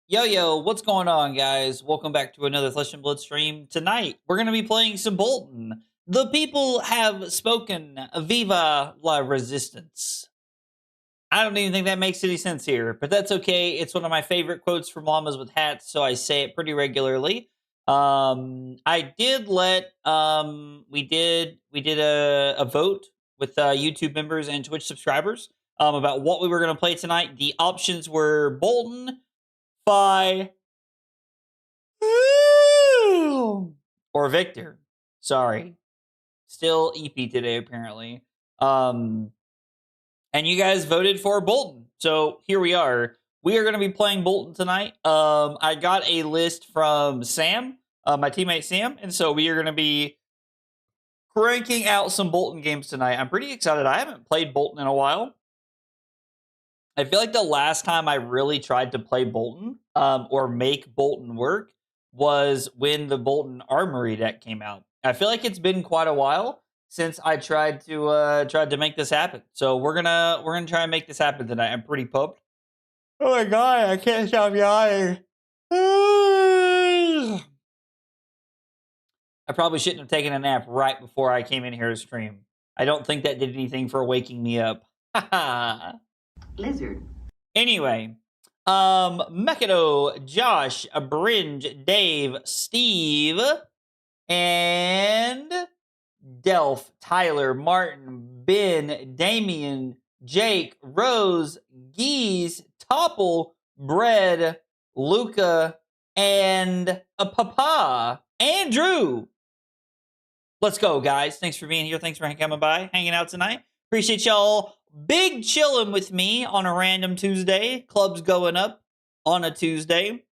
Yo, what's going on, guys? Welcome back to another Flesh and Blood stream. Tonight, we're going to be playing some Boltyn. The people have spoken. Viva la Resistance. I don't even think that makes any sense here, but that's okay. It's one of my favorite quotes from Llamas with Hats, so I say it pretty regularly. I did let, we did a vote with YouTube members and Twitch subscribers about what we were going to play tonight. The options were Boltyn, Fi, or Victor. Sorry. Still EP today, apparently. And you guys voted for Boltyn. So here we are. We are going to be playing Boltyn tonight. I got a list from Sam, my teammate Sam. And so we are going to be cranking out some Boltyn games tonight. I'm pretty excited. I haven't played Boltyn in a while. I feel like the last time I really tried to play Boltyn or make Boltyn work was when the Boltyn Armory deck came out. I feel like it's been quite a while since I tried to make this happen. So we're gonna try and make this happen tonight. I'm pretty pumped. Oh my god, I can't stop yawning. I probably shouldn't have taken a nap right before I came in here to stream. I don't think that did anything for waking me up. Haha. Lizard. Anyway, Mekado, Josh, Bringe, Dave, Steve, and Delph, Tyler, Martin, Ben, Damien, Jake, Rose, Geese, Topple, Bread, Luca, and a Papa, Andrew. Let's go, guys. Thanks for being here. Thanks for coming by, hanging out tonight. Appreciate y'all big chilling with me on a random Tuesday. Club's going up on a Tuesday.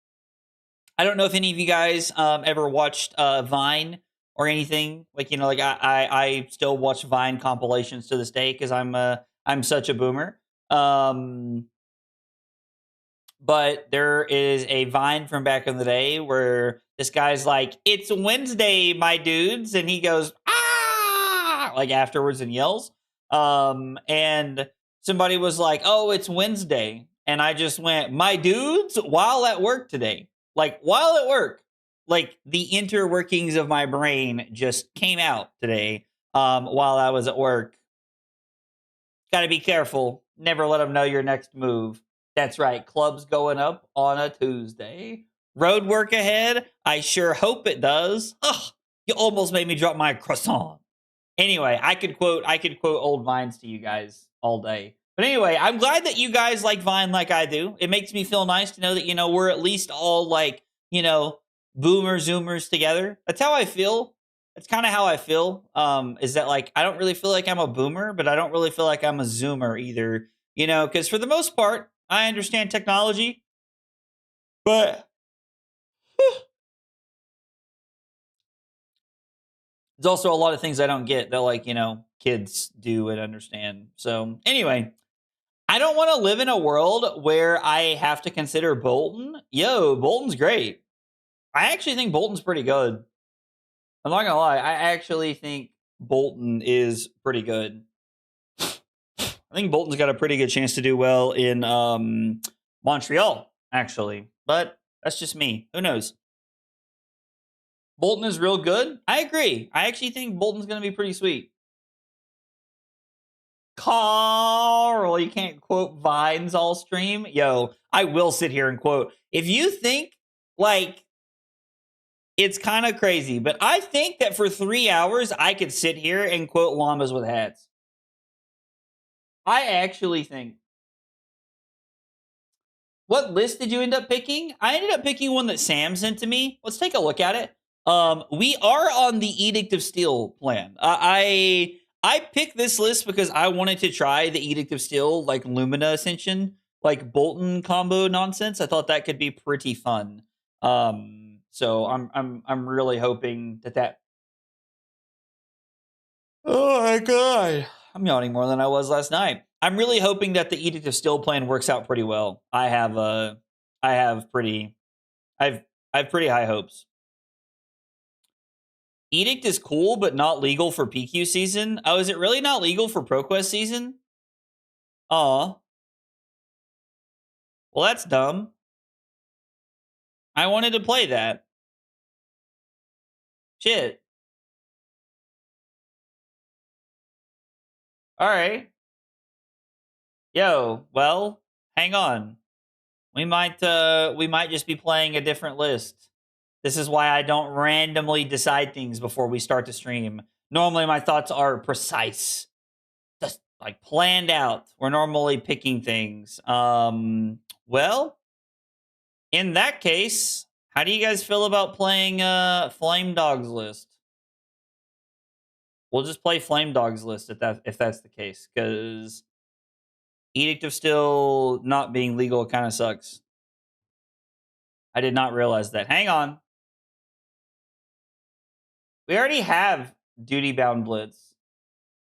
I don't know if any of you guys ever watched Vine or anything. Like, you know, like I still watch Vine compilations to this day because I'm such a boomer. Um, but there is a Vine from back in the day where this guy's like, "It's Wednesday, my dudes," and he goes, "Ah!" like afterwards and yells. And somebody was like, "Oh, it's Wednesday," and I just went, "My dudes," while at work today, like while at work, like the interworkings of my brain just came out today. While I was at work, got to be careful. Never let them know your next move. That's right. Club's going up on a Tuesday. Road work ahead? I sure hope it does. Ugh, you almost made me drop my croissant. Anyway, I could quote old vines to you guys all day. But anyway, I'm glad that you guys like Vine like I do. It makes me feel nice to know that, you know, we're at least all like, you know, boomer zoomers together. That's how I feel. That's kind of how I feel. Is that like I don't really feel like I'm a boomer, but I don't really feel like I'm a zoomer either. You know, because for the most part, I understand technology, but there's also a lot of things I don't get that like, you know, kids do and understand. So anyway, I don't want to live in a world where I have to consider Boltyn. Yo, Boltyn's great. I actually think Boltyn's pretty good. I'm not gonna lie. I actually think Boltyn is pretty good. I think Bolton's got a pretty good chance to do well in Montreal, actually. But that's just me. Who knows? Boltyn is real good. I agree. I actually think Bolton's going to be pretty sweet. Carl, you can't quote Vines all stream. Yo, I will sit here and quote. If you think like it's kind of crazy, but I think that for 3 hours I could sit here and quote llamas with hats. I actually think. What list did you end up picking? I ended up picking one that Sam sent to me. Let's take a look at it. We are on the Edict of Steel plan. I picked this list because I wanted to try the Edict of Steel, like Lumina Ascension, like Boltyn combo nonsense. I thought that could be pretty fun. So I'm really hoping that. Oh my god, I'm yawning more than I was last night. I'm really hoping that the Edict of Steel plan works out pretty well. I have pretty, I've, I have pretty high hopes. Edict is cool, but not legal for PQ season. Oh, is it really not legal for ProQuest season? Aw. Well, that's dumb. I wanted to play that. Shit. All right. Yo, well, hang on. We might just be playing a different list. This is why I don't randomly decide things before we start the stream. Normally my thoughts are precise. Just like planned out. We're normally picking things. Well, in that case, how do you guys feel about playing Flame Dog's list? We'll just play Flame Dog's list if that's the case, because Edict of Steel not being legal kind of sucks. I did not realize that. Hang on. We already have Duty Bound Blitz.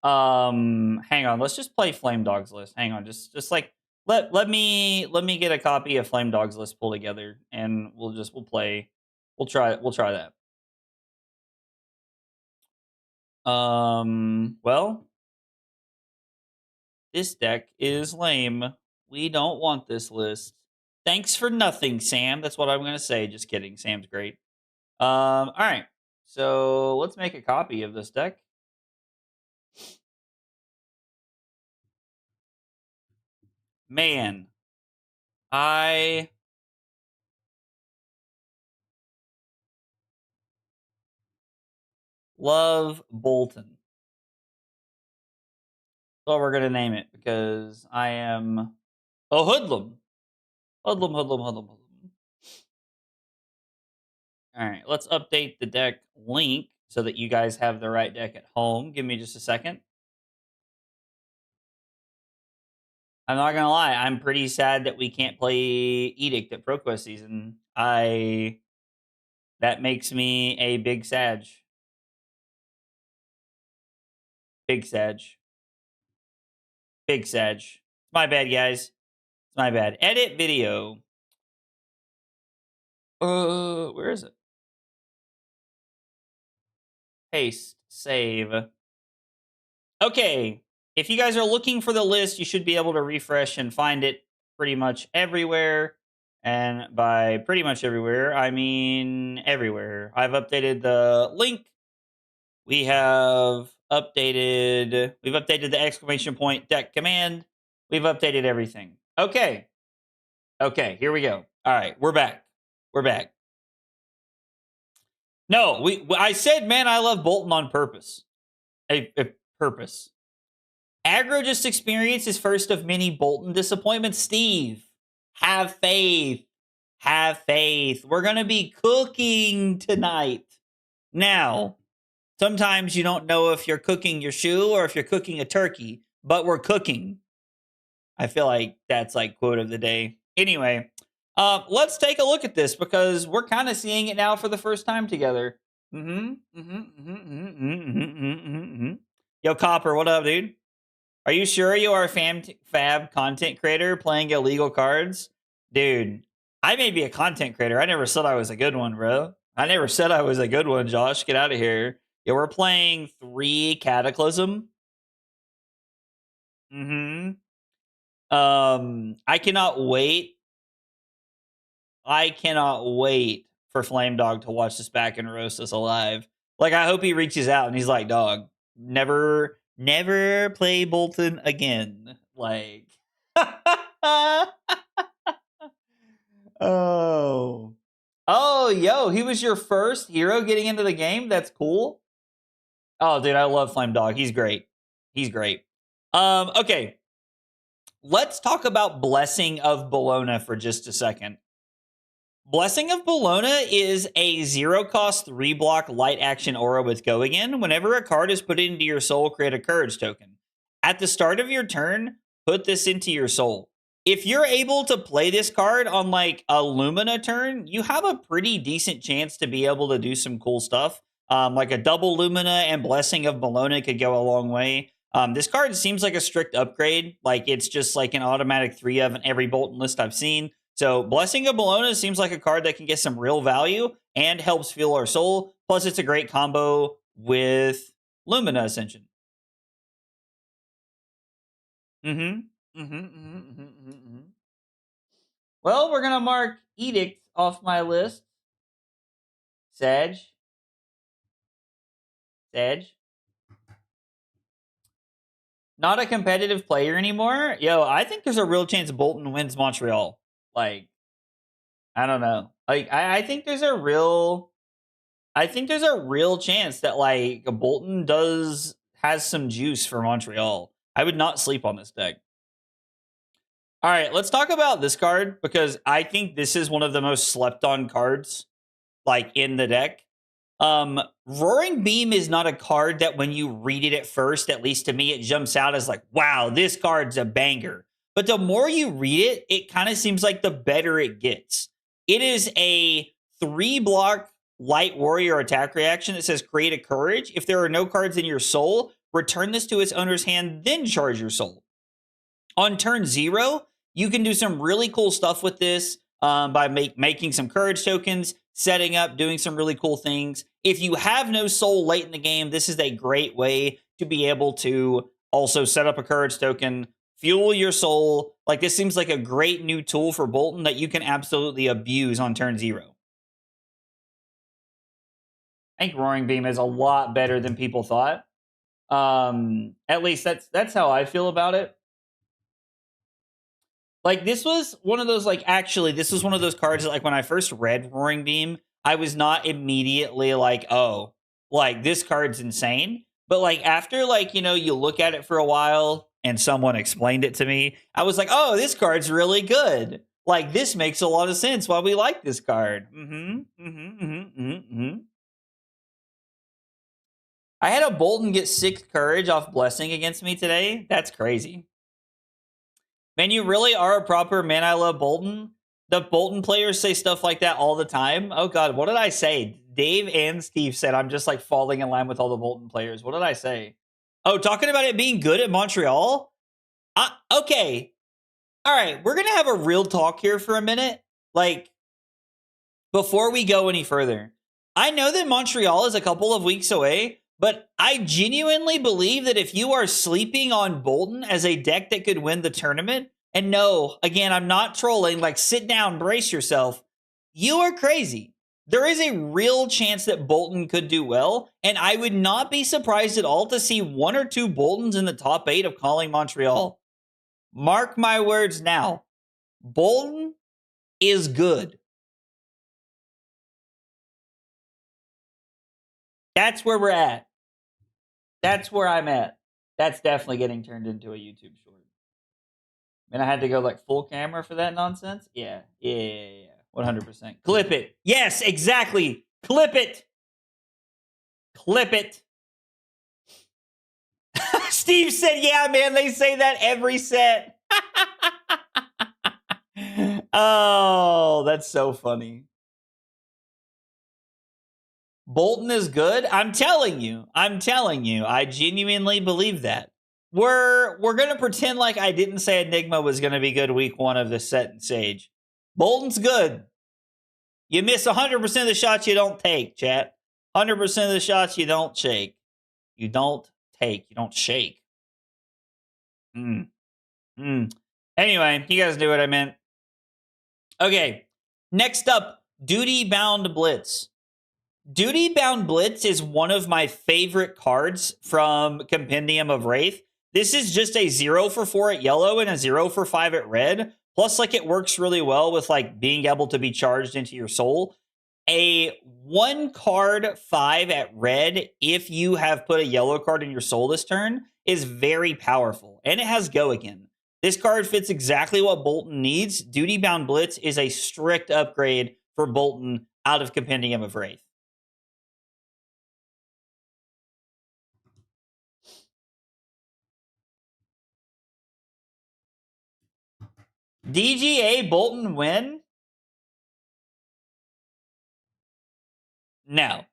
Hang on. Let's just play Flame Dog's list. Hang on. Just like let me get a copy of Flame Dog's list pulled together, and we'll play. We'll try that. Well, this deck is lame. We don't want this list. Thanks for nothing, Sam. That's what I'm gonna say. Just kidding. Sam's great. All right. So let's make a copy of this deck. Man, I love Boltyn. That's what we're gonna name it because I am a hoodlum. Hoodlum, hoodlum, hoodlum, hoodlum. All right, let's update the deck link so that you guys have the right deck at home. Give me just a second. I'm not gonna lie, I'm pretty sad that we can't play Edict at ProQuest season. I That makes me a big Sag. Big Sag. Big Sag. It's my bad, guys. It's my bad. Edit video. Where is it? Paste. Save. Okay. If you guys are looking for the list, you should be able to refresh and find it pretty much everywhere. And by pretty much everywhere, I mean everywhere. I've updated the link. We've updated the exclamation point deck command. We've updated everything. Okay. Okay, here we go. All right, we're back. We're back. No, I said, man, I love Boltyn on purpose. A purpose. Aggro just experienced his first of many Boltyn disappointments. Steve, have faith. Have faith. We're going to be cooking tonight. Now, sometimes you don't know if you're cooking your shoe or if you're cooking a turkey, but we're cooking. I feel like that's like quote of the day. Anyway, let's take a look at this because we're kind of seeing it now for the first time together. Yo, Copper, what up, dude? Are you sure you are a fab content creator playing illegal cards? Dude, I may be a content creator. I never said I was a good one, bro. I never said I was a good one, Josh. Get out of here. Yeah, we're playing 3 Cataclysm. I cannot wait. I cannot wait for Flame Dog to watch this back and roast us alive. Like, I hope he reaches out and he's like, dog, never play Boltyn again. Like, oh, yo, he was your first hero getting into the game? That's cool. Oh, dude, I love Flame Dog. He's great. He's great. Okay. Let's talk about Blessing of Bologna for just a second. Blessing of Bologna is a 0-cost 3-block light action aura with Go Again. Whenever a card is put into your soul, create a courage token. At the start of your turn, put this into your soul. If you're able to play this card on like a Lumina turn, you have a pretty decent chance to be able to do some cool stuff. Like a double Lumina and Blessing of Bologna could go a long way. This card seems like a strict upgrade. Like it's just like an automatic 3 of in every Boltyn list I've seen. So Blessing of Bologna seems like a card that can get some real value and helps fuel our soul. Plus, it's a great combo with Lumina Ascension. Well, we're going to mark Edict off my list. Sag. Not a competitive player anymore. Yo, I think there's a real chance Boltyn wins Montreal. Like, I don't know. Like, I think there's a real chance that like Boltyn has some juice for Montreal. I would not sleep on this deck. All right, let's talk about this card because I think this is one of the most slept on cards like in the deck. Roaring Beam is not a card that when you read it at first, at least to me, it jumps out as like, wow, this card's a banger. But the more you read it, it kind of seems like the better it gets. It is a 3-block light warrior attack reaction that says create a courage. If there are no cards in your soul, return this to its owner's hand, then charge your soul. On turn 0, you can do some really cool stuff with this by making some courage tokens, setting up, doing some really cool things. If you have no soul late in the game, this is a great way to be able to also set up a courage token, fuel your soul. Like, this seems like a great new tool for Boltyn that you can absolutely abuse on turn 0. I think Roaring Beam is a lot better than people thought. At least that's how I feel about it. Like, this was one of those, like, actually, this was one of those cards that, like, when I first read Roaring Beam, I was not immediately like, oh, like, this card's insane. But, like, after, like, you know, you look at it for a while and someone explained it to me, I was like, oh, this card's really good. Like, this makes a lot of sense why we like this card. I had a Boltyn get 6 courage off Blessing against me today. That's crazy. Man, you really are a proper man. I love Boltyn. The Boltyn players say stuff like that all the time. Oh god, what did I say? Dave and Steve said I'm just like falling in line with all the Boltyn players. What did I say? Oh, talking about it being good at Montreal? Okay. All right, we're going to have a real talk here for a minute. Like, before we go any further, I know that Montreal is a couple of weeks away, but I genuinely believe that if you are sleeping on Boltyn as a deck that could win the tournament, and no, again, I'm not trolling, like sit down, brace yourself, you are crazy. There is a real chance that Boltyn could do well, and I would not be surprised at all to see 1 or 2 Boltyns in the top 8 of Calling Montreal. Mark my words now. Boltyn is good. That's where we're at. That's where I'm at. That's definitely getting turned into a YouTube short. And I had to go like full camera for that nonsense? Yeah. 100%. Clip it. Yes, exactly. Clip it. Clip it. Steve said, yeah, man, they say that every set. Oh, that's so funny. Boltyn is good. I'm telling you. I genuinely believe that. We're gonna pretend like I didn't say Enigma was gonna be good week 1 of this set in Sage. Boltyn's good. You miss 100% of the shots you don't take, chat. 100% of the shots you don't shake. You don't take. You don't shake. Anyway, you guys knew what I meant. Okay. Next up, Duty Bound Blitz. Duty Bound Blitz is one of my favorite cards from Compendium of Wraith. This is just a 0 for 4 at yellow and a 0 for 5 at red. Plus, like, it works really well with, like, being able to be charged into your soul. A 1 card 5 at red, if you have put a yellow card in your soul this turn, is very powerful. And it has Go Again. This card fits exactly what Boltyn needs. Duty Bound Blitz is a strict upgrade for Boltyn out of Compendium of Wraith. DGA Boltyn win? No.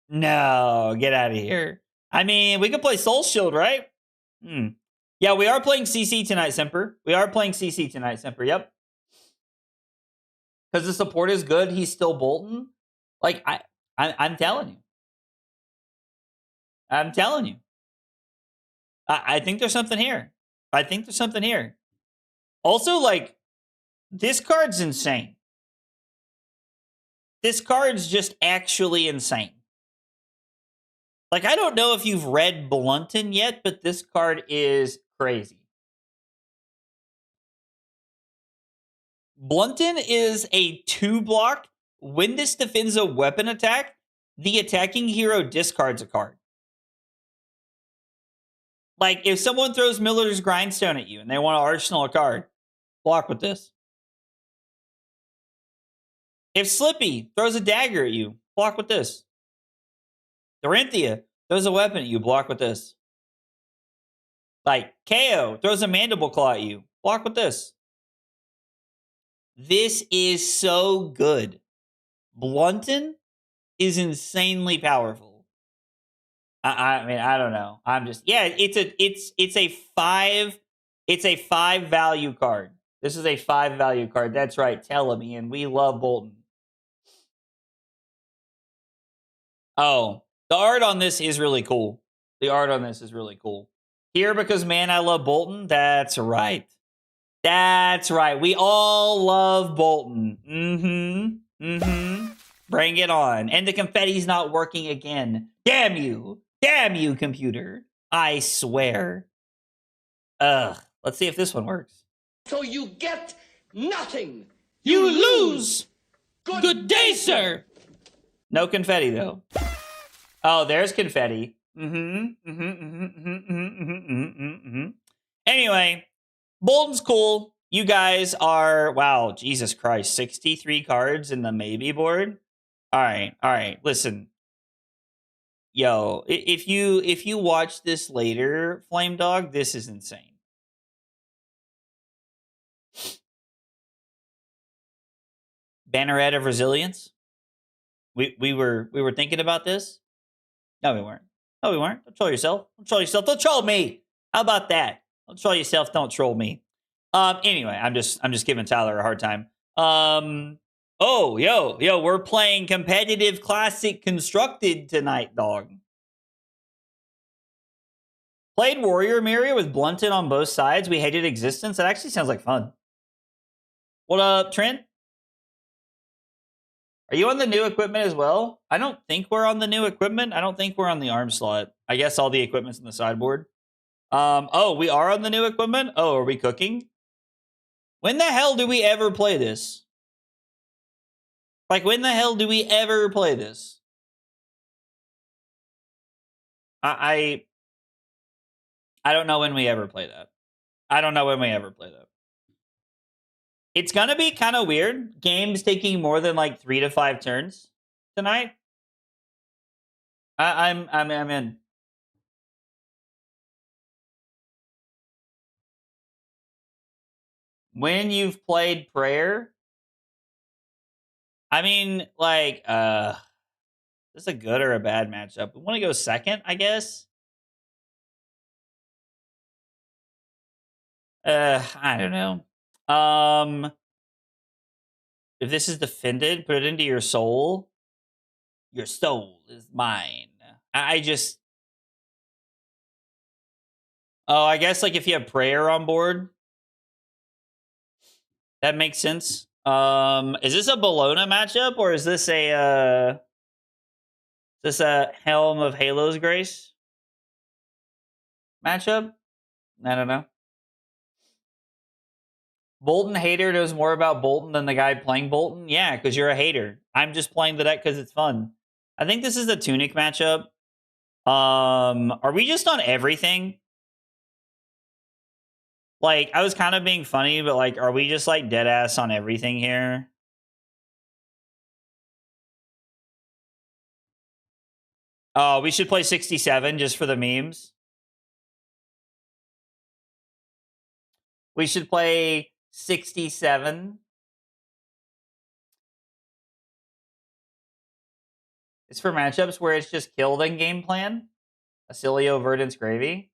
No, get out of here. I mean, we could play Soul Shield, right? Yeah, we are playing CC tonight, Semper. We are playing CC tonight, Semper. Yep. Because the support is good. He's still Boltyn. Like, I'm telling you. I'm telling you. I think there's something here. I think there's something here. Also, like, this card's insane. This card's just actually insane. Like, I don't know if you've read Boltyn yet, but this card is crazy. Boltyn is a 2-block. When this defends a weapon attack, the attacking hero discards a card. Like, if someone throws Miller's Grindstone at you and they want to arsenal a card, block with this. If Slippy throws a dagger at you, block with this. Dorinthia throws a weapon at you, block with this. Like, KO throws a Mandible Claw at you, block with this. This is so good. Boltyn is insanely powerful. I mean, I don't know. I'm just, yeah, it's a 5 value card. This is a 5 value card. That's right. Tell me, and we love Boltyn. Oh, the art on this is really cool. The art on this is really cool. Here because, man, I love Boltyn. That's right. That's right. We all love Boltyn. Bring it on. And the confetti's not working again. Damn you. Damn you, computer. I swear. Ugh. Let's see if this one works. So you get nothing. You lose. Good day, sir. No confetti, though. Oh, there's confetti. Anyway, Boltyn's cool. You guys are, wow, Jesus Christ, 63 cards in the maybe board. All right. Listen, yo, if you watch this later, Flame Dog, this is insane. Banneret of Resilience. We were thinking about this. No, we weren't. No, we weren't. Don't troll yourself. Don't troll yourself. Don't troll me. How about that? Don't troll yourself. Don't troll me. Anyway, I'm just giving Tyler a hard time. Oh, yo, we're playing competitive classic constructed tonight, dog. Played Warrior Mirror with Blunted on both sides. We hated Existence. That actually sounds like fun. What up, Trent? Are you on the new equipment as well? I don't think we're on the new equipment. I don't think we're on the arm slot. I guess all the equipment's in the sideboard. Oh, we are on the new equipment? Oh, are we cooking? When the hell do we ever play this? Like, when the hell do we ever play this? I don't know when we ever play that. I don't know when we ever play that. It's gonna be kind of weird. Games taking more than like 3 to 5 turns tonight. I'm in. When you've played Prayer, I mean, like, is this a good or a bad matchup? We want to go second, I guess. I don't know. If this is defended, put it into your soul. Your soul is mine. I just. Oh, I guess like if you have Prayer on board, that makes sense. Is this a Bologna matchup or is this a Helm of Halo's Grace matchup? I don't know. Boltyn hater knows more about Boltyn than the guy playing Boltyn. Yeah, because you're a hater. I'm just playing the deck because it's fun. I think this is the Tunic matchup. Are we just on everything? Like, I was kind of being funny, but like, are we just like dead ass on everything here? Oh, we should play 67 just for the memes. We should play 67. It's for matchups where it's just killed in game plan. Acilio, Verdant's Gravy.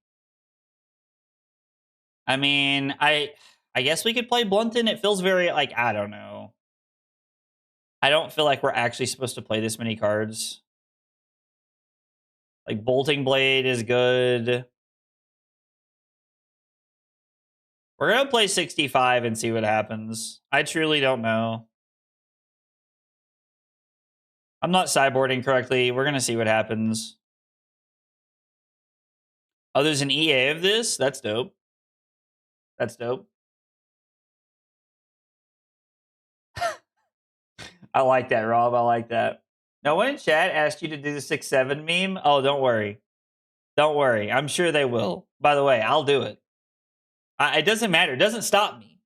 I mean, I guess we could play Blunted. It feels very, like, I don't know. I don't feel like we're actually supposed to play this many cards. Like, Bolting Blade is good. We're going to play 65 and see what happens. I truly don't know. I'm not sideboarding correctly. We're going to see what happens. Oh, there's an EA of this? That's dope. That's dope. I like that, Rob. I like that. No one in chat asked you to do the 6-7 meme? Oh, don't worry. Don't worry. I'm sure they will. By the way, I'll do it. It doesn't matter. It doesn't stop me.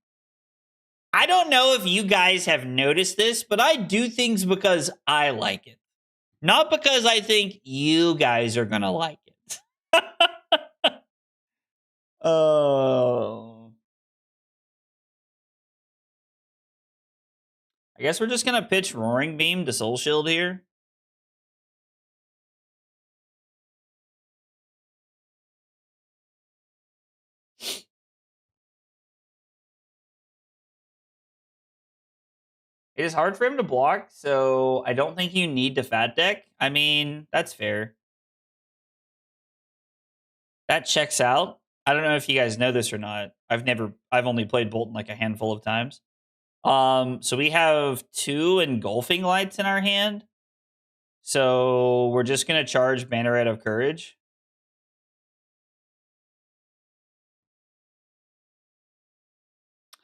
I don't know if you guys have noticed this, but I do things because I like it. Not because I think you guys are going to like it. Oh. I guess we're just going to pitch Roaring Beam to Soul Shield here. It is hard for him to block, so I don't think you need to fat deck. I mean, that's fair. That checks out. I don't know if you guys know this or not. I've only played Boltyn like a handful of times. So we have 2 Engulfing Lights in our hand. So we're just going to charge Banneret of Courage.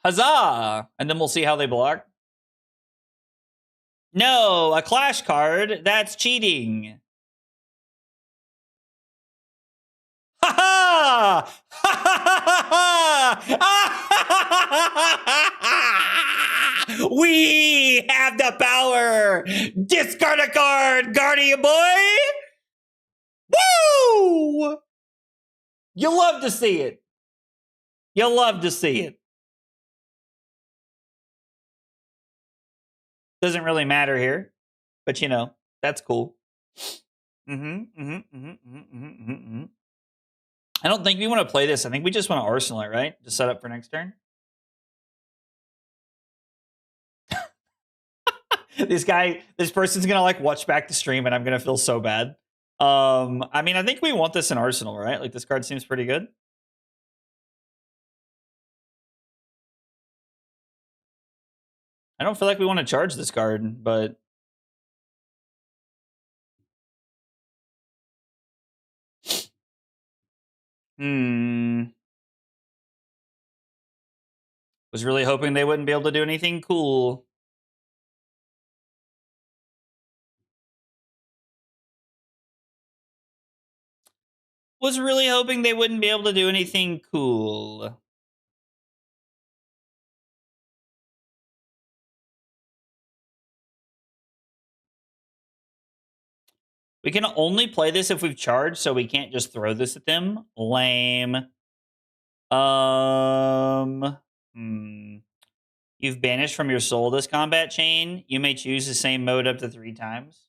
Huzzah! And then we'll see how they block. No, a Clash card. That's cheating. Ha ha! We have the power. Discard a card, Guardian boy. Woo! You love to see it. You love to see it. Doesn't really matter here, but you know, that's cool. I don't think we want to play this. I think we just want to arsenal it, right? To set up for next turn. This person's gonna like watch back the stream, and I'm gonna feel so bad. I mean, I think we want this in arsenal, right? Like this card seems pretty good. I don't feel like we want to charge this card, but was really hoping they wouldn't be able to do anything cool. Was really hoping they wouldn't be able to do anything cool. We can only play this if we've charged, so we can't just throw this at them. Lame. You've banished from your soul this combat chain. You may choose the same mode up to 3 times.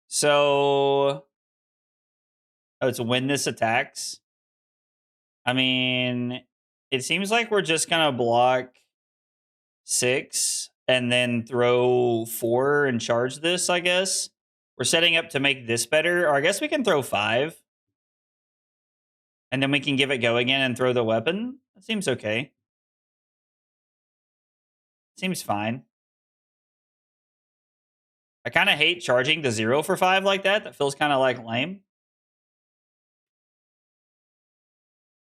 So, it's when this attacks. I mean, it seems like we're just gonna block 6 and then throw 4 and charge this, I guess. We're setting up to make this better. Or I guess we can throw 5. And then we can give it go again and throw the weapon. That seems okay. Seems fine. I kind of hate charging the 0 for 5 like that. That feels kind of like lame.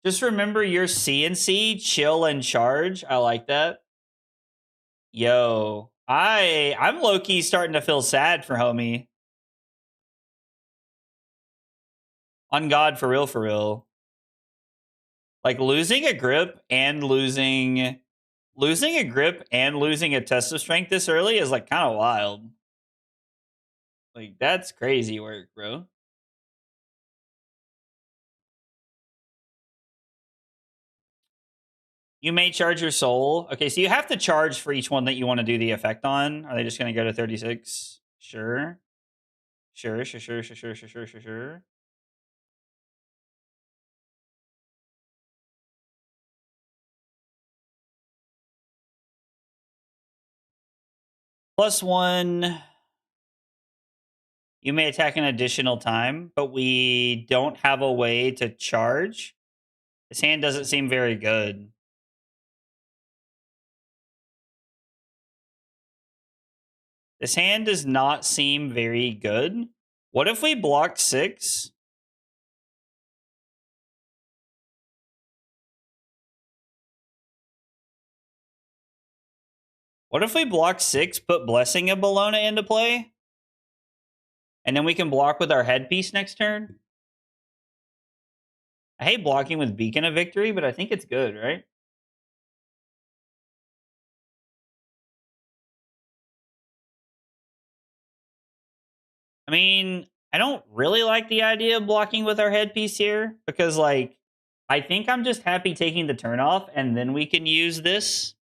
Just remember your CNC, chill and charge. I like that. Yo, I'm low-key starting to feel sad for homie. On God, for real, for real. Like losing a grip and losing a grip and losing a test of strength this early is like kind of wild. Like that's crazy work, bro. You may charge your soul. Okay, so you have to charge for each one that you want to do the effect on. Are they just going to go to 36? Sure. Sure. +1. You may attack an additional time, but we don't have a way to charge. This hand doesn't seem very good. This hand does not seem very good. What if we block 6? What if we block 6, put Blessing of Bologna into play? And then we can block with our headpiece next turn? I hate blocking with Beacon of Victory, but I think it's good, right? I mean, I don't really like the idea of blocking with our headpiece here because, like, I think I'm just happy taking the turn off and then we can use this.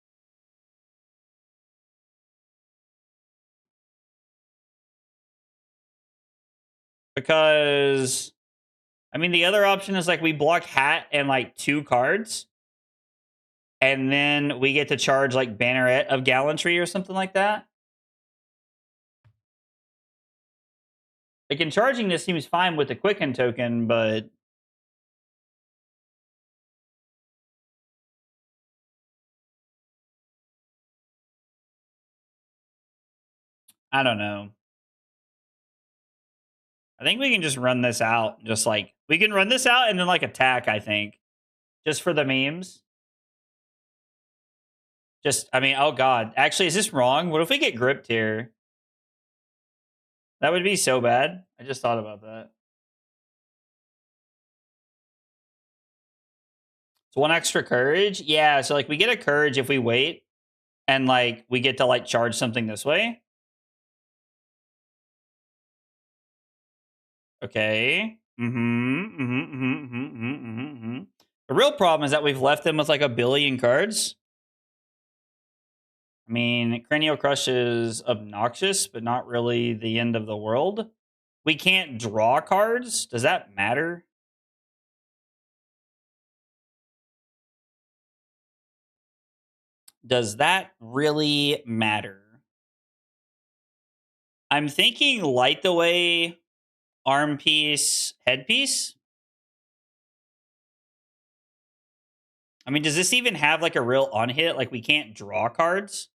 Because, I mean, the other option is like we block Hat and like 2 cards. And then we get to charge like Banneret of Gallantry or something like that. Like in charging this seems fine with the Quicken token, but I don't know. I think we can just run this out. Just like we can run this out and then like attack, I think. Just for the memes. Just, I mean, oh god. Actually, is this wrong? What if we get gripped here? That would be so bad. I just thought about that. It's 1 extra courage. Yeah, so like we get a courage if we wait. And like we get to like charge something this way. Okay. The real problem is that we've left them with like a billion cards. I mean, Cranial Crush is obnoxious, but not really the end of the world. We can't draw cards. Does that matter? Does that really matter? I'm thinking Light the Way, arm piece, headpiece. I mean, does this even have like a real on hit? Like we can't draw cards?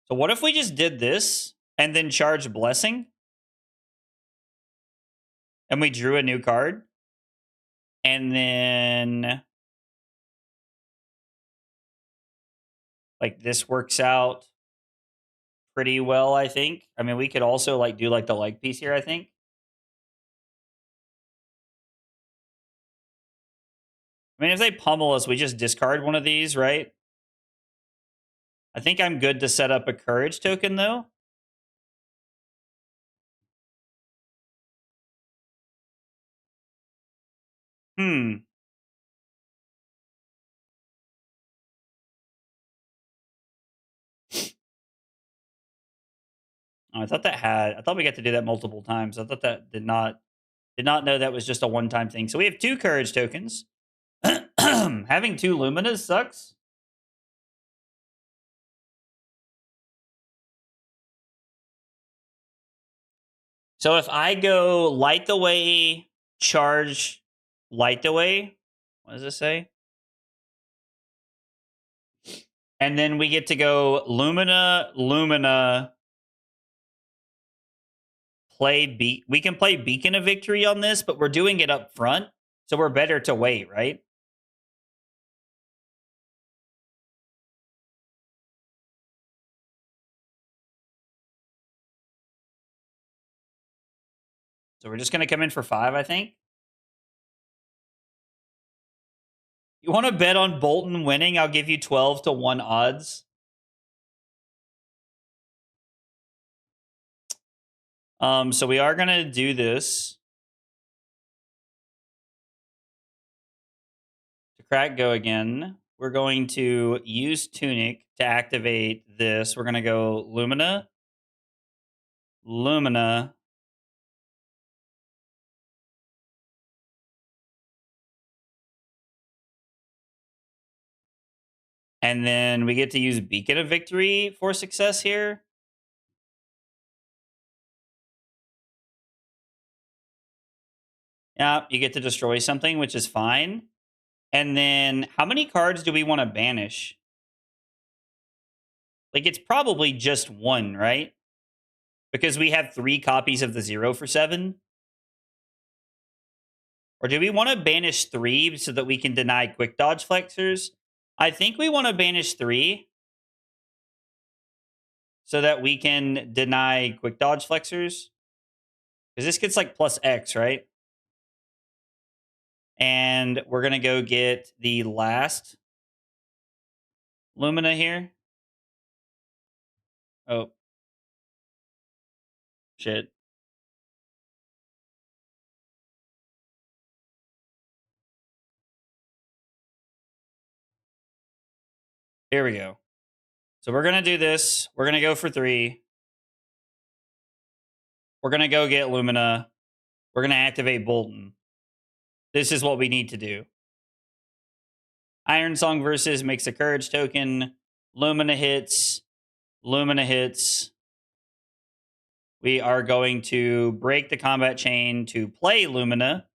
So what if we just did this and then charged Blessing? And we drew a new card? And then like this works out pretty well, I think. I mean, we could also like do like the leg piece here, I think. I mean, if they pummel us, we just discard one of these, right? I think I'm good to set up a courage token, though. Hmm. Oh, I thought we got to do that multiple times. I thought that did not know that was just a one-time thing. So we have 2 courage tokens. Having 2 Luminas sucks. So if I go Light the Way, charge Light the Way, what does this say? And then we get to go Lumina, Lumina, we can play Beacon of Victory on this, but we're doing it up front, so we're better to wait, right? So we're just going to come in for 5, I think. You want to bet on Boltyn winning? I'll give you 12 to 1 odds. So we are going to do this. To crack go again, we're going to use Tunic to activate this. We're going to go Lumina, Lumina, and then we get to use Beacon of Victory for success here. Yeah, you get to destroy something, which is fine. And then how many cards do we want to banish? Like, it's probably just 1, right? Because we have 3 copies of the 0 for 7. Or do we want to banish 3 so that we can deny quick dodge flexors? I think we want to banish 3 so that we can deny quick dodge flexors. Because this gets like plus X, right? And we're going to go get the last Lumina here. Oh. Shit. Here we go. So we're going to do this. We're going to go for 3. We're going to go get Lumina. We're going to activate Boltyn. This is what we need to do. Iron Song versus makes a courage token. Lumina hits. Lumina hits. We are going to break the combat chain to play Lumina.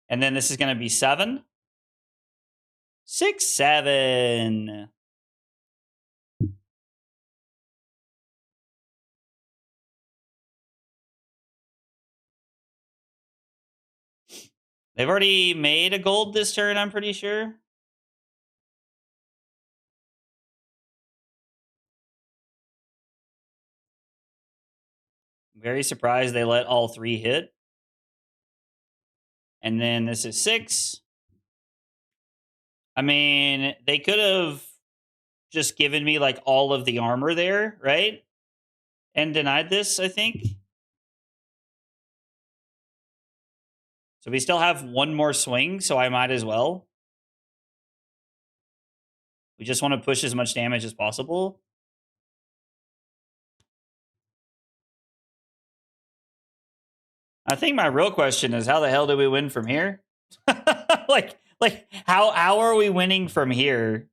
And then this is going to be 7. 6, 7. They've already made a gold this turn, I'm pretty sure. I'm very surprised they let all 3 hit. And then this is 6. I mean, they could have just given me like all of the armor there, right? And denied this, I think. So we still have one more swing, so I might as well. We just want to push as much damage as possible. I think my real question is, how the hell do we win from here? like how are we winning from here?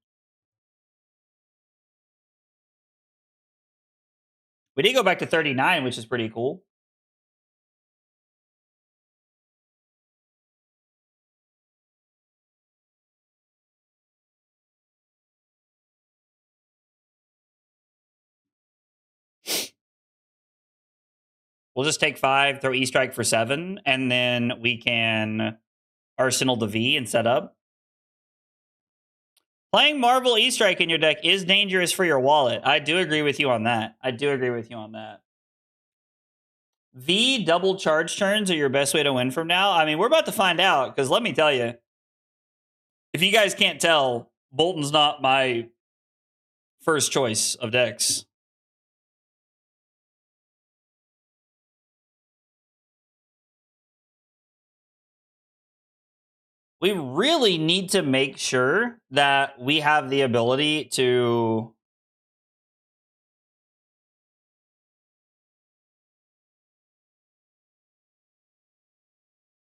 We did go back to 39, which is pretty cool. We'll just take 5, throw E-Strike for 7, and then we can Arsenal the V and set up. Playing Marvel E-Strike in your deck is dangerous for your wallet. I do agree with you on that. V double charge turns are your best way to win from now. I mean, we're about to find out, because let me tell you, if you guys can't tell, Boltyn's not my first choice of decks. We really need to make sure that we have the ability to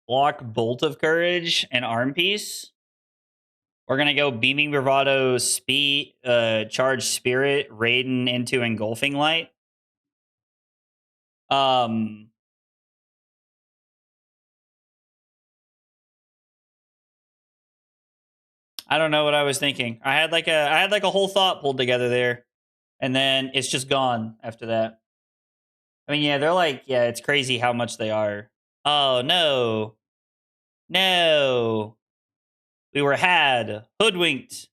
block Bolt of Courage and Arm Piece. We're going to go Beaming Bravado, Speed, Charge Spirit, Raiden into Engulfing Light. I don't know what I was thinking. I had like a whole thought pulled together there, and then it's just gone after that. I mean, yeah, they're like, yeah, it's crazy how much they are. Oh no. No. We were had, hoodwinked,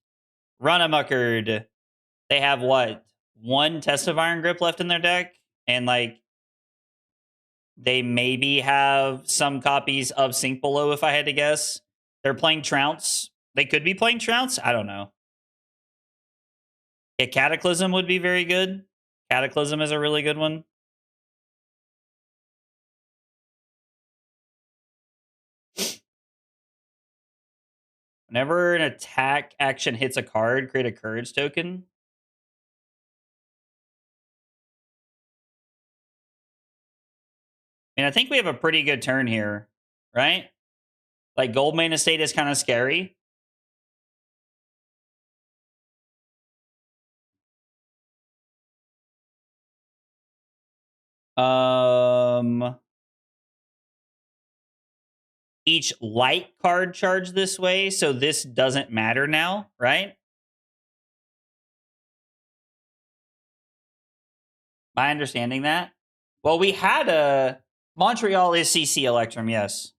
run-amuckered. They have what? 1 Test of Iron Grip left in their deck? And like, they maybe have some copies of Sink Below, if I had to guess. They're playing Trounce. They could be playing Trounce. I don't know. Yeah, Cataclysm would be very good. Cataclysm is a really good one. Whenever an attack action hits a card, create a Courage token. And I think we have a pretty good turn here, right? Like, Goldmane Estate is kind of scary. Each light card charge this way, so this doesn't matter now, right? Am I understanding that? Well, we had a Montreal is CC Electrum, yes.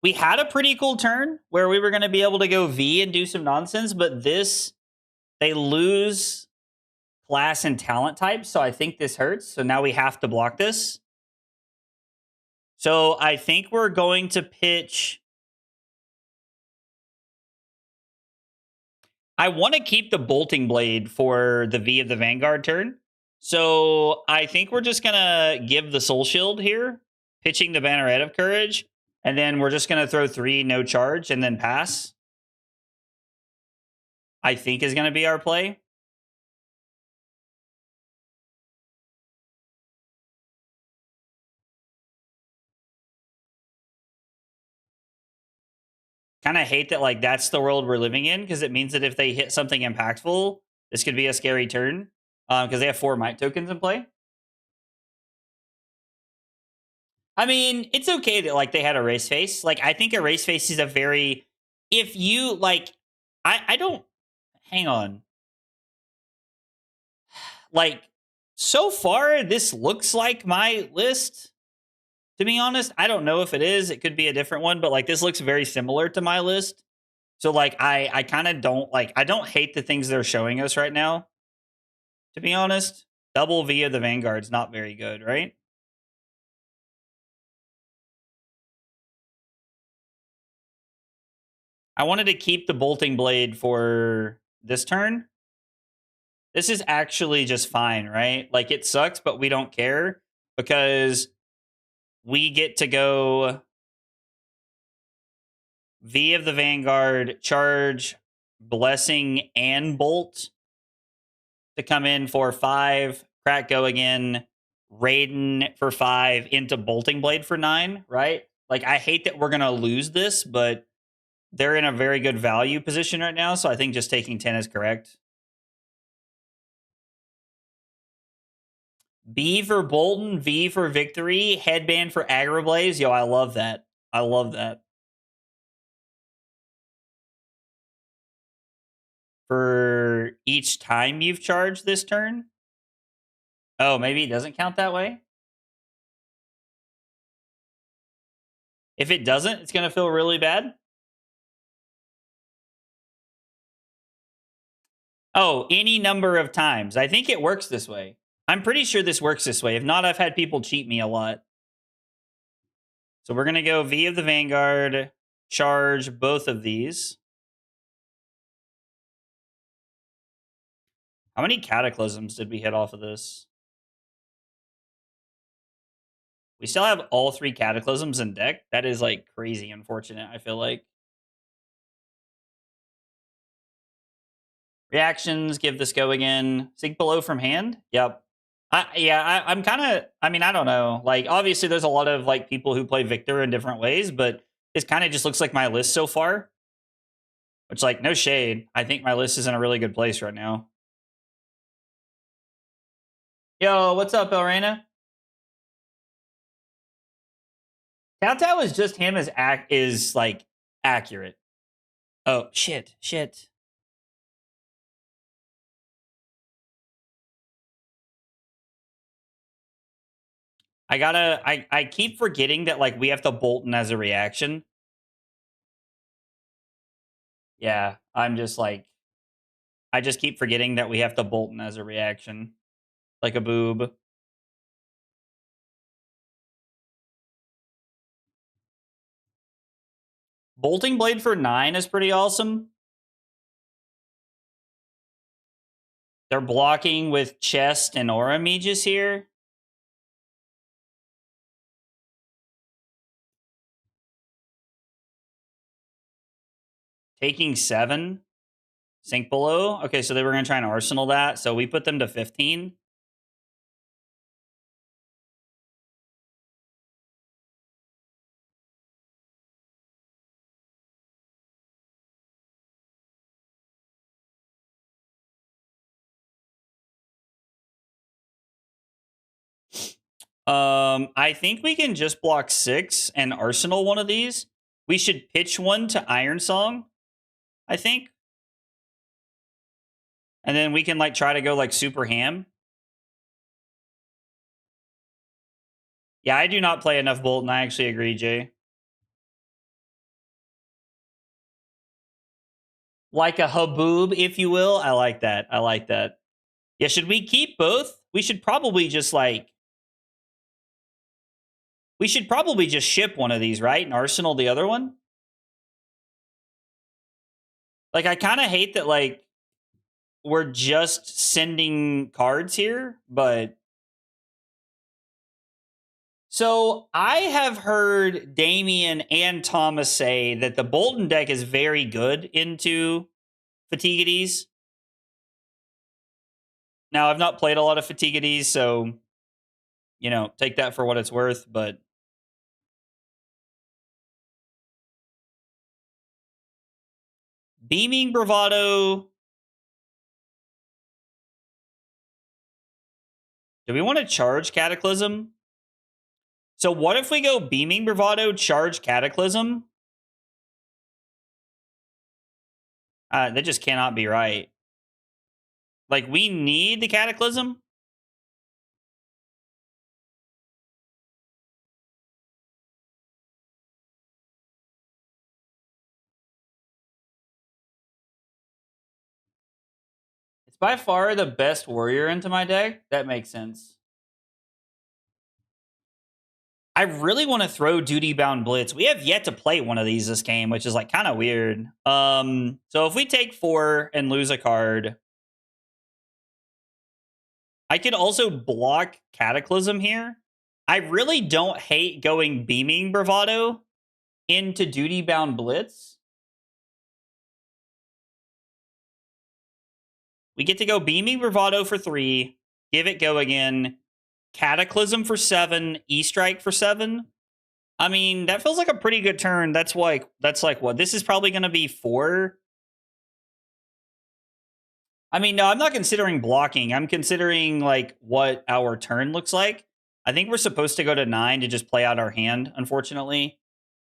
We had a pretty cool turn where we were going to be able to go V and do some nonsense, but this, they lose class and talent types, so I think this hurts. So now we have to block this. So I think we're going to pitch. I want to keep the Bolting Blade for the V of the Vanguard turn. So I think we're just going to give the Soul Shield here, pitching the Banneret of Courage, and then we're just going to throw 3, no charge, and then pass. I think is going to be our play. Kind of hate that, like, that's the world we're living in, because it means that if they hit something impactful, this could be a scary turn, because they have 4 Might tokens in play. I mean, it's okay that, like, they had Erase Face. Like, I think Erase Face is a very... If you, like... I don't... Hang on. Like, so far, this looks like my list. To be honest, I don't know if it is. It could be a different one, but like this looks very similar to my list. So like I kind of don't like, I don't hate the things they're showing us right now. To be honest, double V of the Vanguard's not very good, right? I wanted to keep the Bolting Blade for this turn. This is actually just fine, right? Like, it sucks, but we don't care because we get to go V of the Vanguard, charge, Blessing, and Bolt to come in for 5. Crack go again. Raiden for 5 into Bolting Blade for 9, right? Like, I hate that we're going to lose this, but they're in a very good value position right now, so I think just taking 10 is correct. B for Boltyn, V for Victory, Headband for Agrablaze. Yo, I love that. I love that. For each time you've charged this turn? Oh, maybe it doesn't count that way? If it doesn't, it's going to feel really bad. Oh, any number of times. I think it works this way. I'm pretty sure this works this way. If not, I've had people cheat me a lot. So we're going to go V of the Vanguard, charge both of these. How many Cataclysms did we hit off of this? We still have all 3 Cataclysms in deck. That is, like, crazy unfortunate, I feel like. Reactions, give this go again. Sink below from hand? Yep. I'm kind of, I mean, I don't know. Like, obviously, there's a lot of, like, people who play Victor in different ways, but this kind of just looks like my list so far. Which, like, no shade. I think my list is in a really good place right now. Yo, what's up, Elrena? Kowtow is just him is like accurate. Oh shit. I keep forgetting that, like, we have to Boltyn as a reaction. Yeah, I'm just like, I just keep forgetting that we have to Boltyn as a reaction. Like a boob. Bolting Blade for 9 is pretty awesome. They're blocking with Chest and Aura Mages here. Taking 7. Sink below. Okay, so they were going to try and Arsenal that. So we put them to 15. I think we can just block 6 and Arsenal one of these. We should pitch one to Iron Song, I think. And then we can, like, try to go, like, super ham. Yeah, I do not play enough Boltyn. I actually agree, Jay. Like a haboob, if you will. I like that. I like that. Yeah, should we keep both? We should probably just, like... We should probably just ship one of these, right? And Arsenal the other one? Like, I kind of hate that, like, we're just sending cards here, but... So I have heard Damien and Thomas say that the Boltyn deck is very good into Fatiguities. Now, I've not played a lot of Fatiguities, so, you know, take that for what it's worth, but... Beaming Bravado... Do we want to charge Cataclysm? So what if we go Beaming Bravado, charge Cataclysm? That just cannot be right. Like, we need the Cataclysm? It's by far the best warrior into my deck. That makes sense. I really want to throw Duty Bound Blitz. We have yet to play one of these this game, which is, like, kind of weird. So if we take 4 and lose a card, I could also block Cataclysm here. I really don't hate going Beaming Bravado into Duty Bound Blitz. We get to go Beaming Bravado for 3, give it go again, Cataclysm for 7, E-Strike for 7. I mean, that feels like a pretty good turn. That's like what? This is probably going to be 4. I mean, no, I'm not considering blocking. I'm considering like what our turn looks like. I think we're supposed to go to 9 to just play out our hand, unfortunately.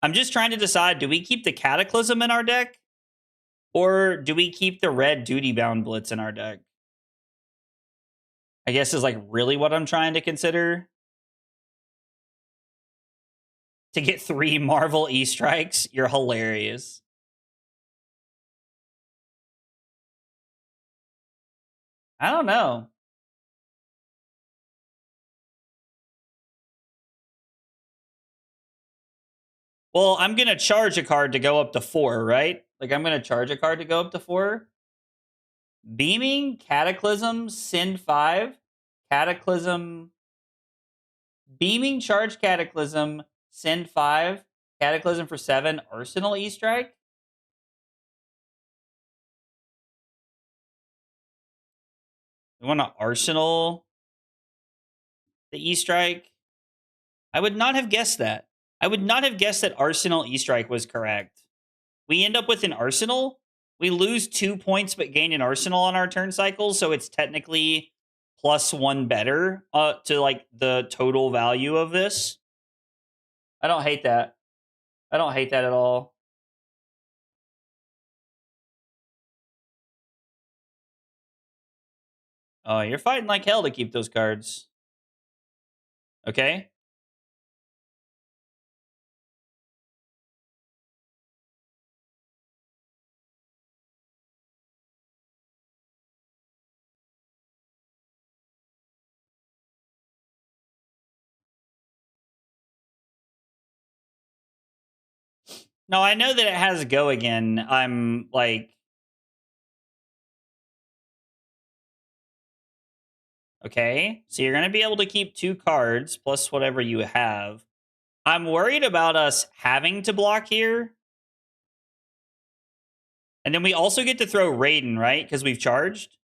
I'm just trying to decide, do we keep the Cataclysm in our deck? Or do we keep the red Duty Bound Blitz in our deck? I guess is like really what I'm trying to consider. To get 3 Marvel E-Strikes, you're hilarious. I don't know. Well, I'm going to charge a card to go up to 4, right? Like, I'm going to charge a card to go up to 4. Beaming, Cataclysm, send 5. Cataclysm. Beaming, charge Cataclysm, send 5. Cataclysm for 7. Arsenal E-Strike. We want to Arsenal the E-Strike. I would not have guessed that. I would not have guessed that Arsenal E-Strike was correct. We end up with an Arsenal. We lose 2 points but gain an Arsenal on our turn cycle, so it's technically +1 better to like the total value of this. I don't hate that. I don't hate that at all. Oh, you're fighting like hell to keep those cards. Okay. No, I know that it has go again. I'm like, okay, so you're going to be able to keep 2 cards plus whatever you have. I'm worried about us having to block here. And then we also get to throw Raiden, right? Because we've charged.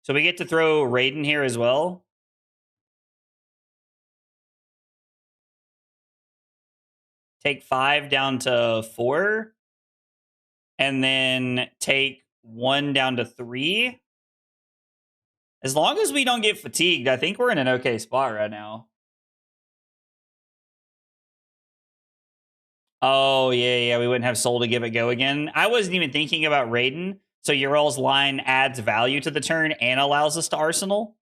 So we get to throw Raiden here as well. Take 5 down to 4. And then take 1 down to 3. As long as we don't get fatigued, I think we're in an okay spot right now. Oh, yeah, we wouldn't have Soul to give it go again. I wasn't even thinking about Raiden. So Ural's line adds value to the turn and allows us to Arsenal.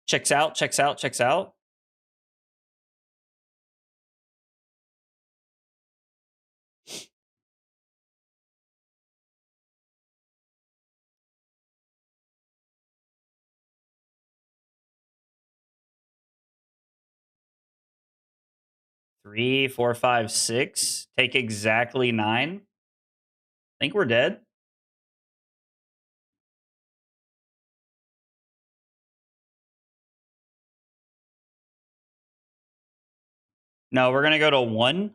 Checks out, checks out, checks out. Three, 4, 5, 6. Take exactly 9. I think we're dead. No, we're going to go to 1.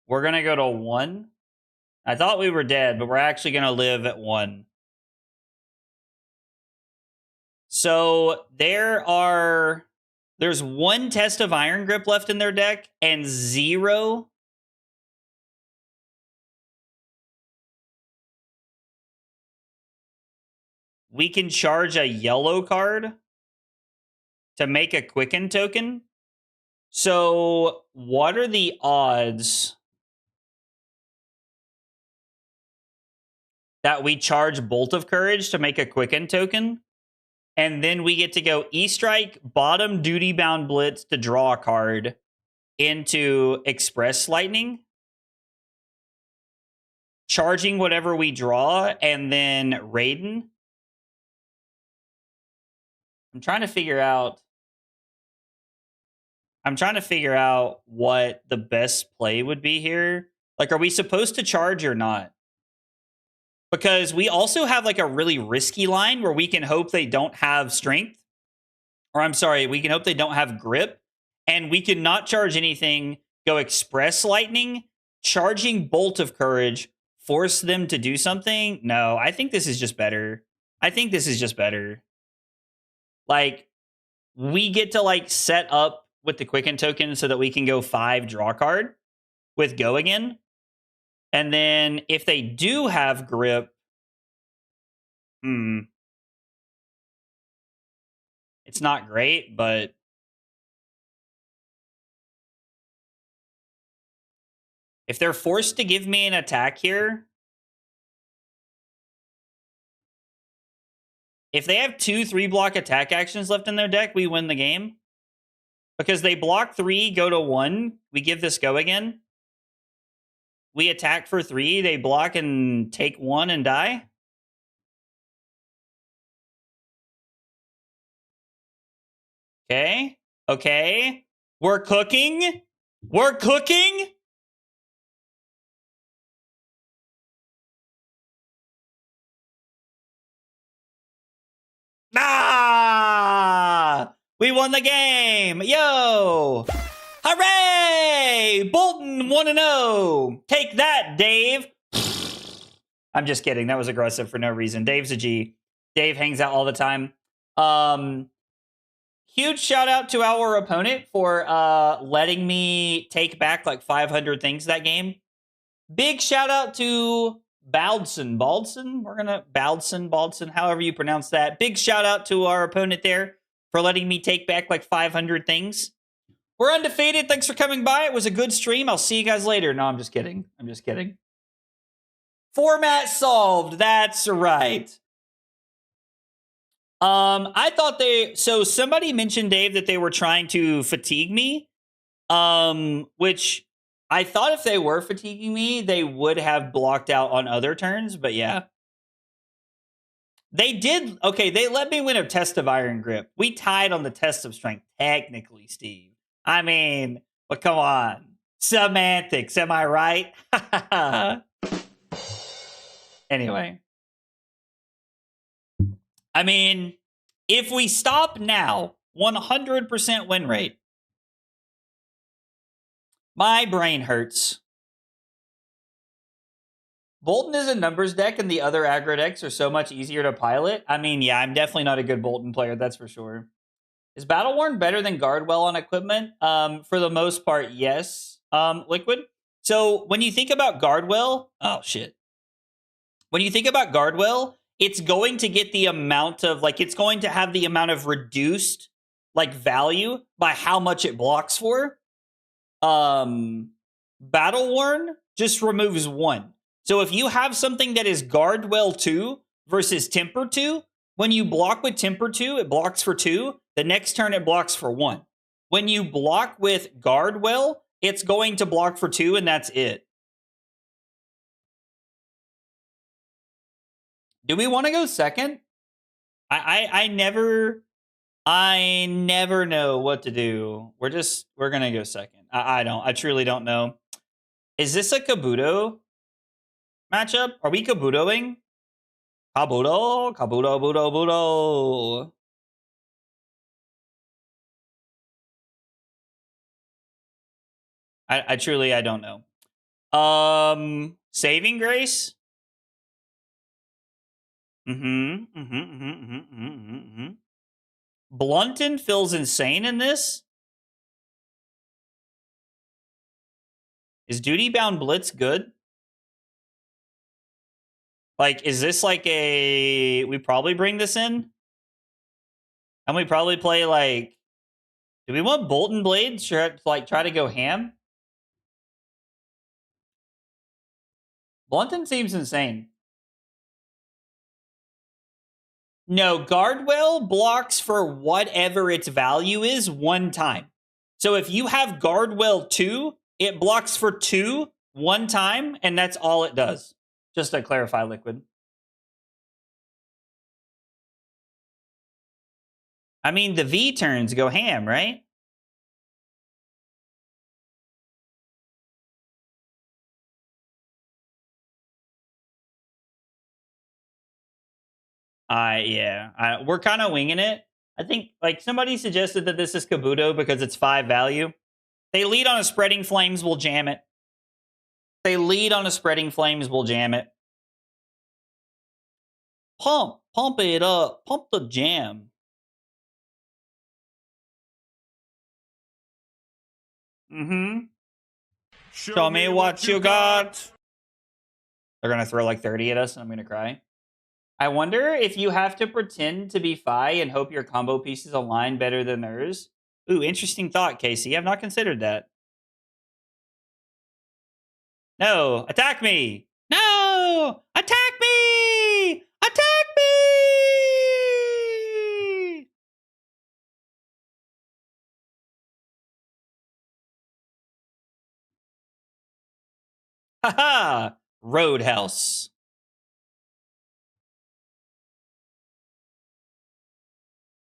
We're going to go to 1. I thought we were dead, but we're actually going to live at 1. So there's 1 test of Iron Grip left in their deck and 0. We can charge a yellow card to make a Quicken token. So what are the odds that we charge Bolt of Courage to make a Quicken token? And then we get to go E-Strike, bottom Duty Bound Blitz to draw a card into Express Lightning, charging whatever we draw, and then Raiden. I'm trying to figure out what the best play would be here. Like, are we supposed to charge or not? because we also have like a really risky line where we can hope they don't have strength. Or I'm sorry, we can hope they don't have grip. And we can not charge anything, go Express Lightning, charging Bolt of Courage, force them to do something. No, I think this is just better. I think this is just better. Like, we get to like set up with the Quicken token so that we can go 5 draw card with Go again. And then if they do have grip, it's not great, but if they're forced to give me an attack here, if they have 2 3-block attack actions left in their deck, we win the game. Because they block 3, go to 1, we give this Go again. We attack for 3, they block and take 1 and die. Okay. Okay. We're cooking. We're cooking. Ah! We won the game. Yo! Hooray! Boltyn 1-0. Take that, Dave. I'm just kidding. That was aggressive for no reason. Dave's a G. Dave hangs out all the time. Huge shout out to our opponent for letting me take back like 500 things that game. Big shout out to Boltyn. We're gonna Boltyn, however you pronounce that. Big shout out to our opponent there for letting me take back like 500 things. We're undefeated. Thanks for coming by. It was a good stream. I'll see you guys later. No, I'm just kidding. I'm just kidding. Format solved. That's right. I thought so somebody mentioned, Dave, that they were trying to fatigue me, which I thought if they were fatiguing me, they would have blocked out on other turns, but yeah. They did. Okay, they let me win a test of Iron Grip. We tied on the test of strength, technically, Steve. I mean, but come on. Semantics, am I right? Anyway. I mean, if we stop now, 100% win rate. My brain hurts. Boltyn is a numbers deck and the other aggro decks are so much easier to pilot. I mean, yeah, I'm definitely not a good Boltyn player, that's for sure. Is Battle Worn better than Guardwell on equipment? For the most part, yes. Liquid. So when you think about Guardwell, oh shit. When you think about Guardwell, it's going to get the amount of, like, it's going to have the amount of reduced, like, value by how much it blocks for. Battle Worn just removes 1. So if you have something that is Guardwell 2 versus Temper 2, when you block with Temper 2, it blocks for 2. The next turn, it blocks for 1. When you block with Guardwell, it's going to block for 2, and that's it. Do we want to go second? I never know what to do. We're gonna go second. I truly don't know. Is this a Kabuto matchup? Are we Kabutoing? Kabuto, Budo. I truly, I don't know. Saving Grace? Blunton feels insane in this. Is Duty Bound Blitz good? Like, is this like a... We probably bring this in? And we probably play like... Do we want Boltyn Blade? Sure, like try to go ham? Blunton seems insane. No, Guardwell blocks for whatever its value is 1 time. So if you have Guardwell 2, it blocks for 2 1 time, and that's all it does. Just to clarify, Liquid. I mean, the V turns go ham, right? We're kind of winging it. I think like somebody suggested that this is Kabuto because it's 5 value. They lead on a Spreading Flames, we'll jam it. They lead on a Spreading Flames, we'll jam it. Pump it up, pump the jam. Show me what you got. They're gonna throw like 30 at us and I'm gonna cry. I wonder if you have to pretend to be Fi and hope your combo pieces align better than theirs. Ooh, interesting thought, Casey. I've not considered that. No, attack me! No! Attack me! Attack me! Haha! Roadhouse.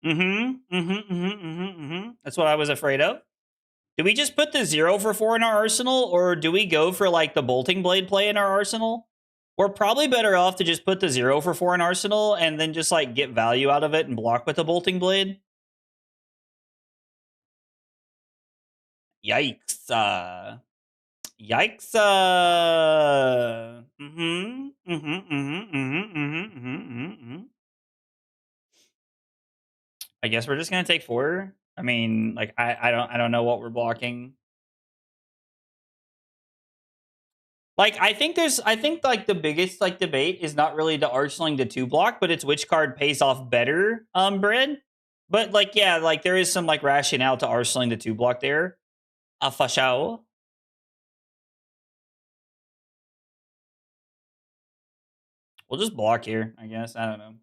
That's what I was afraid of. Do we just put the 0 for 4 in our arsenal, or do we go for like the Bolting Blade play in our arsenal? We're probably better off to just put the 0 for 4 in arsenal and then just like get value out of it and block with the Bolting Blade. Yikes. Yikes. I guess we're just gonna take 4. I mean, like I don't know what we're blocking. Like I think like the biggest like debate is not really the arsenaling the 2 block, but it's which card pays off better, Bread. But like yeah, like there is some like rationale to arsenaling the 2 block there. Fashao. We'll just block here, I guess. I don't know.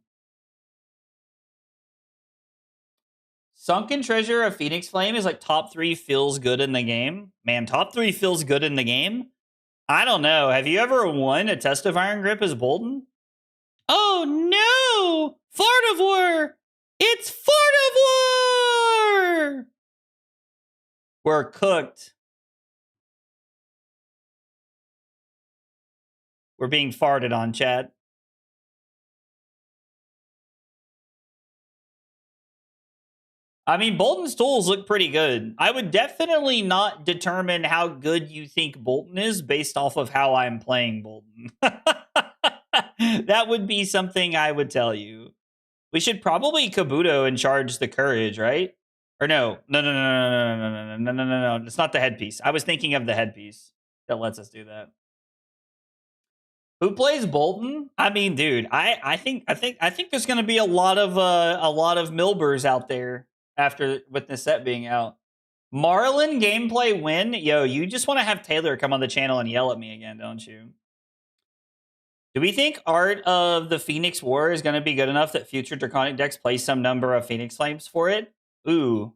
Sunken Treasure of Phoenix Flame is like top 3 feels good in the game. Man, top 3 feels good in the game. I don't know. Have you ever won a Test of Iron Grip as Boltyn? Oh no! Fartivore! It's Fartivore! We're cooked. We're being farted on, chat. I mean, Boltyn's tools look pretty good. I would definitely not determine how good you think Boltyn is based off of how I'm playing Boltyn. That would be something I would tell you. We should probably Kabuto and charge the courage, right? Or no. No. It's not the headpiece. I was thinking of the headpiece that lets us do that. Who plays Boltyn? I mean, dude, I think there's gonna be a lot of Milbers out there after with the set being out. Marlin gameplay win? Yo, you just want to have Taylor come on the channel and yell at me again, don't you? Do we think Art of the Phoenix War is going to be good enough that future Draconic decks play some number of Phoenix Flames for it? Ooh,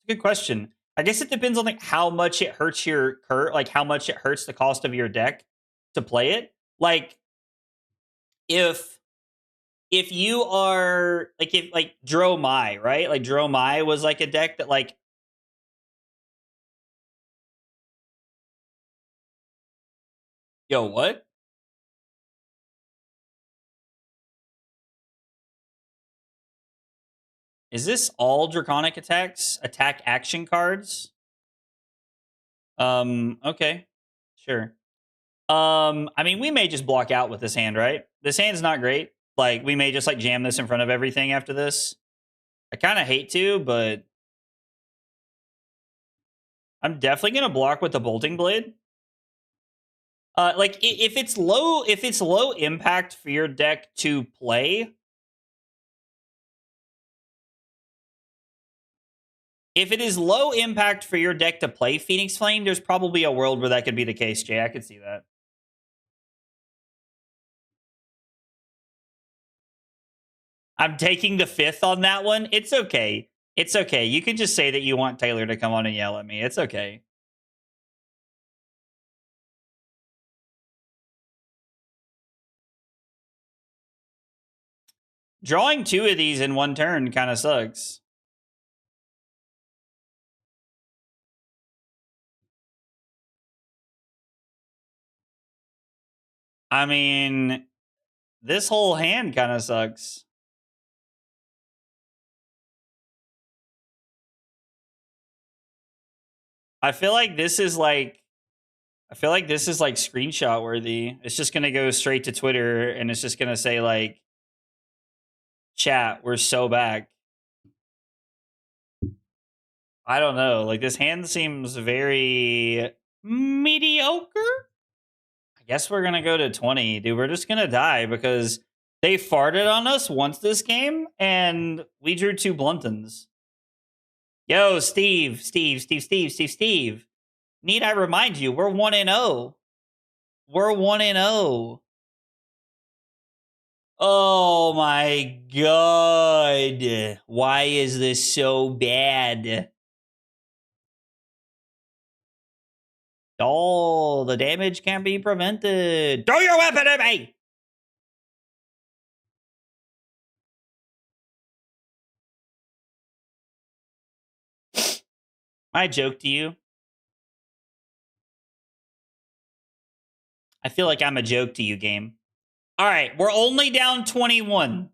good question. I guess it depends on like how much it hurts your like how much it hurts the cost of your deck to play it. Like if you are like if like Dromai, right? Like Dromai was like a deck that like yo, what? Is this all Draconic attacks? Attack action cards? Okay. Sure. I mean, we may just block out with this hand, right? This hand's not great. Like, we may just like jam this in front of everything after this. I kind of hate to, but I'm definitely gonna block with the Bolting Blade. Like if it's low impact for your deck to play. If it is low impact for your deck to play Phoenix Flame, there's probably a world where that could be the case, Jay. I could see that. I'm taking the 5th on that one. It's okay. It's okay. You can just say that you want Taylor to come on and yell at me. It's okay. Drawing 2 of these in one turn kind of sucks. I mean, this whole hand kind of sucks. I feel like this is like screenshot worthy. It's just gonna go straight to Twitter and it's just gonna say like, chat, we're so back. I don't know. Like, this hand seems very mediocre. I guess we're gonna go to 20, dude. We're just gonna die because they farted on us once this game and we drew 2 Bluntons. Yo, Steve. Need I remind you, we're 1-0. We're 1-0. Oh my god. Why is this so bad? Oh, the damage can be prevented. Throw your weapon at me! I joke to you. I feel like I'm a joke to you, game. All right, we're only down 21.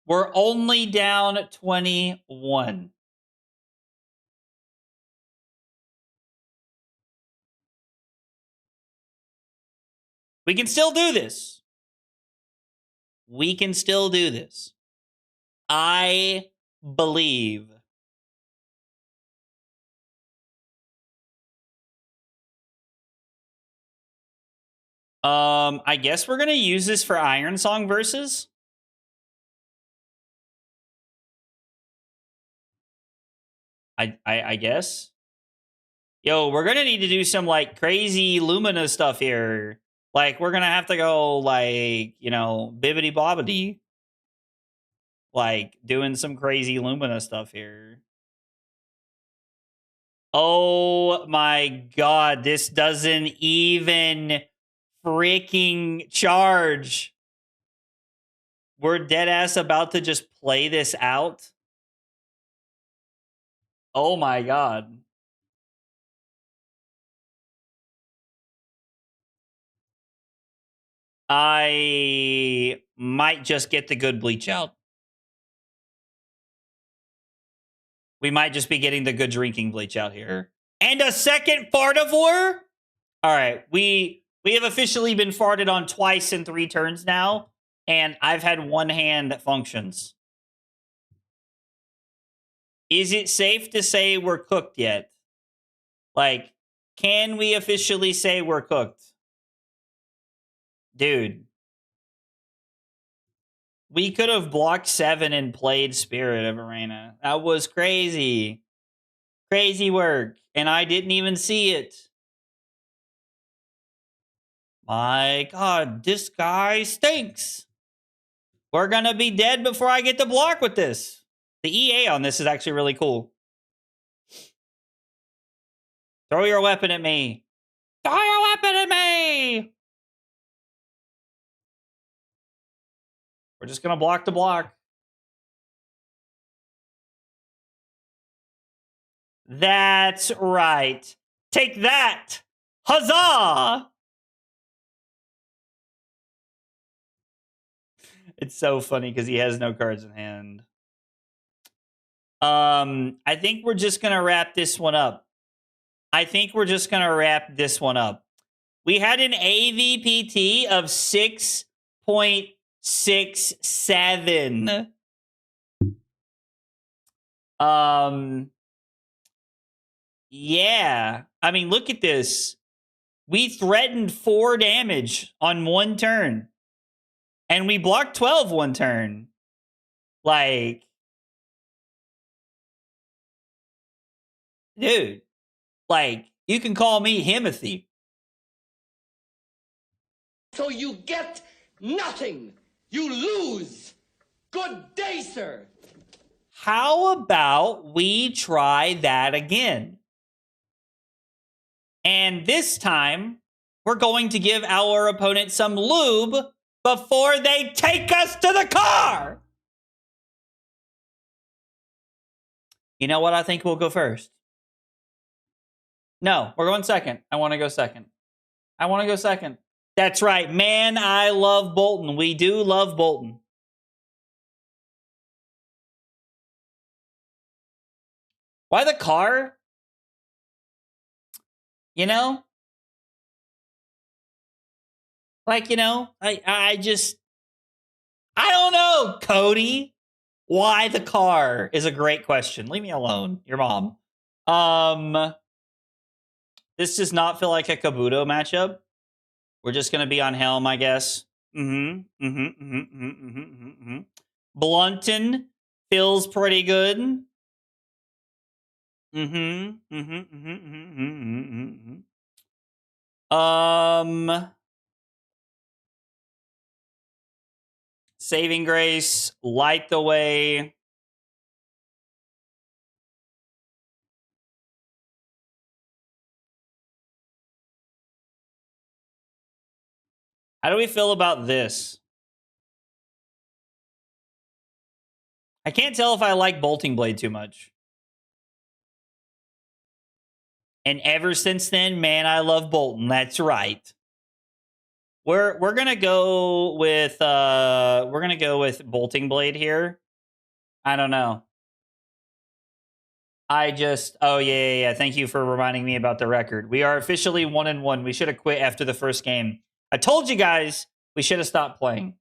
We're only down 21. We can still do this. We can still do this. I believe. I guess we're gonna use this for Iron Song versus. I guess. Yo, we're gonna need to do some like crazy Lumina stuff here. Like, we're gonna have to go like, you know, bibbity bobbity. Like, doing some crazy Lumina stuff here. Oh my god, this doesn't even freaking charge. We're dead ass about to just play this out. Oh my god. I might just get the good bleach out. We might just be getting the good drinking bleach out here. And a second Fartivore? All right, we have officially been farted on twice in 3 turns now, and I've had one hand that functions. Is it safe to say we're cooked yet? Like, can we officially say we're cooked? Dude. We could have blocked 7 and played Spirit of Arena. That was crazy. Crazy work. And I didn't even see it. My god, this guy stinks. We're gonna be dead before I get to block with this. The EA on this is actually really cool. Throw your weapon at me. Throw your weapon at me! We're just gonna block to block. That's right. Take that! Huzzah! It's so funny because he has no cards in hand. I think we're just gonna wrap this one up. We had an AVPT of 6.67. Yeah. I mean, look at this. We threatened 4 damage on 1 turn. And we blocked 12 1 turn. Like, dude, like, you can call me Himothy. So you get nothing. You lose. Good day, sir. How about we try that again? And this time, we're going to give our opponent some lube before they take us to the car. You know what? I think we'll go first. No, we're going second. I want to go second. That's right. Man, I love Boltyn. We do love Boltyn. Why the car? You know? Like, you know, I don't know, Cody. Why the car is a great question. Leave me alone. Your mom. This does not feel like a Kabuto matchup. We're just gonna be on Helm, I guess. Boltyn feels pretty good. Saving Grace, Light the Way. How do we feel about this? I can't tell if I like Bolting Blade too much. And ever since then, man, I love Boltyn. That's right. We're gonna go with Bolting Blade here. I don't know. Yeah. Thank you for reminding me about the record. We are officially 1-1. We should have quit after the first game. I told you guys we should have stopped playing.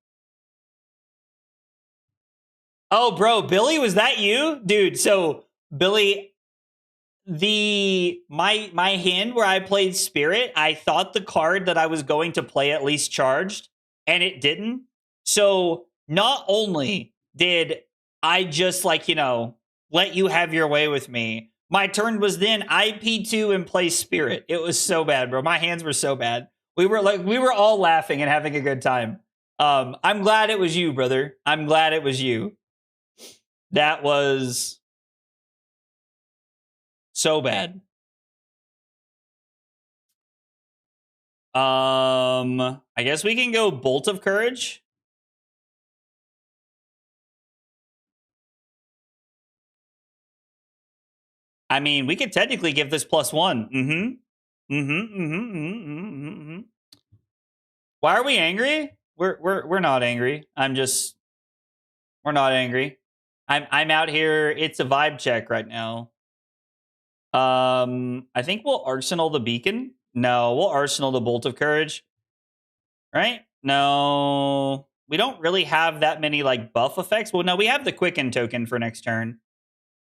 Oh, bro, Billy, was that you? Dude, so Billy, my hand where I played Spirit, I thought the card that I was going to play at least charged, and it didn't. So not only did I just let you have your way with me, my turn was then IP2 and play Spirit. It was so bad, bro. My hands were so bad. We were all laughing and having a good time. I'm glad it was you, brother. I'm glad it was you. That was so bad. I guess we can go Bolt of Courage. I mean, we could technically give this +1. Why are we angry? We're not angry. We're not angry. I'm out here. It's a vibe check right now. I think we'll Arsenal the Beacon. No, we'll Arsenal the Bolt of Courage. Right? No. We don't really have that many buff effects. Well, no, we have the Quicken token for next turn.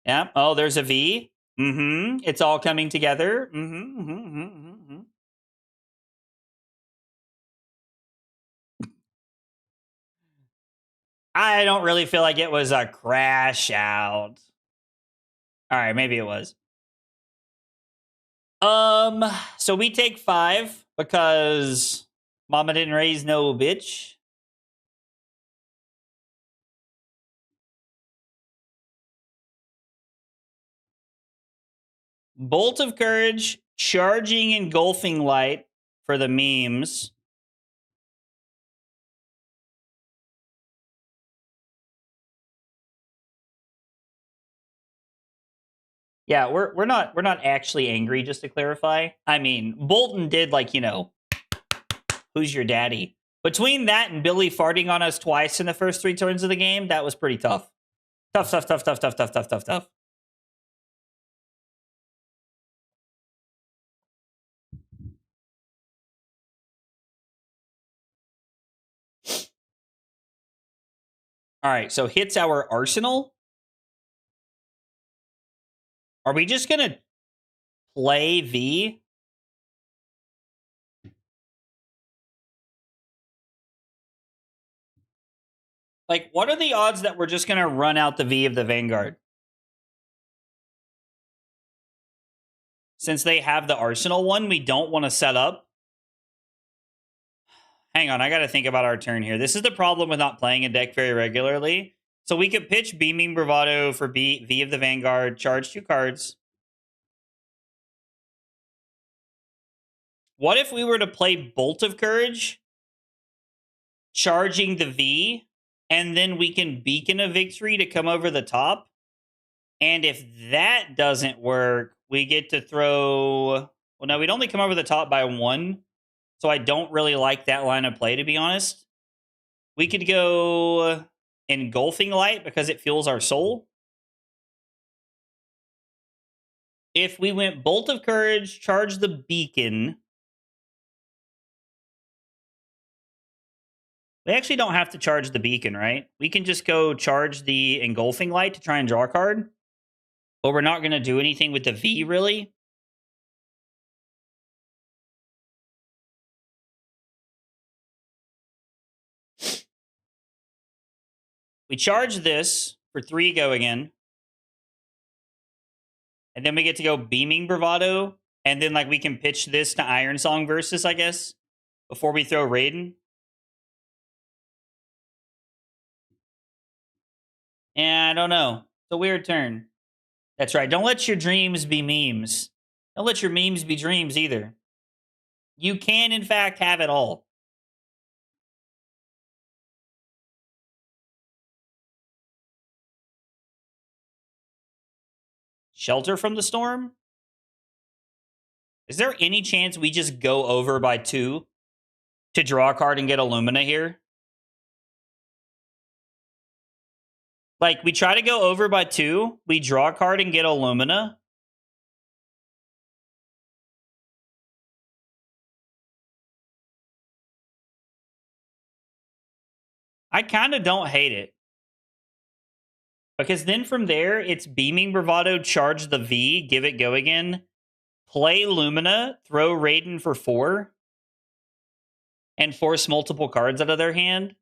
Yeah. Oh, there's a V. It's all coming together. I don't really feel like it was a crash out. All right, maybe it was. So we take 5 because Mama didn't raise no bitch. Bolt of Courage, Charging Engulfing Light for the memes. Yeah, we're not actually angry, just to clarify. I mean, Boltyn did who's your daddy? Between that and Billy farting on us twice in the first 3 turns of the game, that was pretty tough. Tough. All right, so hits our Arsenal. Are we just going to play V? What are the odds that we're just going to run out the V of the Vanguard? Since they have the Arsenal one, we don't want to set up. Hang on, I got to think about our turn here. This is the problem with not playing a deck very regularly. So we could pitch Beaming Bravado for V of the Vanguard, charge 2 cards. What if we were to play Bolt of Courage, charging the V, and then we can Beacon a Victory to come over the top? And if that doesn't work, we get to throw... Well, no, we'd only come over the top by 1. So I don't really like that line of play, to be honest. We could go Engulfing Light because it fuels our soul. if we went Bolt of Courage, charge the beacon. We actually don't have to charge the beacon, right? We can just go charge the engulfing light to try and draw a card. But we're not going to do anything with the V, really. We charge this for 3 go again. And then we get to go Beaming Bravado. And then, like, we can pitch this to Iron Song Versus, I guess, before we throw Raiden. And I don't know. It's a weird turn. That's right. Don't let your dreams be memes. Don't let your memes be dreams either. You can, in fact, have it all. Shelter from the Storm? Is there any chance we just go over by 2 to draw a card and get Illumina here? Like, we try to go over by 2, we draw a card and get Illumina. I kind of don't hate it. Because then from there, it's Beaming Bravado, charge the V, give it go again, play Lumina, throw Raiden for 4, and force multiple cards out of their hand.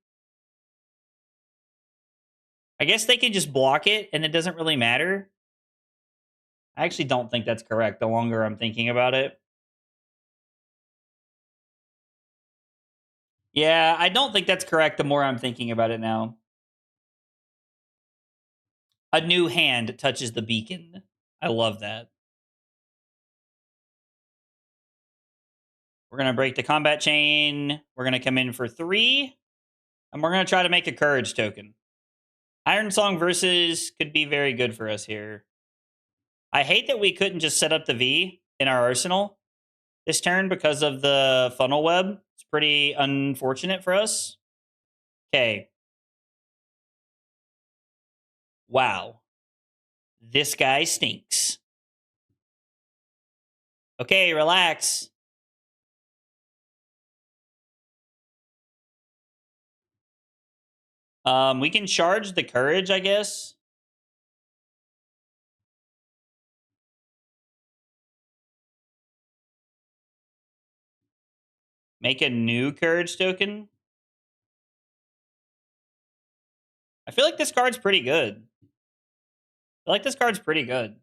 I guess they can just block it, and it doesn't really matter. I actually don't think that's correct, the longer I'm thinking about it. Yeah, I don't think that's correct the more I'm thinking about it now. A new hand touches the beacon. I love that. We're going to break the combat chain. We're going to come in for 3. And we're going to try to make a courage token. Iron Song Versus could be very good for us here. I hate that we couldn't just set up the V in our arsenal this turn because of the funnel web. It's pretty unfortunate for us. Okay. Wow. This guy stinks. Okay, relax. We can charge the courage, I guess. Make a new courage token. I feel like this card's pretty good. I feel like this card's pretty good.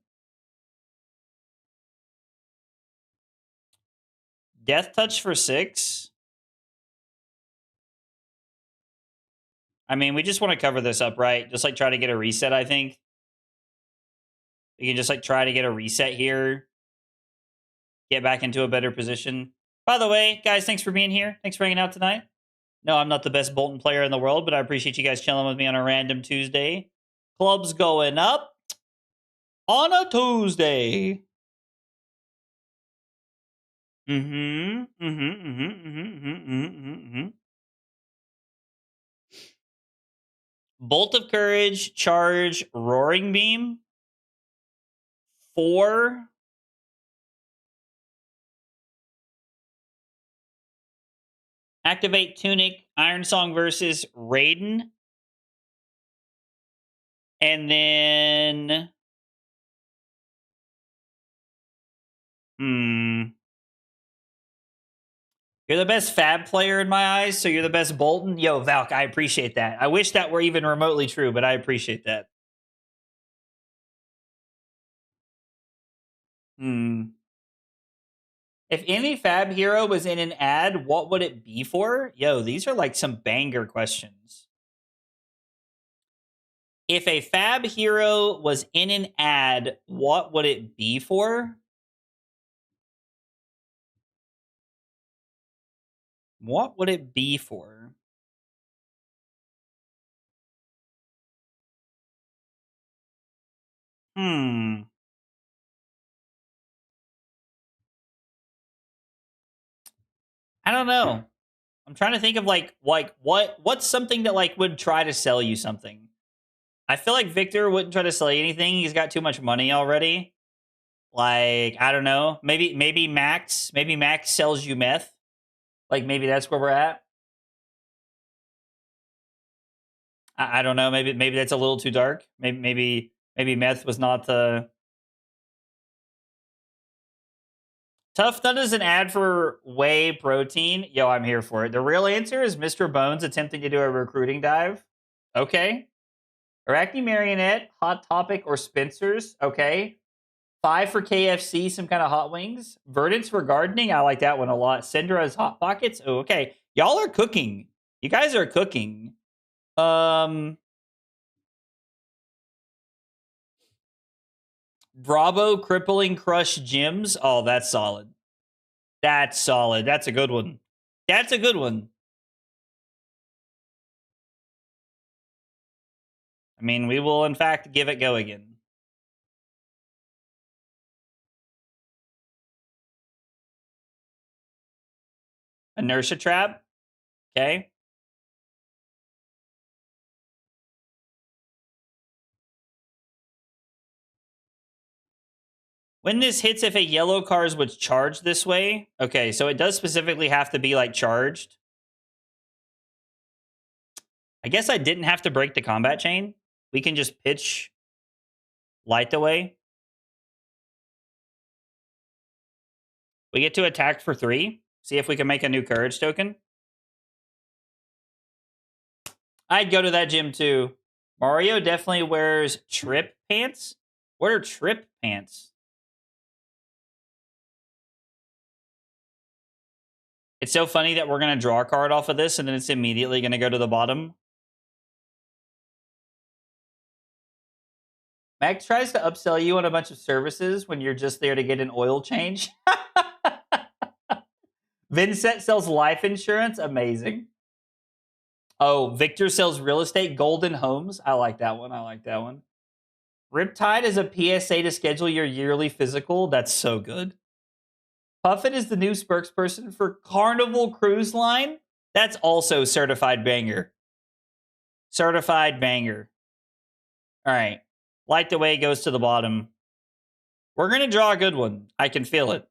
Death Touch for 6. I mean, we just want to cover this up, right? Just like try to get a reset, I think. We can just like try to get a reset here. Get back into a better position. By the way, guys, thanks for being here. Thanks for hanging out tonight. No, I'm not the best Boltyn player in the world, but I appreciate you guys chilling with me on a random Tuesday. Clubs going up on a Tuesday. Bolt of Courage, charge, Roaring Beam. 4. Activate Tunic, Iron Song versus Raiden. And then... You're the best Fab player in my eyes, so you're the best Boltyn? Yo, Valk, I appreciate that. I wish that were even remotely true, but I appreciate that. If any Fab hero was in an ad, what would it be for? Yo, these are like some banger questions. If a Fab hero was in an ad, what would it be for? What would it be for? I don't know. I'm trying to think of like what's something that like would try to sell you something. I feel like Victor wouldn't try to sell you anything. He's got too much money already. Like, I don't know. Maybe Max sells you meth. Like, maybe that's where we're at. I don't know. Maybe that's a little too dark. Maybe meth was not the Tough Nut is an ad for whey protein. Yo, I'm here for it. The real answer is Mr. Bones attempting to do a recruiting dive. Okay. Arakni Marionette, Hot Topic, or Spencer's. Okay. 5 for KFC, some kind of hot wings. Verdant's for gardening. I like that one a lot. Syndra's Hot Pockets. Oh, okay. Y'all are cooking. You guys are cooking. Bravo Crippling Crush Gyms. Oh, that's solid. That's solid. That's a good one. That's a good one. I mean, we will, in fact, give it go again. Inertia Trap. Okay. When this hits, if a yellow card was charged this way. Okay, so it does specifically have to be, like, charged. I guess I didn't have to break the combat chain. We can just pitch Light away. We get to attack for 3. See if we can make a new courage token. I'd go to that gym too. Mario definitely wears trip pants. What are trip pants? It's so funny that we're going to draw a card off of this and then it's immediately going to go to the bottom. Max tries to upsell you on a bunch of services when you're just there to get an oil change. Vincent sells life insurance. Amazing. Oh, Victor sells real estate. Golden Homes. I like that one. Riptide is a PSA to schedule your yearly physical. That's so good. Puffin is the new spokesperson for Carnival Cruise Line. That's also certified banger. Certified banger. All right. Light the Way goes to the bottom. We're going to draw a good one. I can feel it.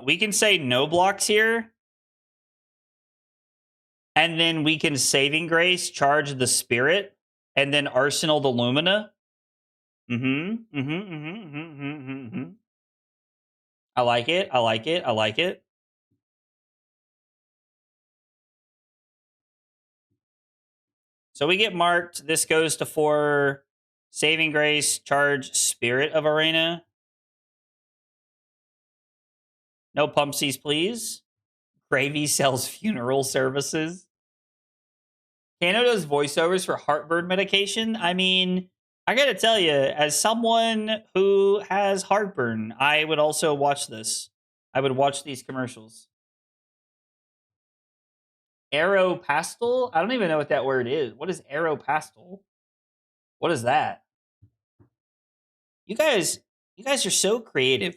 We can say no blocks here. And then we can Saving Grace, charge the Spirit, and then Arsenal the Lumina. I like it. So we get marked. This goes to 4. Saving Grace, charge Spirit of Arena. No pumpsies, please. Gravy sells funeral services. Kano does voiceovers for heartburn medication. I mean, I gotta tell you, as someone who has heartburn, I would also watch this. I would watch these commercials. Aeropastel? I don't even know what that word is. What is Aeropastel? What is that? You guys are so creative.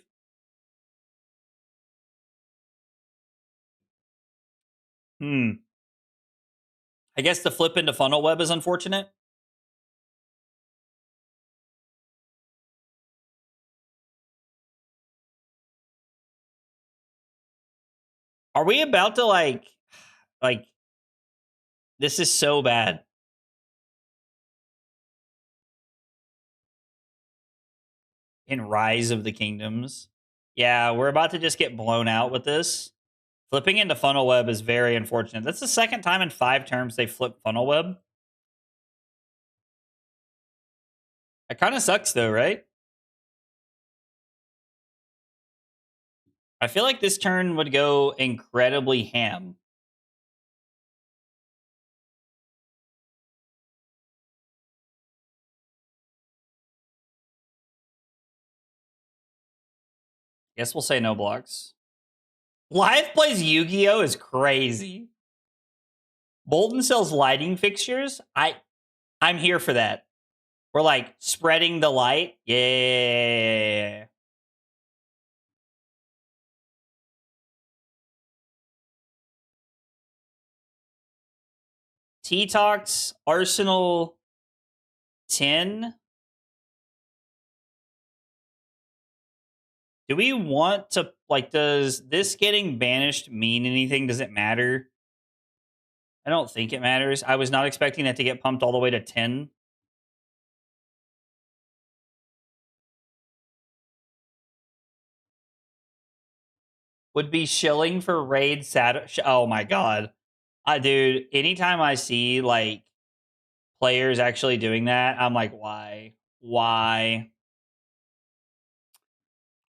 I guess the flip into funnel web is unfortunate. Are we about to like this is so bad. In Rise of the Kingdoms. Yeah, we're about to just get blown out with this. Flipping into funnel web is very unfortunate. That's the second time in 5 terms they flipped funnel web. It kind of sucks though, right? I feel like this turn would go incredibly ham. Guess we'll say no blocks. Live plays Yu-Gi-Oh! Is crazy. Boltyn sells lighting fixtures. I'm here for that. We're like spreading the light. Yeah. T-Tox, Arsenal 10. Do we want to, like, does this getting banished mean anything? Does it matter? I don't think it matters. I was not expecting that to get pumped all the way to 10. Would be shilling for raid oh my god. Dude, anytime I see, like, players actually doing that, I'm like, why? Why?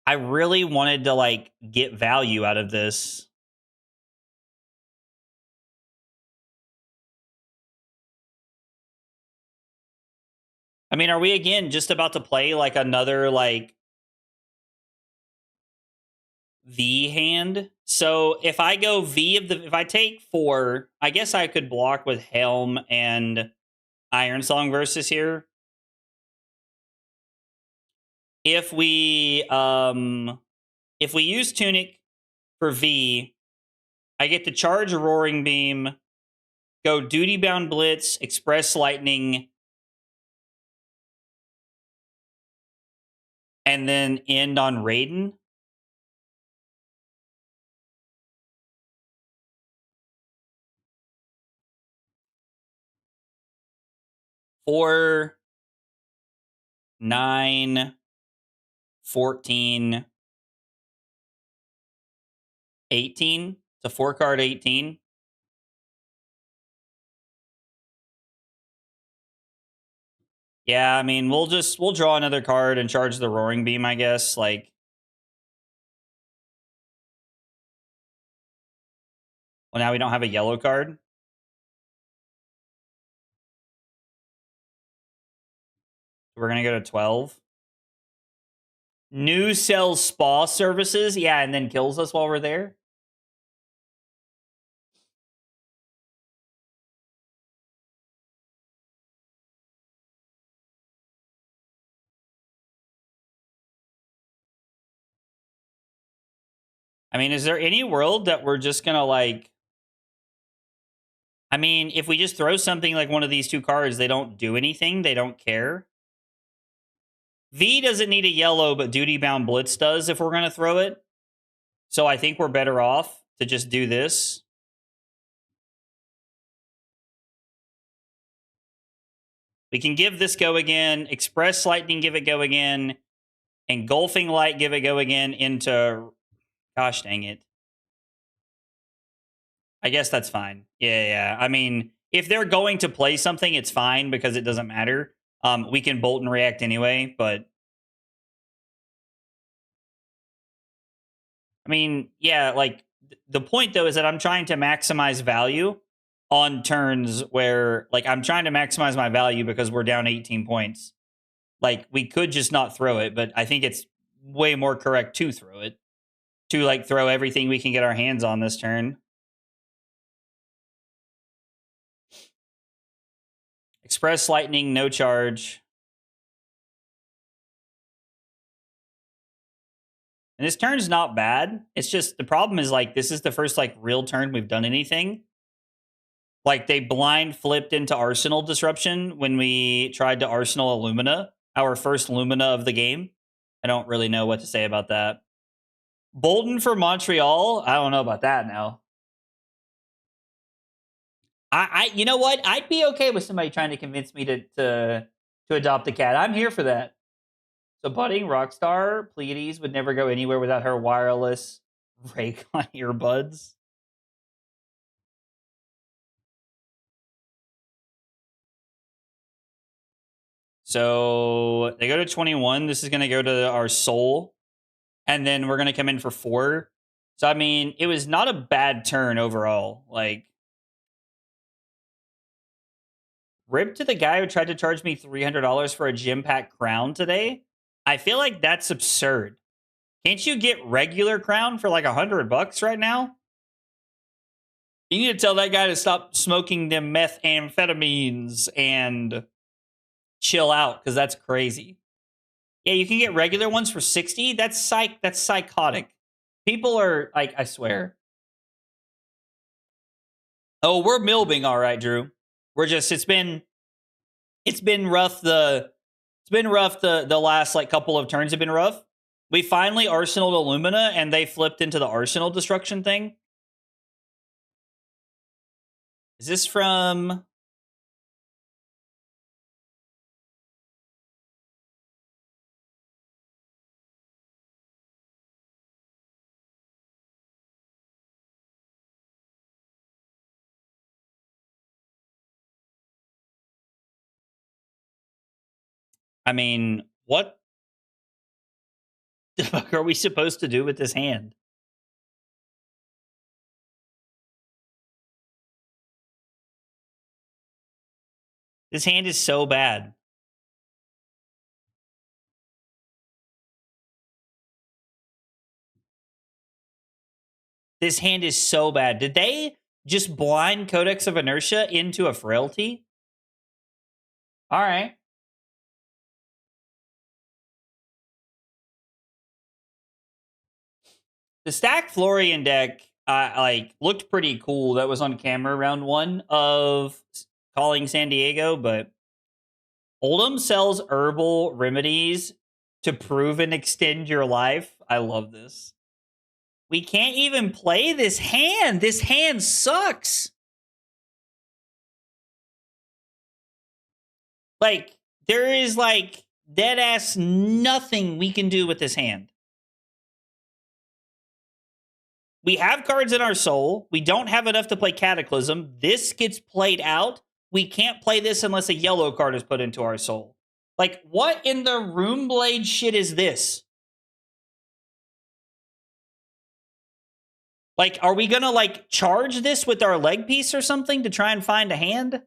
I really wanted to, like, get value out of this. I mean, are we again just about to play like another like V hand? So if I go V of the, if I take 4, I guess I could block with Helm and Iron Song versus here. If we use Tunic for V, I get to charge a Roaring Beam, go Duty Bound Blitz, Express Lightning, and then end on Raiden. Four, 9, 14, 18. It's a 4-card 18. Yeah, I mean, we'll draw another card and charge the Roaring Beam, I guess. Like, well, now we don't have a yellow card. We're gonna go to 12. New sells spa services, yeah, and then kills us while we're there. I mean, is there any world that we're just gonna like? I mean, if we just throw something like one of these 2 cards, they don't do anything. They don't care. V doesn't need a yellow, but Duty Bound Blitz does if we're gonna throw it. So I think we're better off to just do this. We can give this go again. Express Lightning, give it go again. Engulfing Light, give it go again into... Gosh dang it. I guess that's fine. Yeah. I mean, if they're going to play something, it's fine because it doesn't matter. We can Boltyn react anyway, but... I mean, yeah, like, the point, though, is that I'm trying to maximize value on turns where, like, I'm trying to maximize my value because we're down 18 points. Like, we could just not throw it, but I think it's way more correct to throw it. To, like, throw everything we can get our hands on this turn. Express Lightning, no charge. And this turn's not bad. It's just, the problem is, like, this is the first, like, real turn we've done anything. Like, they blind flipped into Arsenal Disruption when we tried to Arsenal Illumina, our first Lumina of the game. I don't really know what to say about that. Boltyn for Montreal? I don't know about that now. You know what? I'd be okay with somebody trying to convince me to adopt a cat. I'm here for that. So budding Rockstar Pleiades would never go anywhere without her wireless Raycon earbuds. So they go to 21. This is going to go to our soul. And then we're going to come in for 4. So, I mean, it was not a bad turn overall. Like, rip to the guy who tried to charge me $300 for a gym pack crown today. I feel like that's absurd. Can't you get regular crown for like $100 right now? You need to tell that guy to stop smoking them methamphetamines and chill out, because that's crazy. Yeah, you can get regular ones for 60. That's psychotic. People are like, I swear. Oh, we're milbing, all right, Drew. We're just it's been rough. It's been rough. The last like couple of turns have been rough. We finally arsenaled Illumina, and they flipped into the arsenal destruction thing. Is this from? I mean, what the fuck are we supposed to do with this hand? This hand is so bad. This hand is so bad. Did they just blind Codex of Inertia into a Frailty? All right. The Stack Florian deck like looked pretty cool. That was on camera round 1 of Calling San Diego, but Oldham sells herbal remedies to prove and extend your life. I love this. We can't even play this hand. This hand sucks. Like, there is like dead ass nothing we can do with this hand. We have cards in our soul. We don't have enough to play Cataclysm. This gets played out. We can't play this unless a yellow card is put into our soul. Like, what in the Runeblade shit is this? Like, are we gonna, like, charge this with our leg piece or something to try and find a hand?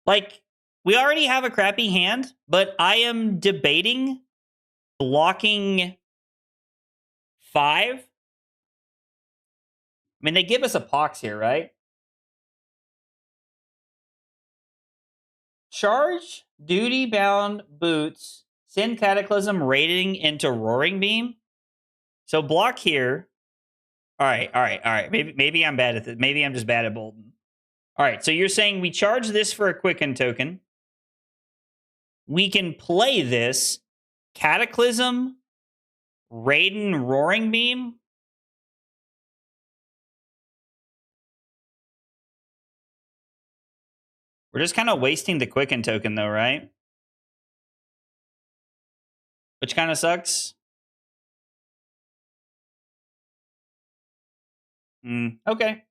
Like, we already have a crappy hand, but I am debating blocking 5. I mean, they give us a pox here, right? Charge, duty-bound boots, send Cataclysm raiding into Roaring Beam. So block here. All right. Maybe I'm bad at this. Maybe I'm just bad at Boltyn. All right, so you're saying we charge this for a Quicken token. We can play this Cataclysm, Raiden, Roaring Beam. We're just kind of wasting the Quicken token, though, right? Which kind of sucks. Okay.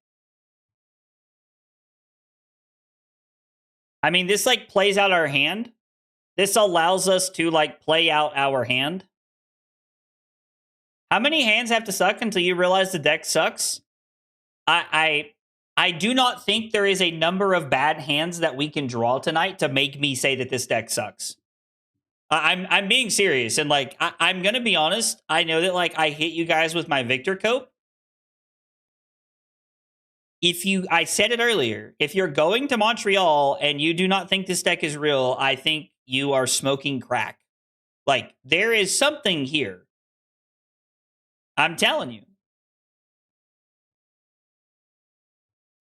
I mean, this, like, plays out our hand. This allows us to, like, play out our hand. How many hands have to suck until you realize the deck sucks? I do not think there is a number of bad hands that we can draw tonight to make me say that this deck sucks. I'm being serious, and like I'm gonna be honest. I know that like I hit you guys with my Victor Cope. I said it earlier, if you're going to Montreal and you do not think this deck is real, I think you are smoking crack. Like, there is something here. I'm telling you.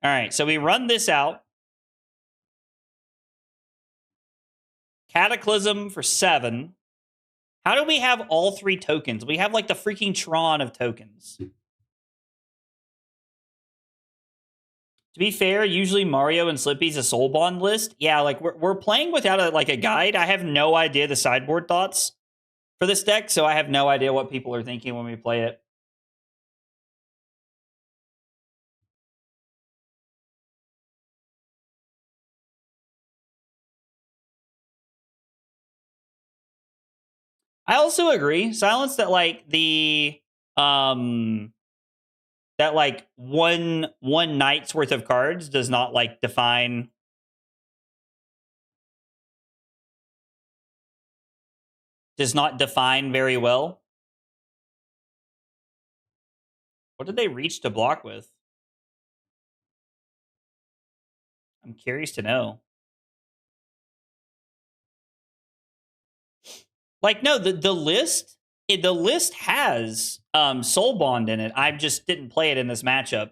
All right, so we run this out. Cataclysm for 7. How do we have all 3 tokens? We have like the freaking Tron of tokens. To be fair, usually Mario and Slippy's a soul bond list. Yeah, like we're playing without a guide. I have no idea the sideboard thoughts for this deck, so I have no idea what people are thinking when we play it. I also agree. Silence that like the that like one night's worth of cards does not like define very well. What did they reach to block with? I'm curious to know. Like, no, the list has Soul Bond in it. I just didn't play it in this matchup.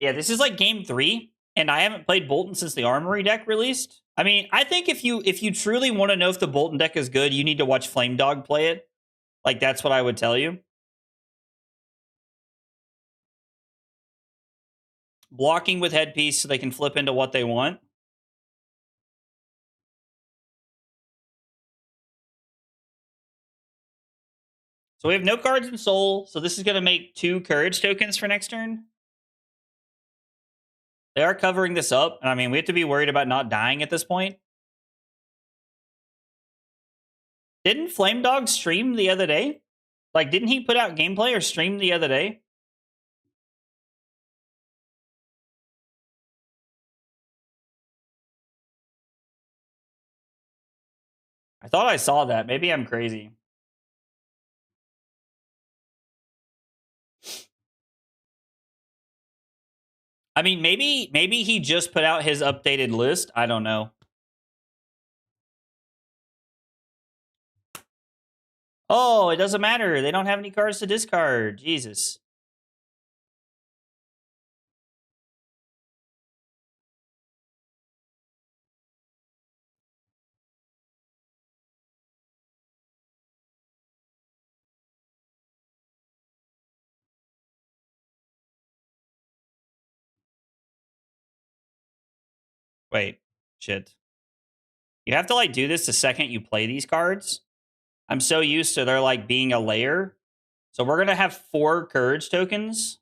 Yeah, this is like game 3, and I haven't played Boltyn since the Armory deck released. I mean, I think if you truly want to know if the Boltyn deck is good, you need to watch Flame Dog play it. Like, that's what I would tell you. Blocking with headpiece so they can flip into what they want. So we have no cards in Soul, so this is going to make 2 Courage tokens for next turn. They are covering this up, and I mean, we have to be worried about not dying at this point. Didn't Flame Dog stream the other day? Like, didn't he put out gameplay or stream the other day? I thought I saw that. Maybe I'm crazy. I mean, maybe he just put out his updated list. I don't know. Oh, it doesn't matter. They don't have any cards to discard. Jesus. Wait, shit. You have to like do this the second you play these cards. I'm so used to there like being a layer. So we're gonna have 4 Courage tokens.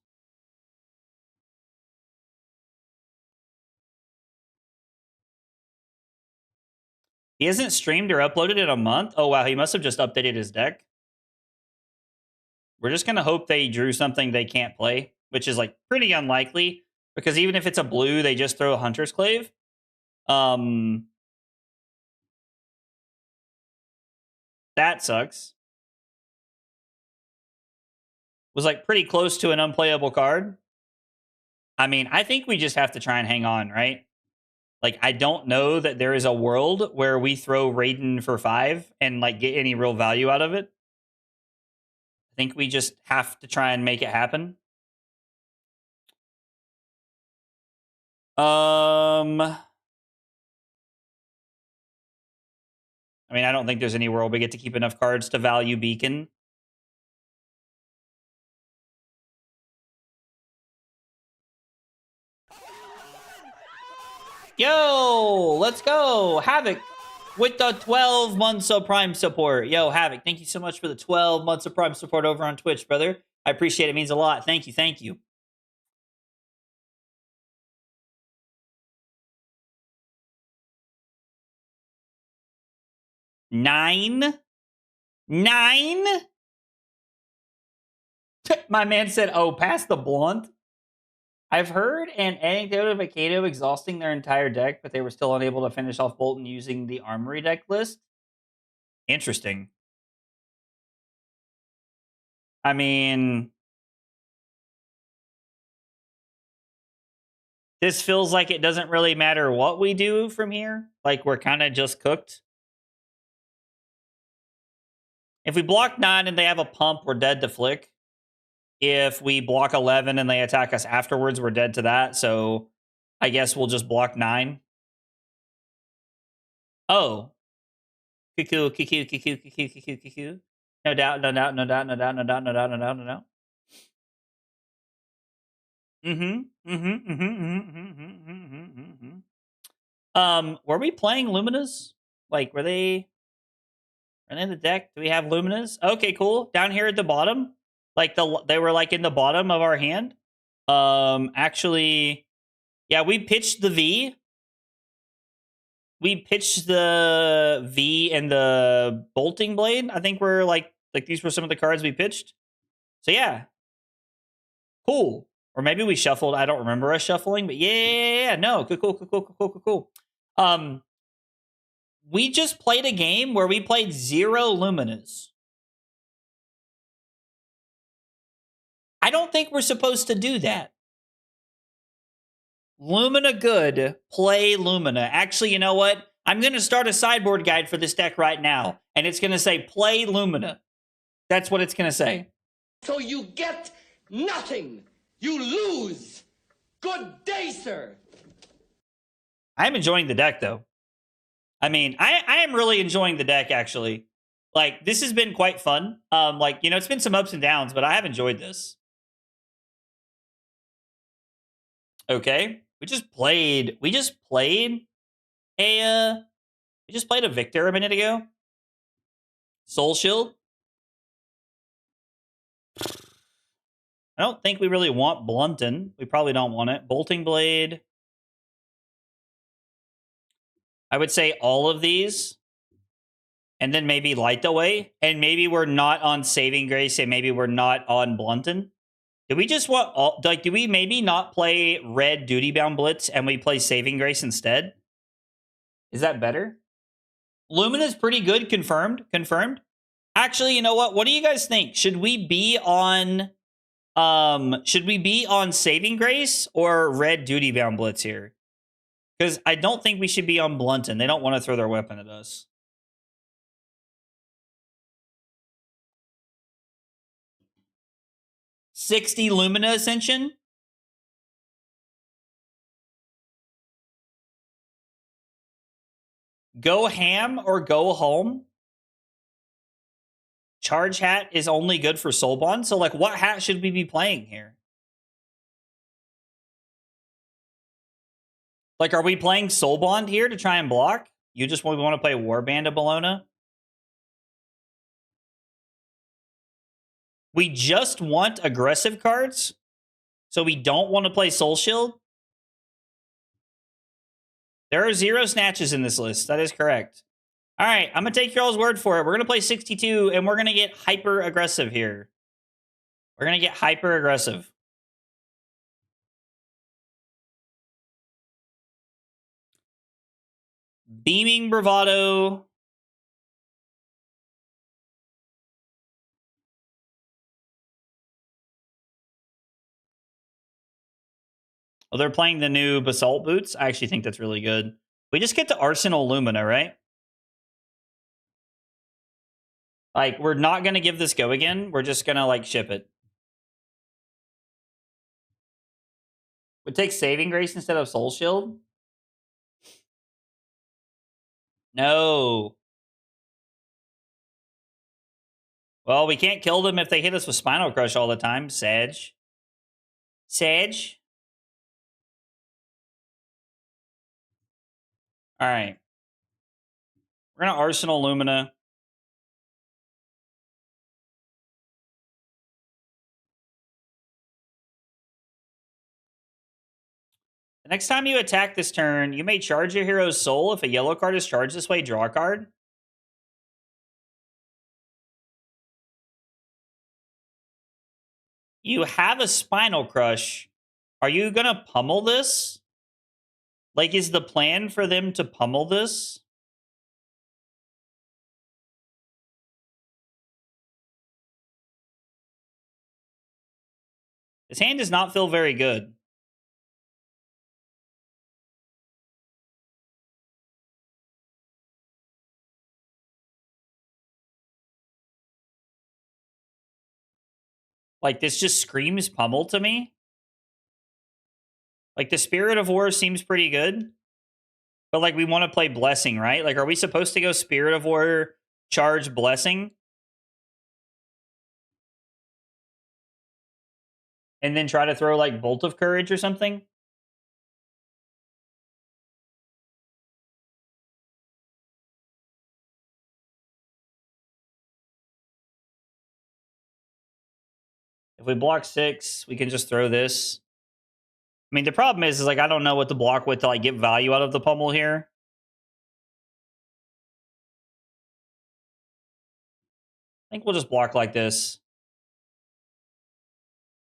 He hasn't streamed or uploaded in a month. Oh wow, he must have just updated his deck. We're just gonna hope they drew something they can't play, which is like pretty unlikely because even if it's a blue, they just throw a Hunter's Clave. That sucks. Was like pretty close to an unplayable card. I mean, I think we just have to try and hang on, right? Like, I don't know that there is a world where we throw Raiden for 5 and like get any real value out of it. I think we just have to try and make it happen. I mean, I don't think there's any world we get to keep enough cards to value Beacon. Yo, let's go. Havoc with the 12 months of Prime support. Yo, Havoc, thank you so much for the 12 months of Prime support over on Twitch, brother. I appreciate it. It means a lot. Thank you. Thank you. Nine. My man said, oh, pass the blunt. I've heard an anecdote of a Kato exhausting their entire deck, but they were still unable to finish off Boltyn using the Armory deck list. Interesting. I mean, this feels like it doesn't really matter what we do from here. Like, we're kind of just cooked. If we block 9 and they have a pump, we're dead to Flick. If we block 11 and they attack us afterwards, we're dead to that. So I guess we'll just block 9. Oh. Cuckoo. No doubt. Were we playing Luminas? Like, were they in the deck? Do we have Luminas? Okay, cool. Down here at the bottom. Like they were like in the bottom of our hand. Actually, yeah, we pitched the V. We pitched the V and the Bolting Blade. I think we're like these were some of the cards we pitched. So yeah. Cool. Or maybe we shuffled. I don't remember us shuffling, but yeah, no. Cool. We just played a game where we played 0 Luminas. I don't think we're supposed to do that. Lumina good, play Lumina. Actually, you know what? I'm going to start a sideboard guide for this deck right now, and it's going to say play Lumina. That's what it's going to say. So you get nothing. You lose. Good day, sir. I'm enjoying the deck, though. I mean, I am really enjoying the deck, actually. Like, this has been quite fun. Like, you know, it's been some ups and downs, but I have enjoyed this. Okay. We just played a Victor a minute ago. Soul Shield. I don't think we really want Blunton. We probably don't want it. Bolting Blade. I would say all of these. And then maybe Light Away. And maybe we're not on Saving Grace and maybe we're not on Blunton. Do we just want all, like, do we maybe not play red Duty Bound Blitz and we play Saving Grace instead? Is that better? Lumina's pretty good. Confirmed. Confirmed. Actually, you know what? What do you guys think? Should we be on Saving Grace or red Duty Bound Blitz here? Because I don't think we should be on Blunton. They don't want to throw their weapon at us. $60 Lumina Ascension. Go ham or go home. Charge hat is only good for Soul Bond. So, like, what hat should we be playing here? Like, are we playing Soul Bond here to try and block? You just want to play Warband of Bologna? We just want aggressive cards. So we don't want to play Soul Shield. There are 0 snatches in this list. That is correct. All right, I'm going to take y'all's word for it. We're going to play 62, and we're going to get hyper aggressive here. We're going to get hyper aggressive. Beaming Bravado. Oh, they're playing the new Basalt Boots. I actually think that's really good. We just get to Arsenal Lumina, right? Like, we're not going to give this go again. We're just going to, like, ship it. We take Saving Grace instead of Soul Shield? No. Well, we can't kill them if they hit us with Spinal Crush all the time. Sage. Sage. All right. We're going to Arsenal Lumina. The next time you attack this turn, you may charge your hero's soul. If a yellow card is charged this way, draw a card. You have a Spinal Crush. Are you going to pummel this? Like, is the plan for them to pummel this? His hand does not feel very good. Like, this just screams pummel to me. Like, the Spirit of War seems pretty good. But, like, we want to play Blessing, right? Like, are we supposed to go Spirit of War, charge Blessing? And then try to throw, like, Bolt of Courage or something? If we block 6, we can just throw this. I mean, the problem is like, I don't know what to block with to, like, get value out of the pummel here. I think we'll just block like this.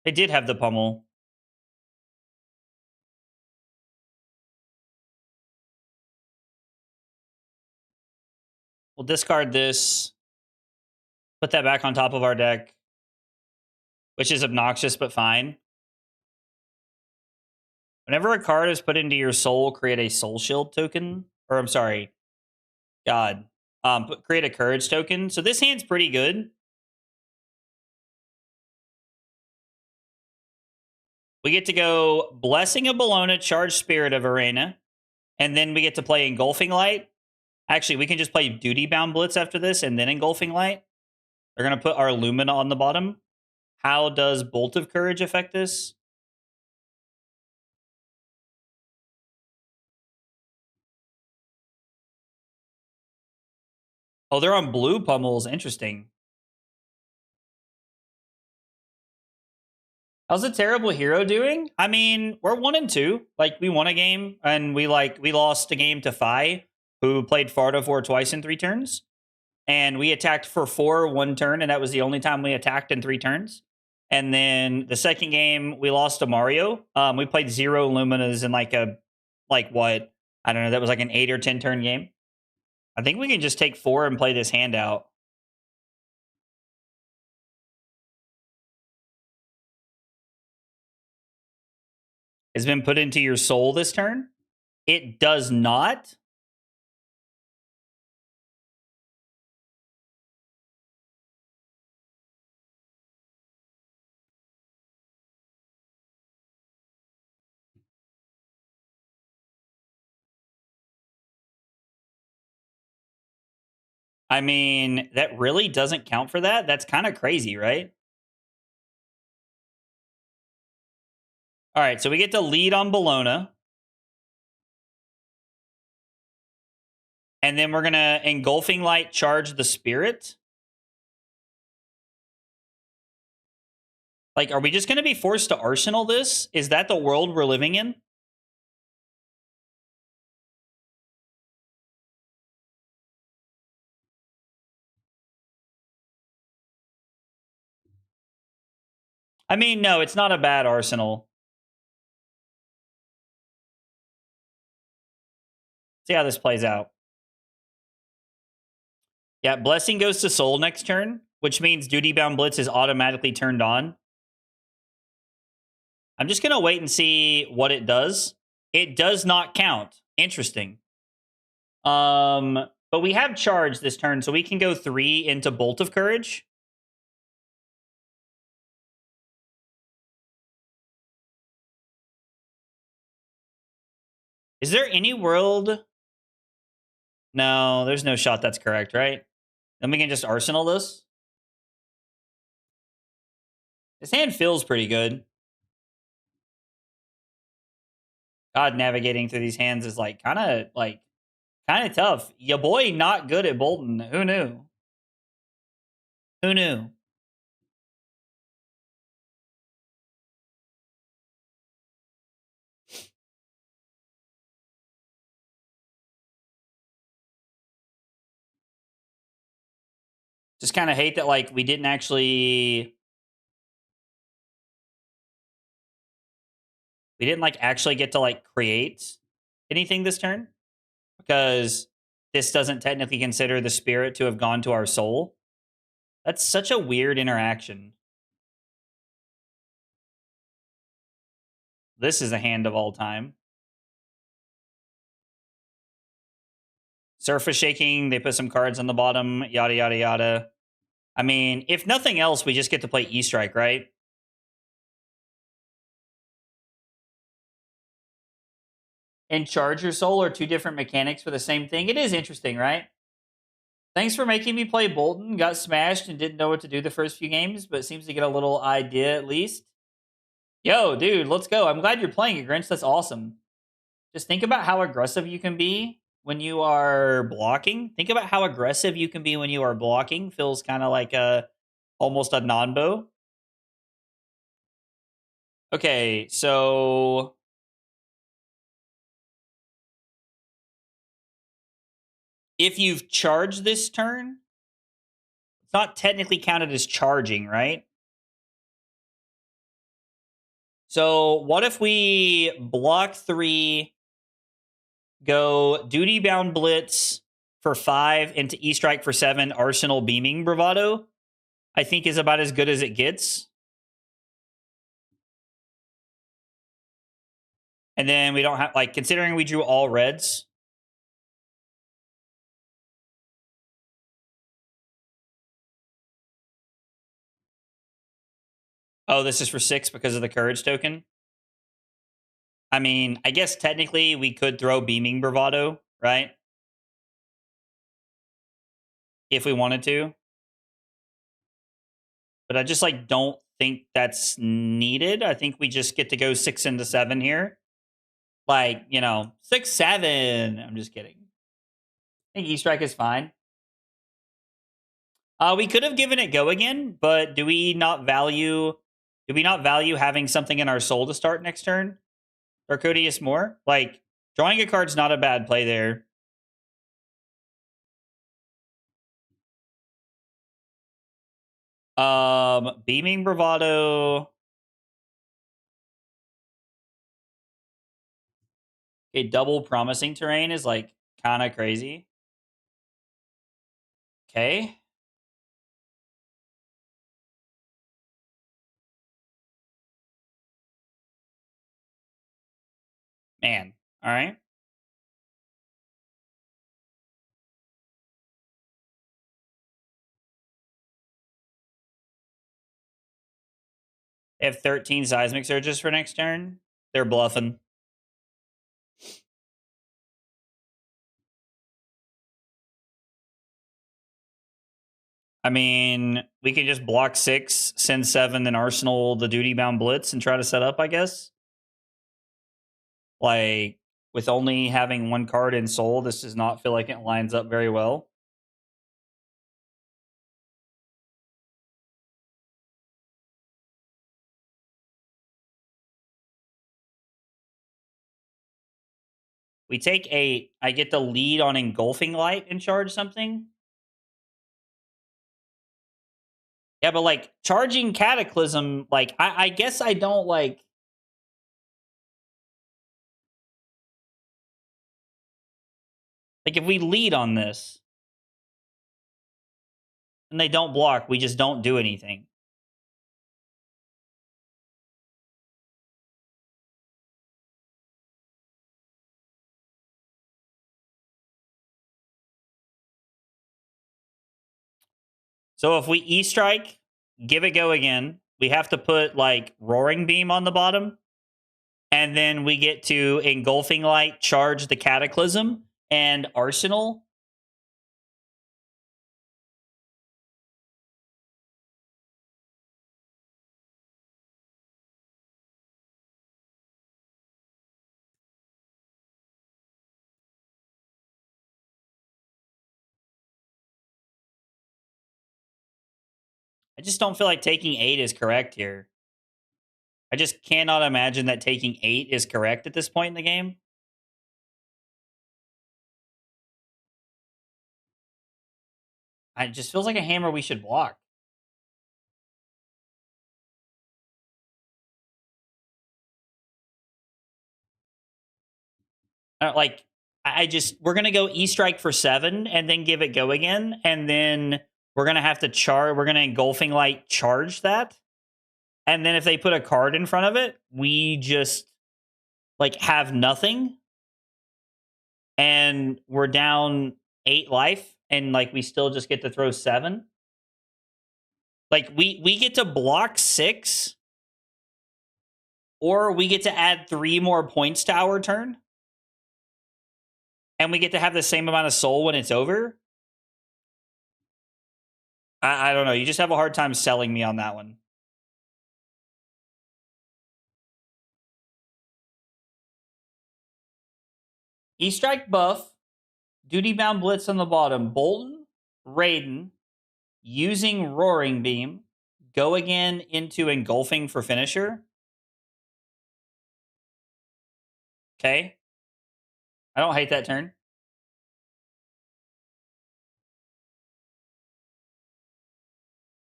They did have the pummel. We'll discard this. Put that back on top of our deck. Which is obnoxious, but fine. Whenever a card is put into your soul, create a Soul Shield token. Or, I'm sorry. God. Create a Courage token. So this hand's pretty good. We get to go Blessing of Bologna, charge Spirit of Arena, and then we get to play Engulfing Light. Actually, we can just play Duty Bound Blitz after this and then Engulfing Light. They're going to put our Lumina on the bottom. How does Bolt of Courage affect this? Oh, they're on blue pummels. Interesting. How's a terrible hero doing? I mean, we're 1-2. Like, we won a game, and we lost a game to Fi, who played Farda 4 twice in 3 turns. And we attacked for 4 1 turn, and that was the only time we attacked in 3 turns. And then the second game, we lost to Mario. We played 0 Luminas in what? I don't know. That was like an 8 or 10 turn game. I think we can just take 4 and play this hand out. Has been put into your soul this turn? It does not. I mean, that really doesn't count for that. That's kind of crazy, right? All right, so we get to lead on Bologna. And then we're going to Engulfing Light charge the Spirit. Like, are we just going to be forced to Arsenal this? Is that the world we're living in? I mean, no, it's not a bad Arsenal. See how this plays out. Yeah, Blessing goes to Soul next turn, which means Duty Bound Blitz is automatically turned on. I'm just going to wait and see what it does. It does not count. Interesting. But we have charge this turn, so we can go 3 into Bolt of Courage. Is there any world? No, there's no shot that's correct, right? Then we can just Arsenal this. This hand feels pretty good. God, navigating through these hands is kind of tough. Your boy not good at Boltyn. Who knew? Who knew? Just kind of hate that we didn't actually actually get to create anything this turn, because this doesn't technically consider the spirit to have gone to our soul. That's such a weird interaction. This is a hand of all time. Surface shaking, they put some cards on the bottom, yada, yada, yada. I mean, if nothing else, we just get to play E-Strike, right? And Charge Your Soul are 2 different mechanics for the same thing. It is interesting, right? Thanks for making me play Boltyn. Got smashed and didn't know what to do the first few games, but seems to get a little idea at least. Yo, dude, let's go. I'm glad you're playing it, Grinch. That's awesome. Just think about how aggressive you can be when you are blocking. Think about how aggressive you can be when you are blocking. Feels kind of like almost a non-bow. Okay, so if you've charged this turn, it's not technically counted as charging, right? So what if we block 3, go Duty Bound Blitz for 5 into E-Strike for 7, Arsenal Beaming Bravado? I think is about as good as it gets. And then we don't have, considering we drew all reds. Oh, this is for 6 because of the courage token. I mean, I guess technically we could throw Beaming Bravado, right? If we wanted to. But I just like don't think that's needed. I think we just get to go 6 into 7 here. Like, 6, 7. I'm just kidding. I think E-Strike is fine. We could have given it Go Again, but do we not value having something in our soul to start next turn? Arcodius more? Like, drawing a card's not a bad play there. Beaming Bravado. A double Promising Terrain is like kind of crazy. Okay. Man. All right. They have 13 Seismic Surges for next turn. They're bluffing. I mean, we can just block 6, send 7, then Arsenal the Duty Bound Blitz and try to set up, I guess. Like, with only having one card in Soul, this does not feel like it lines up very well. We take 8. I get the lead on Engulfing Light and charge something. Yeah, but like charging Cataclysm, like I guess I don't like. Like if we lead on this and they don't block, we just don't do anything. So if we E-Strike, give it Go Again, we have to put like Roaring Beam on the bottom. And then we get to Engulfing Light, charge the Cataclysm, and Arsenal. I just don't feel like taking 8 is correct here. I just cannot imagine that taking 8 is correct at this point in the game. It just feels like a hammer we should block. Like, we're going to go E-Strike for 7 and then give it Go Again. And then we're going to have to we're going to Engulfing Light charge that. And then if they put a card in front of it, we just like have nothing. And we're down 8 life. And like we still just get to throw 7. Like we get to block 6. Or we get to add 3 more points to our turn. And we get to have the same amount of soul when it's over. I don't know. You just have a hard time selling me on that one. E-Strike buff, Duty Bound Blitz on the bottom, Boltyn, Raiden, using Roaring Beam, Go Again into Engulfing for finisher. Okay. I don't hate that turn.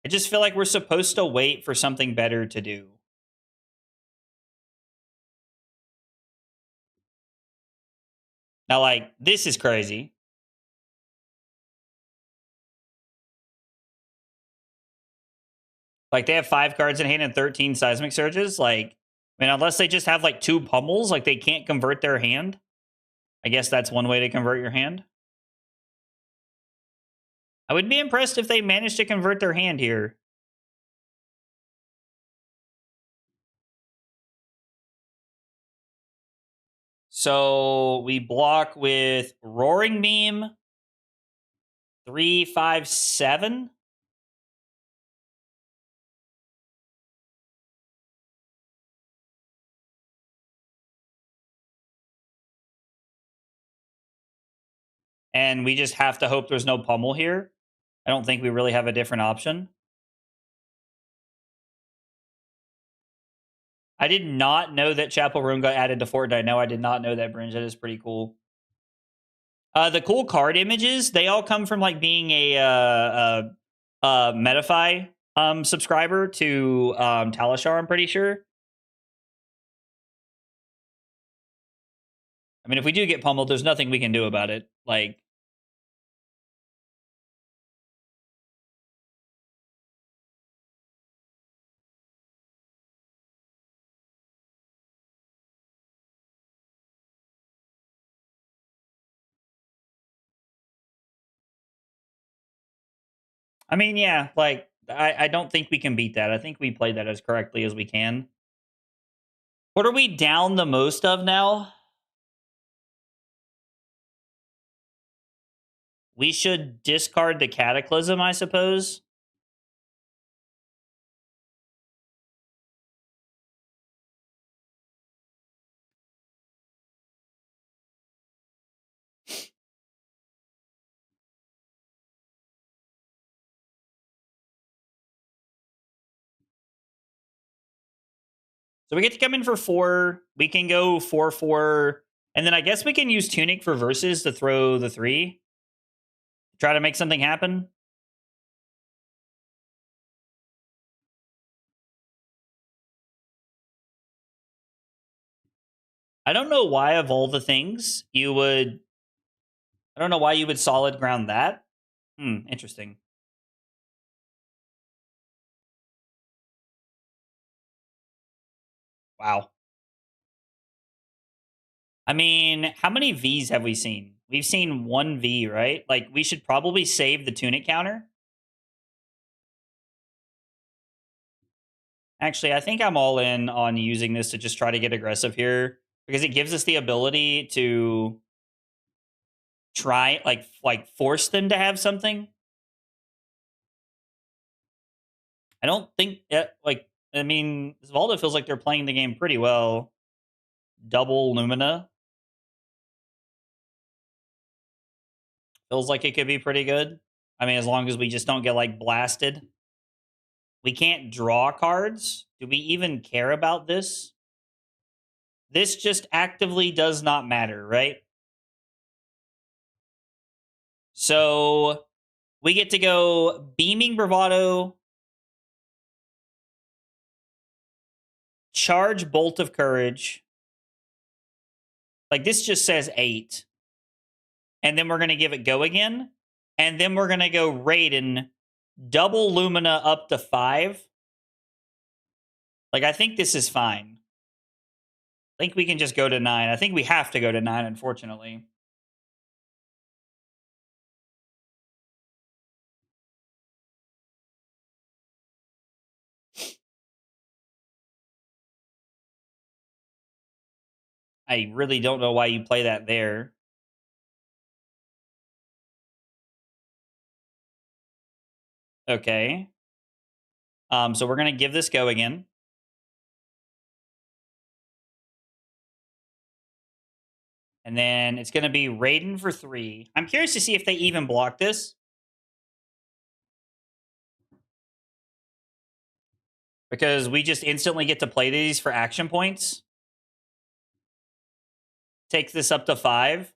I just feel like we're supposed to wait for something better to do. Now, like, this is crazy. Like, they have 5 cards in hand and 13 Seismic Surges. Like, I mean, unless they just have, like, 2 pummels, like, they can't convert their hand. I guess that's one way to convert your hand. I would be impressed if they managed to convert their hand here. So we block with Roaring Beam, 3, 5, 7. And we just have to hope there's no pummel here. I don't think we really have a different option. I did not know that Chapel Room got added to Fortnite. No, I did not know that, Bringe. That is pretty cool. The cool card images, they all come from like being a metafy subscriber to Talishar, I'm pretty sure. I mean, if we do get pummeled, there's nothing we can do about it. Like, I mean, yeah, like, I don't think we can beat that. I think we played that as correctly as we can. What are we down the most of now? We should discard the Cataclysm, I suppose. So we get to come in for 4. We can go 4/4. And then I guess we can use Tunic for verses to throw the 3. Try to make something happen. I don't know why of all the things you would... I don't know why you would solid ground that. Interesting. Wow. I mean, how many Vs have we seen? We've seen 1 V, right? Like, we should probably save the Tunic counter. Actually, I think I'm all in on using this to just try to get aggressive here, because it gives us the ability to try, like force them to have something. I don't think, like, I mean, Valda feels like they're playing the game pretty well. Double Lumina. Feels like it could be pretty good. I mean, as long as we just don't get, like, blasted. We can't draw cards. Do we even care about this? This just actively does not matter, right? So we get to go Beaming Bravado, charge Bolt of Courage. Like, this just says 8. And then we're going to give it go again. And then we're going to go Raiden, double Lumina up to 5. Like, I think this is fine. I think we can just go to 9. I think we have to go to 9, unfortunately. I really don't know why you play that there. Okay. So we're going to give this go again. And then it's going to be Raiden for 3. I'm curious to see if they even block this. Because we just instantly get to play these for action points. Take this up to 5.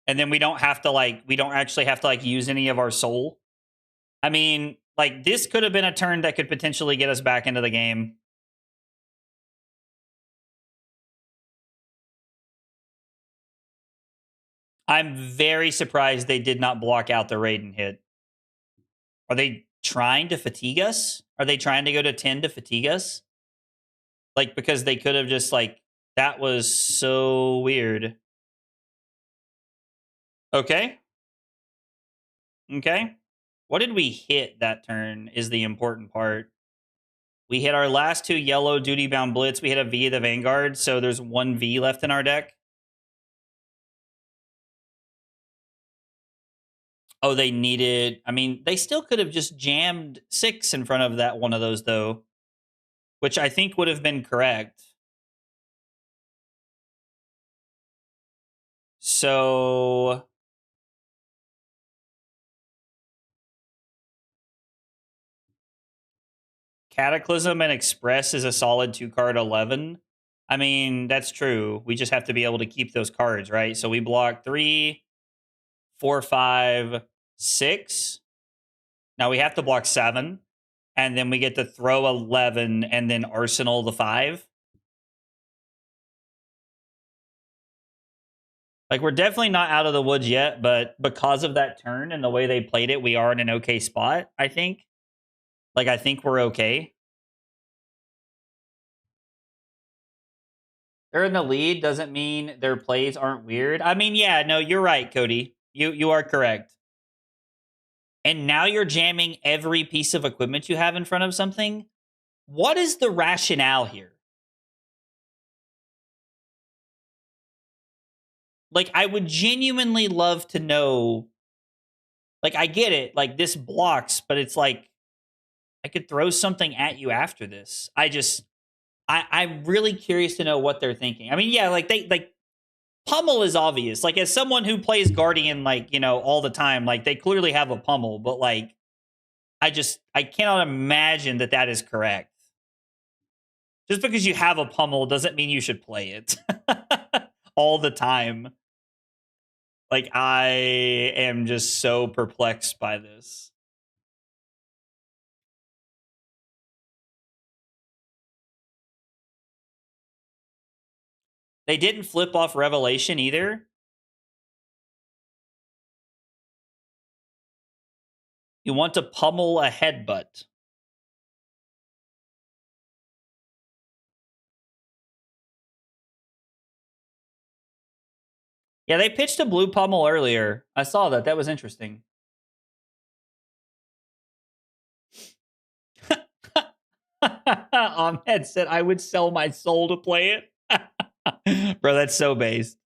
And then we don't have to, like, we don't actually have to, like, use any of our soul. I mean, like, this could have been a turn that could potentially get us back into the game. I'm very surprised they did not block out the Raiden hit. Are they trying to fatigue us? Are they trying to go to 10 to fatigue us? Like, because they could have just, like, that was so weird. Okay. Okay. What did we hit that turn is the important part. We hit our last 2 yellow duty bound blitz. We hit a V of the Vanguard, so there's 1 V left in our deck. Oh, they needed... I mean, they still could have just jammed 6 in front of that one of those, though. Which I think would have been correct. So... Cataclysm and Express is a solid 2-card 11. I mean, that's true. We just have to be able to keep those cards, right? So we block 3, 4, 5, 6. Now we have to block 7. And then we get to throw 11 and then Arsenal the 5. Like, we're definitely not out of the woods yet, but because of that turn and the way they played it, we are in an okay spot, I think. Like, I think we're okay. They're in the lead doesn't mean their plays aren't weird. I mean, yeah, no, you're right, Cody. You are correct. And now you're jamming every piece of equipment you have in front of something. What is the rationale here? Like, I would genuinely love to know. Like, I get it. Like, this blocks, but it's like, I could throw something at you after this. I'm really curious to know what they're thinking. I mean, yeah, like, pummel is obvious. Like, as someone who plays Guardian, like, you know, all the time, like, they clearly have a pummel, but like, I cannot imagine that that is correct. Just because you have a pummel doesn't mean you should play it all the time. Like, I am just so perplexed by this. They didn't flip off Revelation either. You want to pummel a headbutt. Yeah, they pitched a blue pummel earlier. I saw that. That was interesting. Ahmed said, I would sell my soul to play it. Bro, that's so based.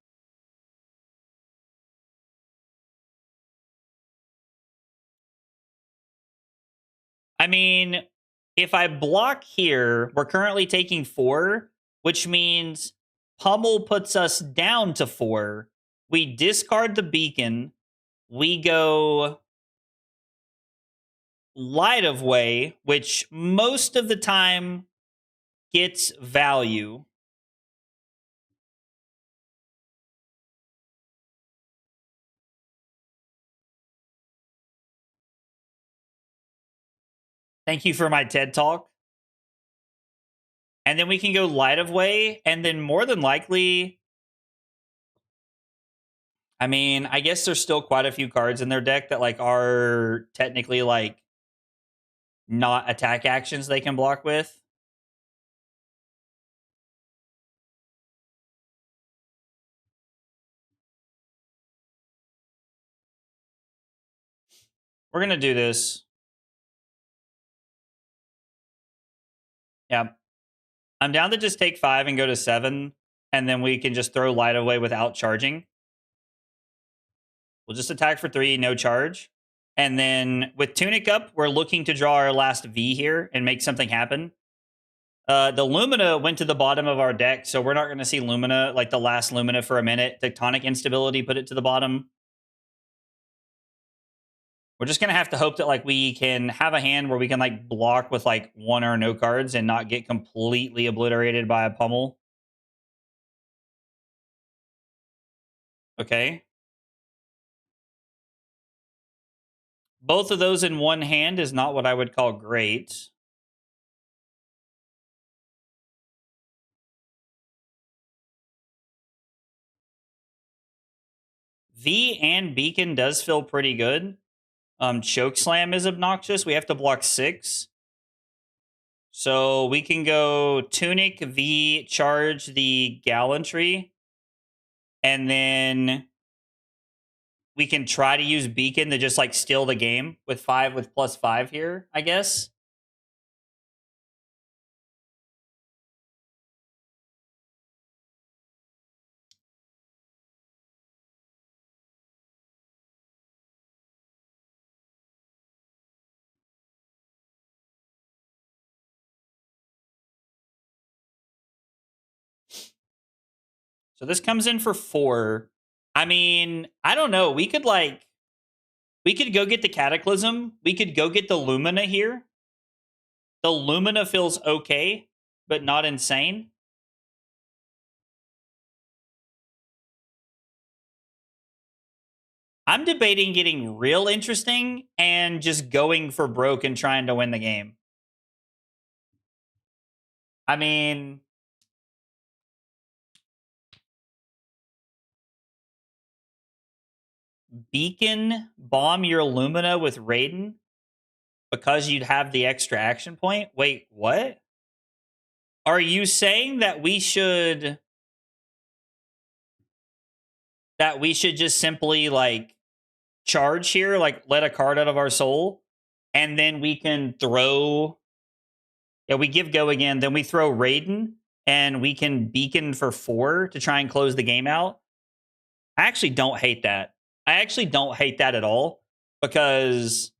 I mean, if I block here, we're currently taking 4, which means pummel puts us down to 4. We discard the beacon. We go Light of Way, which most of the time gets value. Thank you for my TED Talk. And then we can go Light of Way, and then more than likely, I mean, I guess there's still quite a few cards in their deck that like are technically like not attack actions they can block with. We're going to do this. Yeah. I'm down to just take 5 and go to 7, and then we can just throw Light Away without charging. We'll just attack for 3, no charge. And then with Tunic up, we're looking to draw our last V here and make something happen. The Lumina went to the bottom of our deck, so we're not going to see Lumina, like the last Lumina for a minute. Tectonic Instability put it to the bottom. We're just going to have to hope that like we can have a hand where we can like block with like 1 or no cards and not get completely obliterated by a pummel. Okay. Both of those in one hand is not what I would call great. V and Beacon does feel pretty good. Choke Slam is obnoxious. We have to block 6. So we can go Tunic, V, charge the Gallantry. And then we can try to use Beacon to just like steal the game with 5 with +5 here, I guess. So this comes in for 4. I mean, I don't know. We could go get the Cataclysm. We could go get the Lumina here. The Lumina feels okay, but not insane. I'm debating getting real interesting and just going for broke and trying to win the game. I mean, Beacon, bomb your Lumina with Raiden because you'd have the extra action point? Wait, what? Are you saying that we should just simply like charge here, like let a card out of our soul, and then we can throw, yeah, we give go again, then we throw Raiden and we can beacon for 4 to try and close the game out? I actually don't hate that. I actually don't hate that at all, because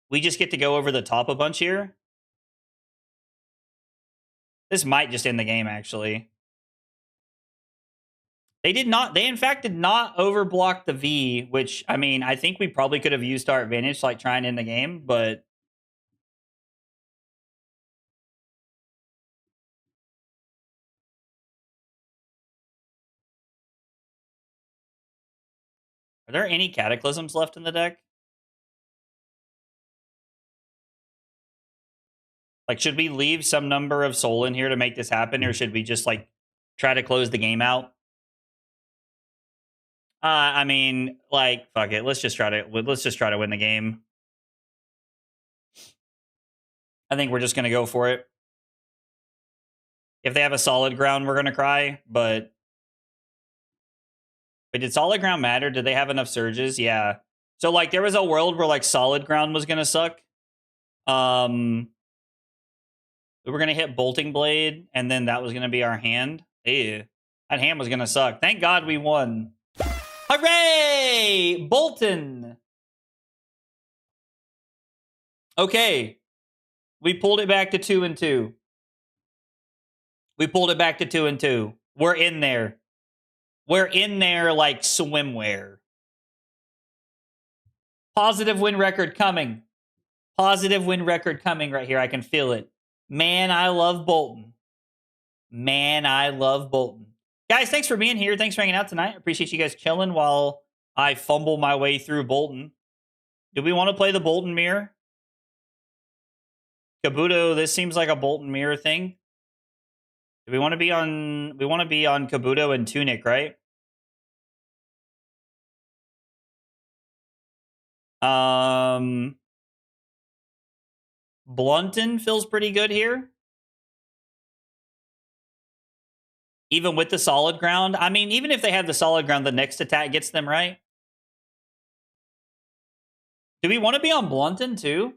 we just get to go over the top a bunch here. This might just end the game, actually. They in fact did not overblock the V, which, I mean, I think we probably could have used our advantage to like try and end the game, but are there any Cataclysms left in the deck? Like, should we leave some number of soul in here to make this happen, or should we just like try to close the game out? I mean, like, fuck it. Let's just try to win the game. I think we're just gonna go for it. If they have a solid ground, we're gonna cry. But wait, did solid ground matter? Did they have enough surges? Yeah. So like, there was a world where like solid ground was gonna suck. We were gonna hit Bolting Blade, and then that was gonna be our hand. Ew. That hand was gonna suck. Thank God we won. Hooray! Boltyn! Okay. We pulled it back to 2-2. We pulled it back to 2-2. We're in there. We're in there like swimwear. Positive win record coming. Positive win record coming right here. I can feel it. Man, I love Boltyn. Man, I love Boltyn. Guys, thanks for being here. Thanks for hanging out tonight. I appreciate you guys chilling while I fumble my way through Boltyn. Do we want to play the Boltyn mirror? Kabuto, this seems like a Boltyn mirror thing. Do we want to be on Kabuto and Tunic, right? Blunton feels pretty good here. Even with the solid ground. I mean, even if they have the solid ground, the next attack gets them, right? Do we want to be on Blunton too? It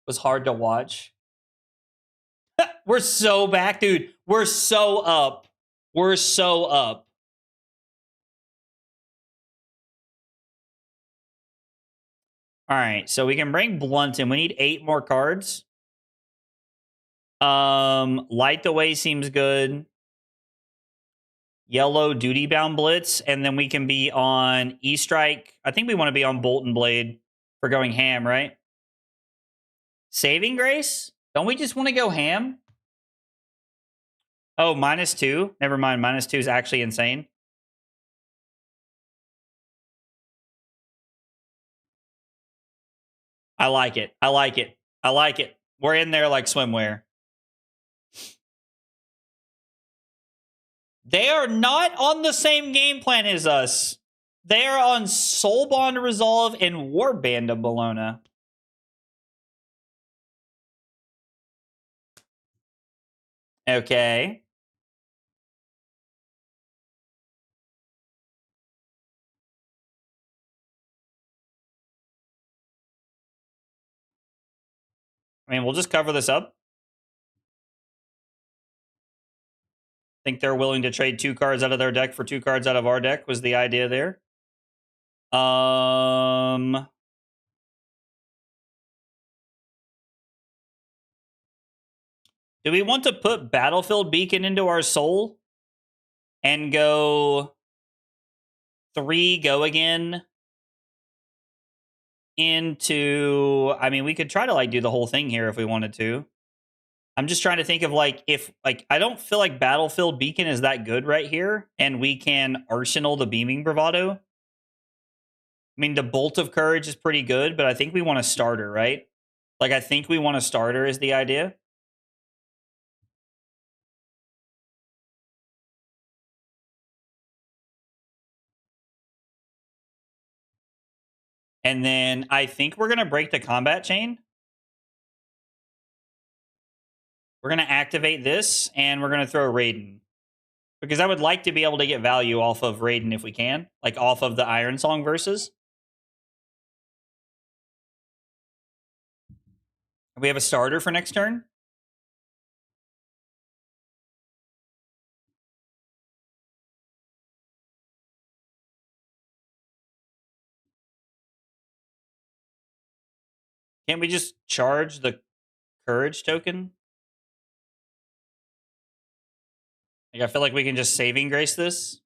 was hard to watch. We're so back, dude. We're so up. We're so up. All right, so we can bring Blunton. We need 8 more cards. Light the Way seems good. Yellow Duty Bound Blitz, and then we can be on E-Strike. I think we want to be on Boltyn Blade for going ham, right? Saving Grace? Don't we just want to go ham? Oh, -2? Never mind, -2 is actually insane. I like it. I like it. I like it. We're in there like swimwear. They are not on the same game plan as us. They are on Soul Bond Resolve and Warband of Bologna. Okay. I mean, we'll just cover this up. Think they're willing to trade 2 cards out of their deck for 2 cards out of our deck was the idea there. Do we want to put Battlefield Beacon into our soul? and go 3 go again into, I mean, we could try to like do the whole thing here if we wanted to. I'm just trying to think of like if like I don't feel like Battlefield Beacon is that good right here, and we can arsenal the Beaming Bravado. I mean, the Bolt of Courage is pretty good, but I think we want a starter, right? Like I think we want a starter is the idea. And then I think we're gonna break the combat chain. We're gonna activate this, and we're gonna throw Raiden. Because I would like to be able to get value off of Raiden if we can. Like off of the Iron Song verses. We have a starter for next turn. Can't we just charge the Courage token? Like I feel like we can just Saving Grace this.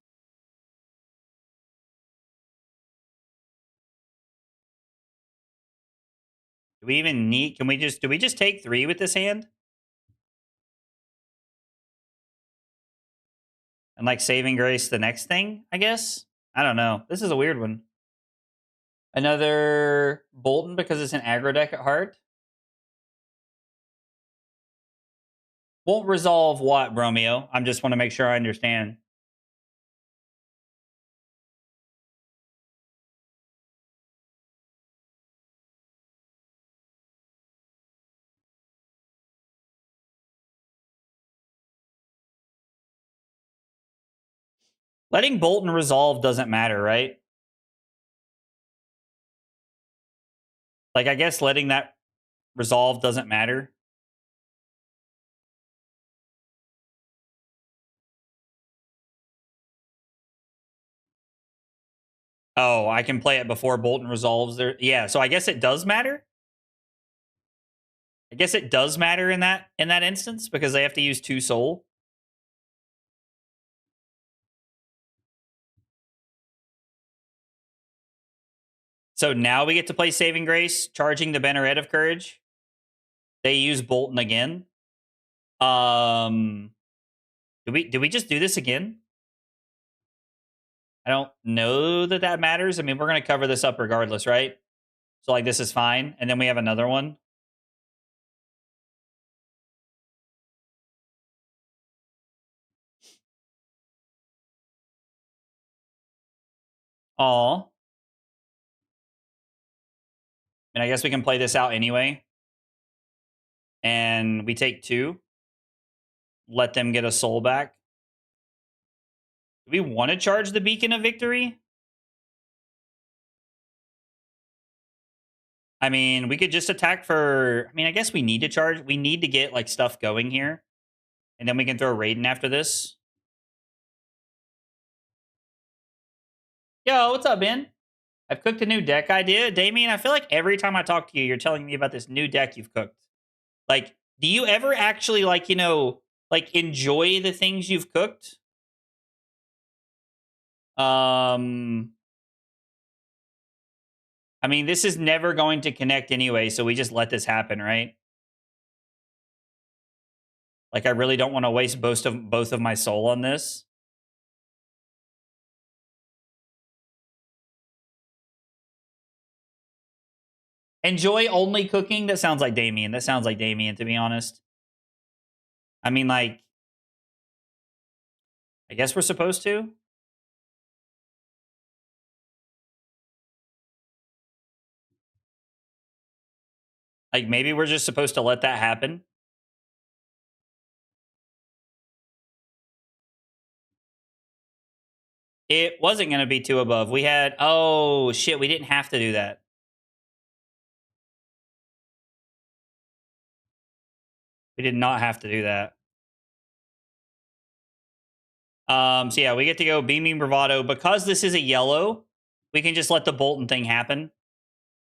Do we even need, do we just take 3 with this hand? And like Saving Grace the next thing, I guess? I don't know. This is a weird one. Another Boltyn because it's an aggro deck at heart. Won't resolve what, Bromeo? I just want to make sure I understand. Letting Boltyn resolve doesn't matter, right? Like, I guess letting that resolve doesn't matter. Oh, I can play it before Boltyn resolves there. Yeah, so I guess it does matter. I guess it does matter in that instance because they have to use 2 soul. So now we get to play Saving Grace, charging the Banneret of Courage. They use Boltyn again. Did we just do this again? I don't know that matters. I mean, we're going to cover this up regardless, right? So like this is fine. And then we have another one. Aw. And I guess we can play this out anyway. And we take 2. Let them get a soul back. Do we want to charge the Beacon of Victory? I mean, we could just attack for... I mean, I guess we need to charge. We need to get, like, stuff going here. And then we can throw Raiden after this. Yo, what's up, Ben? I've cooked a new deck idea. Damien, I feel like every time I talk to you, you're telling me about this new deck you've cooked. Like, do you ever actually, like, you know, like, enjoy the things you've cooked? I mean, this is never going to connect anyway, so we just let this happen, right? Like, I really don't want to waste both of my soul on this. Enjoy only cooking? That sounds like Damien. That sounds like Damien, to be honest. I mean, like, I guess we're supposed to. Like, maybe we're just supposed to let that happen. It wasn't going to be 2 above. We had... Oh, shit. We didn't have to do that. We did not have to do that. So yeah, we get to go Beaming Bravado. Because this is a yellow, we can just let the Boltyn thing happen.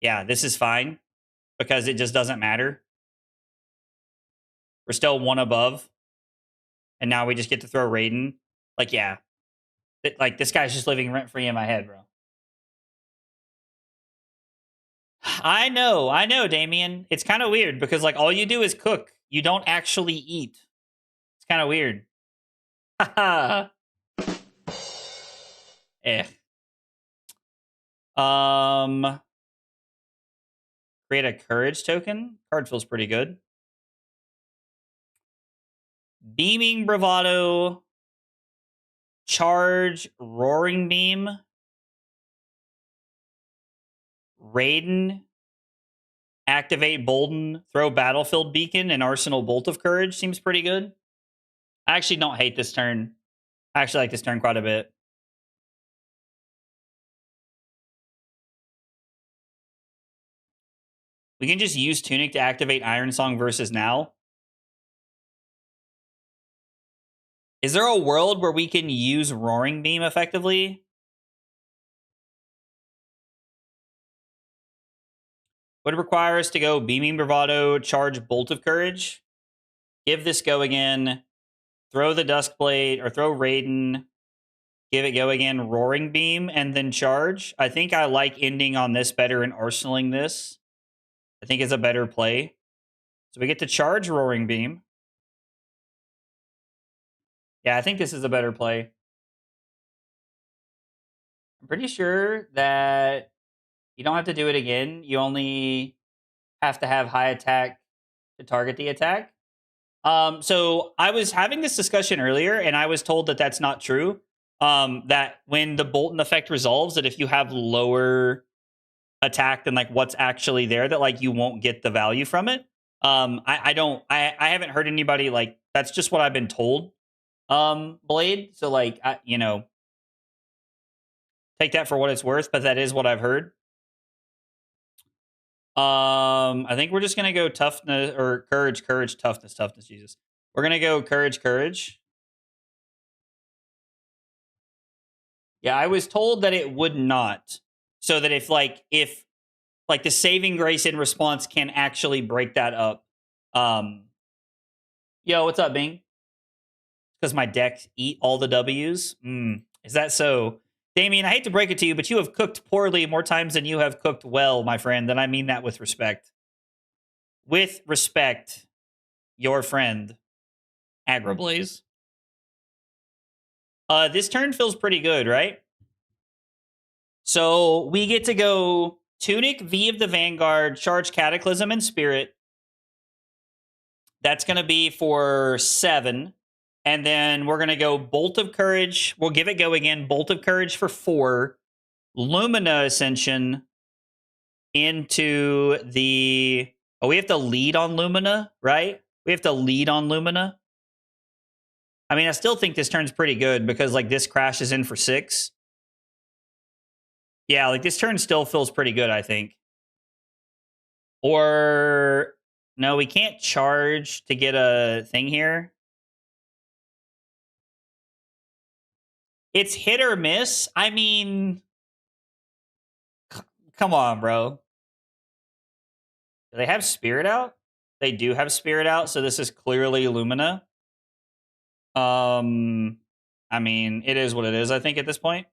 Yeah, this is fine. Because it just doesn't matter. We're still 1 above. And now we just get to throw Raiden. Like, yeah. Like, this guy's just living rent-free in my head, bro. I know, Damien. It's kind of weird because, like, all you do is cook. You don't actually eat. It's kind of weird. Haha. Eh. Create a courage token. Card feels pretty good. Beaming Bravado. Charge Roaring Beam. Raiden. Activate Boltyn. Throw Battlefield Beacon and Arsenal Bolt of Courage. Seems pretty good. I actually don't hate this turn. I actually like this turn quite a bit. We can just use Tunic to activate Iron Song versus now. Is there a world where we can use Roaring Beam effectively? Would require us to go Beaming Bravado, charge Bolt of Courage, give this go again, throw the Duskblade, or throw Raiden, give it go again, Roaring Beam, and then charge. I think I like ending on this better and arsenaling this. I think it's a better play. So we get to charge Roaring Beam. Yeah, I think this is a better play. I'm pretty sure that you don't have to do it again. You only have to have high attack to target the attack. So I was having this discussion earlier, and I was told that that's not true. That when the Boltyn effect resolves, that if you have lower attack than like what's actually there, that like you won't get the value from it. I haven't heard anybody like that's just what I've been told. Blade. So like take that for what it's worth, but that is what I've heard. I think we're just gonna go toughness or courage, toughness, Jesus. We're gonna go courage. Yeah, I was told that it would not. So that if the saving grace in response can actually break that up. Yo, what's up, Bing? Because my decks eat all the W's. Is that so? Damien, I hate to break it to you, but you have cooked poorly more times than you have cooked well, my friend, and I mean that with respect. With respect, your friend, Agrablaze. This turn feels pretty good, right? So we get to go Tunic, V of the Vanguard, charge Cataclysm and Spirit. That's going to be for 7. And then we're going to go Bolt of Courage. We'll give it go again. Bolt of Courage for 4. Lumina Ascension into the... Oh, we have to lead on Lumina, right? We have to lead on Lumina. I mean, I still think this turn's pretty good because, like, this crashes in for 6. Yeah, like, this turn still feels pretty good, I think. Or... No, we can't charge to get a thing here. It's hit or miss. I mean... Come on, bro. Do they have Spirit out? They do have Spirit out, so this is clearly Lumina. I mean, it is what it is, I think, at this point.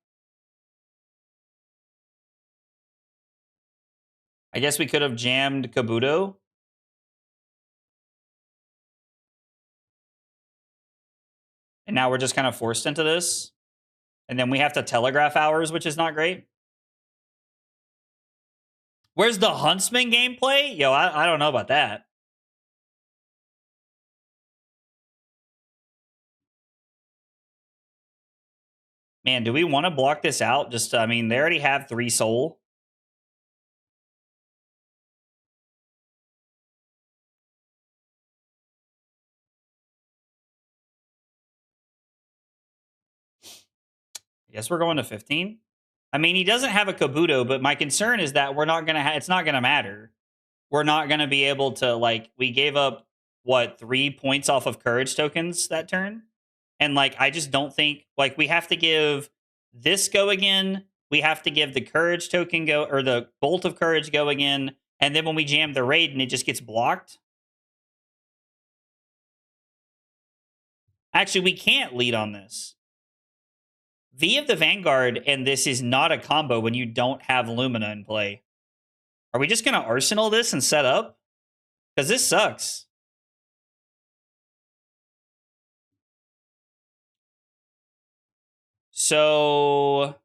I guess we could have jammed Kabuto. And now we're just kind of forced into this. And then we have to telegraph hours, which is not great. Where's the Huntsman gameplay? Yo, I don't know about that. Man, do we want to block this out? Just, I mean, they already have 3 soul. I guess we're going to 15. I mean, he doesn't have a Kabuto, but my concern is that we're not going to it's not going to matter. We're not going to be able to, like, we gave up, what, 3 points off of courage tokens that turn? And, like, I just don't think, like, we have to give this go again. We have to give the courage token go, or the bolt of courage go again. And then when we jam the Raiden, it just gets blocked. Actually, we can't lead on this. V of the Vanguard, and this is not a combo when you don't have Lumina in play. Are we just going to Arsenal this and set up? Because this sucks. So...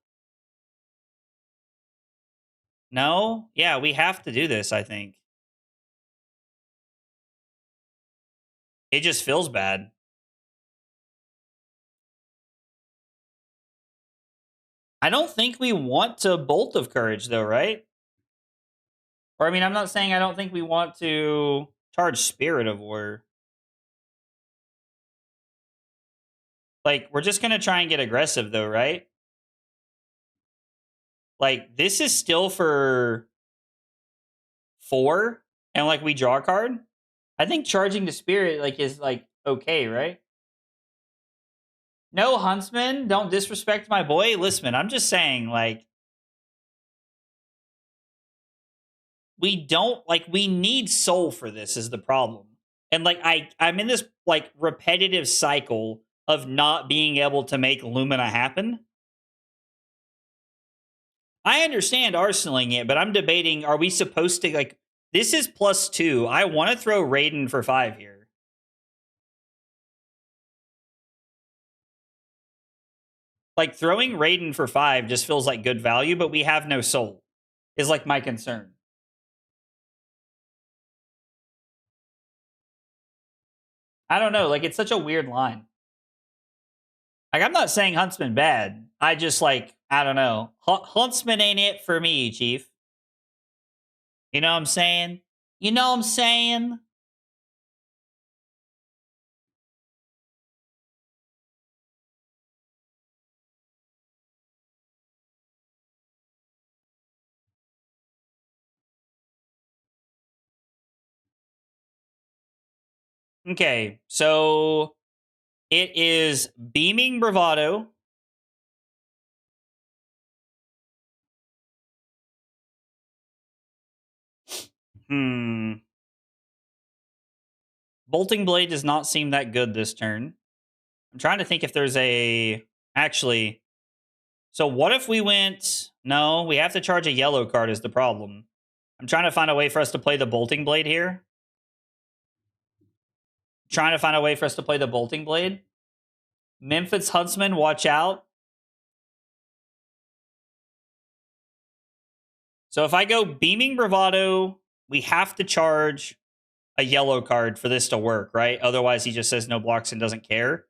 No? Yeah, we have to do this, I think. It just feels bad. I don't think we want to Bolt of Courage, though, right? Or, I mean, I'm not saying I don't think we want to charge Spirit of War. Like, we're just going to try and get aggressive, though, right? Like, this is still for 4, and, like, we draw a card. I think charging the Spirit, like, is, like, okay, right? No, Huntsman, don't disrespect my boy. Listen, I'm just saying, like, we don't, like, we need soul for this is the problem. And, like, I'm in this, like, repetitive cycle of not being able to make Lumina happen. I understand arsenaling it, but I'm debating, are we supposed to, like, this is +2. I want to throw Raiden for 5 here. Like, throwing Raiden for 5 just feels like good value, but we have no soul, is, like, my concern. I don't know. Like, it's such a weird line. Like, I'm not saying Huntsman bad. I just, like, I don't know. Huntsman ain't it for me, Chief. You know what I'm saying? You know what I'm saying? Okay, so it is Beaming Bravado. Bolting Blade does not seem that good this turn. I'm trying to think if there's a... Actually, so what if we went... No, we have to charge a yellow card is the problem. I'm trying to find a way for us to play the Bolting Blade here. Trying to find a way for us to play the Bolting Blade. Memphis Huntsman, watch out. So if I go Beaming Bravado, we have to charge a yellow card for this to work, right? Otherwise, he just says no blocks and doesn't care.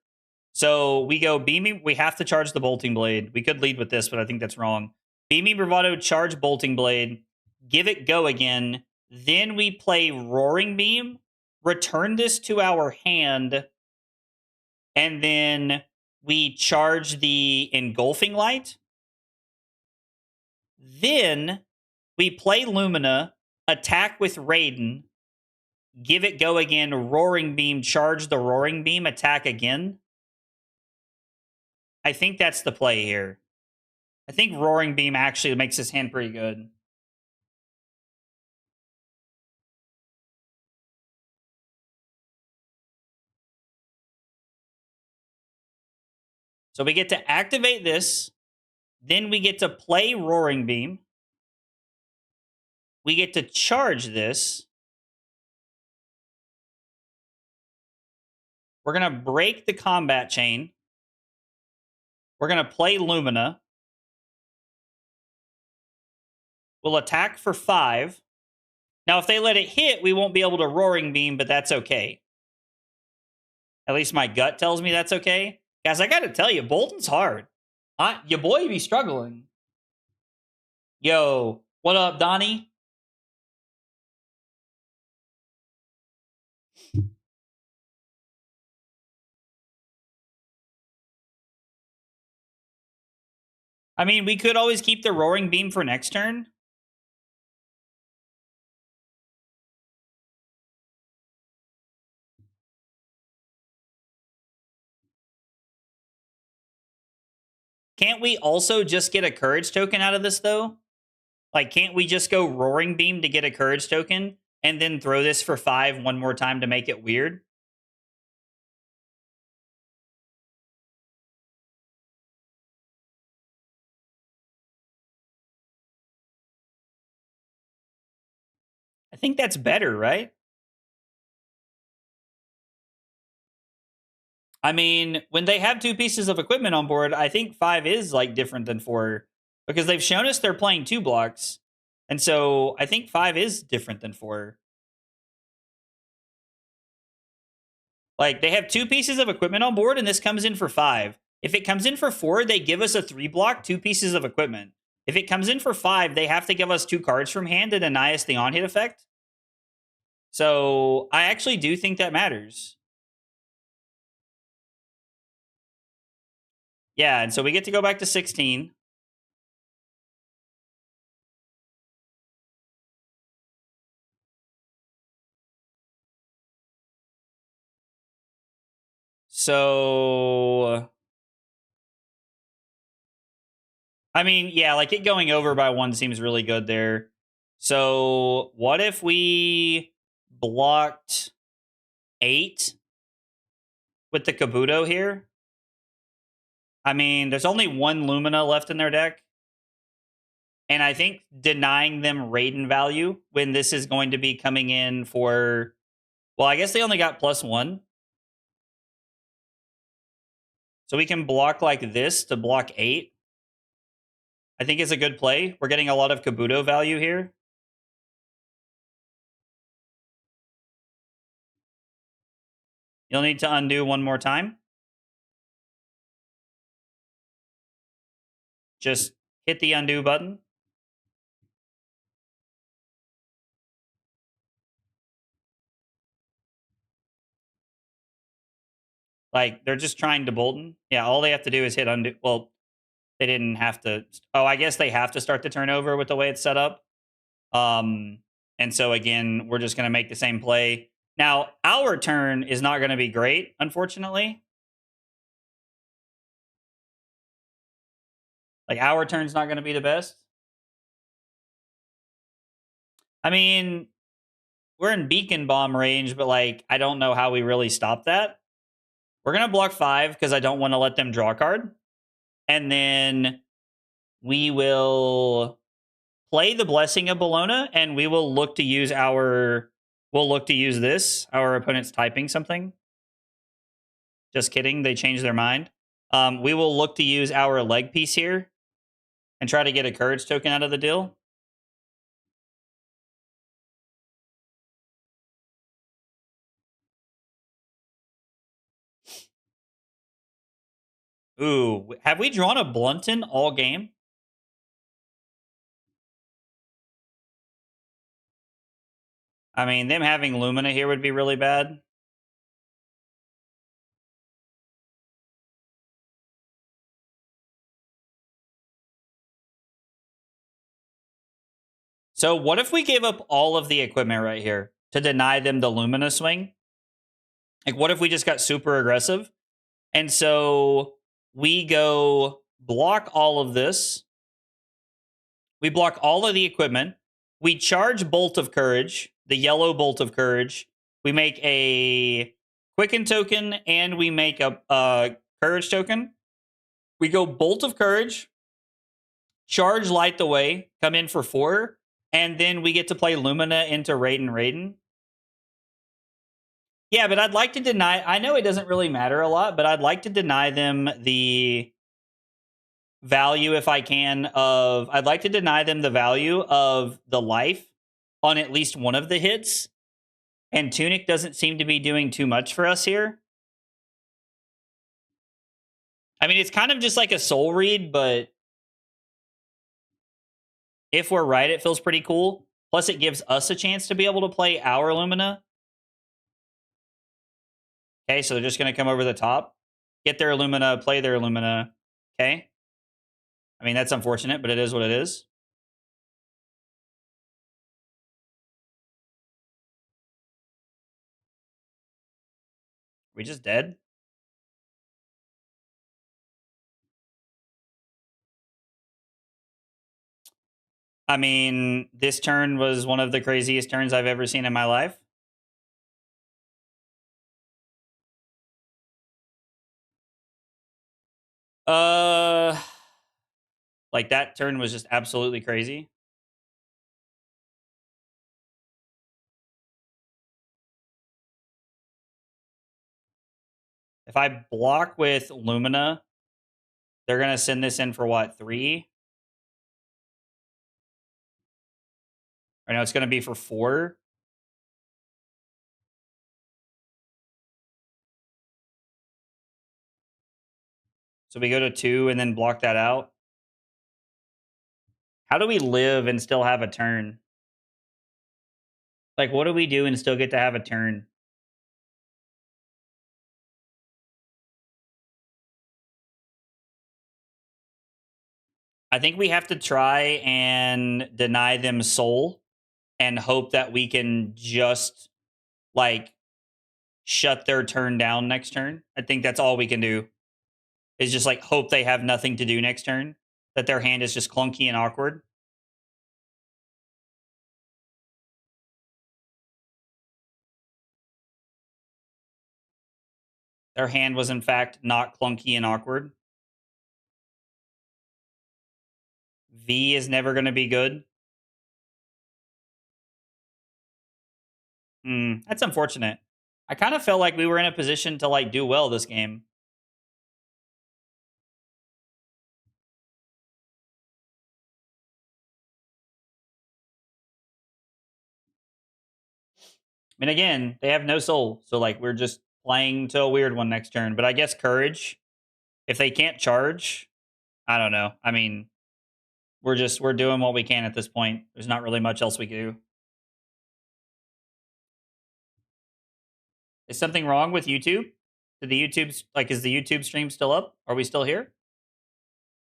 So we go Beaming. We have to charge the Bolting Blade. We could lead with this, but I think that's wrong. Beaming Bravado, charge Bolting Blade. Give it go again. Then we play Roaring Beam. Return this to our hand. And then we charge the Engulfing Light. Then we play Lumina. Attack with Raiden. Give it go again. Roaring Beam. Charge the Roaring Beam. Attack again. I think that's the play here. I think Roaring Beam actually makes his hand pretty good. So we get to activate this. Then we get to play Roaring Beam. We get to charge this. We're going to break the combat chain. We're going to play Lumina. We'll attack for 5. Now, if they let it hit, we won't be able to Roaring Beam, but that's okay. At least my gut tells me that's okay. Guys, I got to tell you, Bolton's hard. Your boy be struggling. Yo, what up, Donnie? I mean, we could always keep the Roaring Beam for next turn. Can't we also just get a Courage token out of this, though? Like, can't we just go Roaring Beam to get a Courage token and then throw this for 5 one more time to make it weird? think that's better, right? I mean, when they have 2 pieces of equipment on board, I think 5 is like different than 4 because they've shown us they're playing 2 blocks. And so I think 5 is different than 4. Like they have 2 pieces of equipment on board and this comes in for 5. If it comes in for 4, they give us a 3 block, 2 pieces of equipment. If it comes in for 5, they have to give us 2 cards from hand to deny us the on-hit effect. So I actually do think that matters. Yeah, and so we get to go back to 16. So I mean, yeah, like it going over by 1 seems really good there. So what if we blocked 8 with the Kabuto here? I mean, there's only 1 Lumina left in their deck. And I think denying them Raiden value when this is going to be coming in for, well, I guess they only got +1. So we can block like this to block 8. I think is a good play. We're getting a lot of Kabuto value here. You'll need to undo 1 more time. Just hit the undo button. Like, they're just trying to Boltyn. Yeah, all they have to do is hit undo. Well, they didn't have to. Oh, I guess they have to start the turnover with the way it's set up. And so, again, we're just going to make the same play. Now, our turn is not going to be great, unfortunately. Like, our turn's not going to be the best. I mean, we're in Beacon Bomb range, but, like, I don't know how we really stop that. We're going to block 5 because I don't want to let them draw a card. And then we will play the Blessing of Bologna, and we will look to use this. Our opponent's typing something. Just kidding. They changed their mind. We will look to use our leg piece here and try to get a courage token out of the deal. Ooh, have we drawn a Blunton all game? I mean, them having Lumina here would be really bad. So what if we gave up all of the equipment right here to deny them the Lumina swing? Like, what if we just got super aggressive? And so we go block all of this. We block all of the equipment. We charge Bolt of Courage, the yellow Bolt of Courage. We make a Quicken token and we make a Courage token. We go Bolt of Courage, charge Light the Way, come in for 4, and then we get to play Lumina into Raiden. Yeah, but I'd like to deny. I know it doesn't really matter a lot, but I'd like to deny them the value if I can of. I'd like to deny them the value of the life on at least one of the hits. And Tunic doesn't seem to be doing too much for us here. I mean, it's kind of just like a soul read, but if we're right, it feels pretty cool. Plus, it gives us a chance to be able to play our Lumina. Okay, so they're just going to come over the top, get their Lumina, play their Lumina. Okay. I mean, that's unfortunate, but it is what it is. We just dead? I mean, this turn was one of the craziest turns I've ever seen in my life. Like that turn was just absolutely crazy. If I block with Lumina, they're going to send this in for what, 3? Or no, it's going to be for 4. So we go to 2 and then block that out. How do we live and still have a turn? Like, what do we do and still get to have a turn? I think we have to try and deny them soul and hope that we can just, like, shut their turn down next turn. I think that's all we can do. Is just, like, hope they have nothing to do next turn. That their hand is just clunky and awkward. Their hand was, in fact, not clunky and awkward. V is never going to be good. That's unfortunate. I kind of felt like we were in a position to, like, do well this game. I mean, again, they have no soul. So, like, we're just playing to a weird one next turn. But I guess Courage, if they can't charge, I don't know. I mean, we're doing what we can at this point. There's not really much else we can do. Is something wrong with YouTube? Is the YouTube stream still up? Are we still here?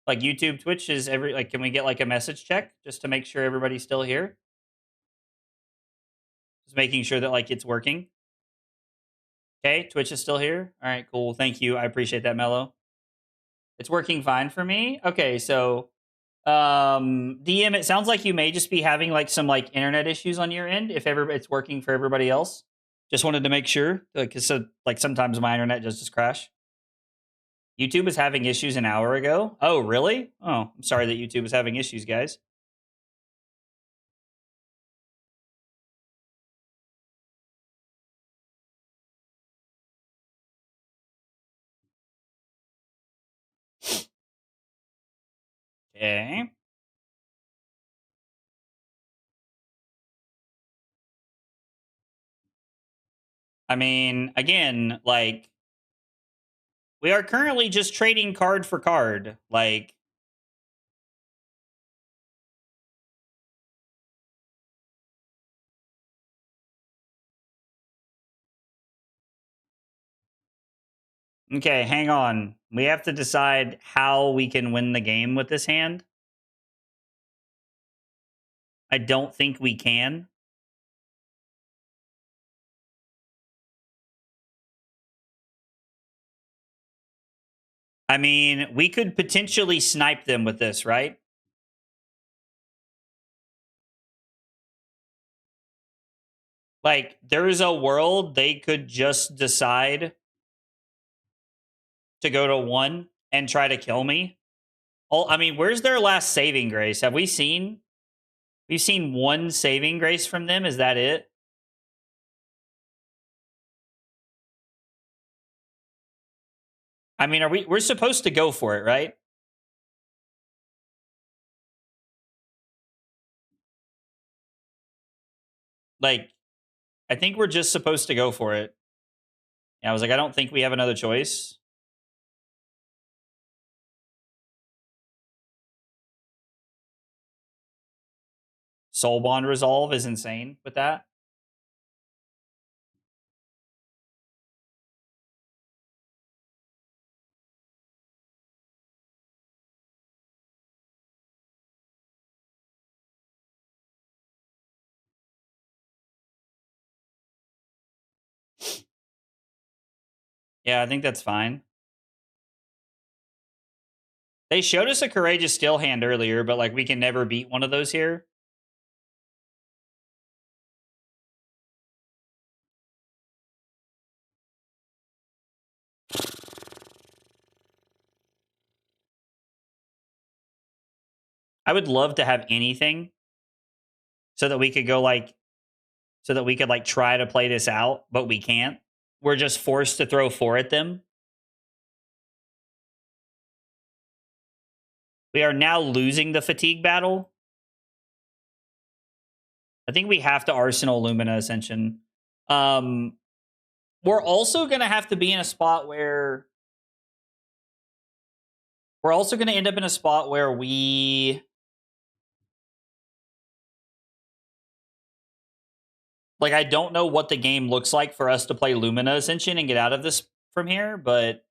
Like, YouTube, Twitch is can we get like a message check just to make sure everybody's still here? Just making sure that like it's working. Okay, Twitch is still here. All right, cool. Thank you. I appreciate that, Mello. It's working fine for me. Okay, so DM, it sounds like you may just be having like some like internet issues on your end if ever it's working for everybody else. Just wanted to make sure, like sometimes my internet just crash. YouTube was having issues an hour ago. Oh, really? Oh, I'm sorry that YouTube was having issues, guys. Okay. I mean, again, like, we are currently just trading card for card. Like, okay, hang on. We have to decide how we can win the game with this hand. I don't think we can. I mean, we could potentially snipe them with this, right? Like, there is a world they could just decide to go to 1 and try to kill me. Oh, I mean, where's their last saving grace? Have we seen? We've seen 1 saving grace from them. Is that it? I mean, we're supposed to go for it, right? Like, I think we're just supposed to go for it. And I was like, I don't think we have another choice. Soul Bond Resolve is insane with that. Yeah, I think that's fine. They showed us a Courageous Steel hand earlier, but like we can never beat one of those here. I would love to have anything so that we could go like, so that we could like try to play this out, but we can't. We're just forced to throw 4 at them. We are now losing the fatigue battle. I think we have to Arsenal Lumina Ascension. We're also going to have to be in a spot where... We're also going to end up in a spot where we... Like, I don't know what the game looks like for us to play Lumina Ascension and get out of this from here, but...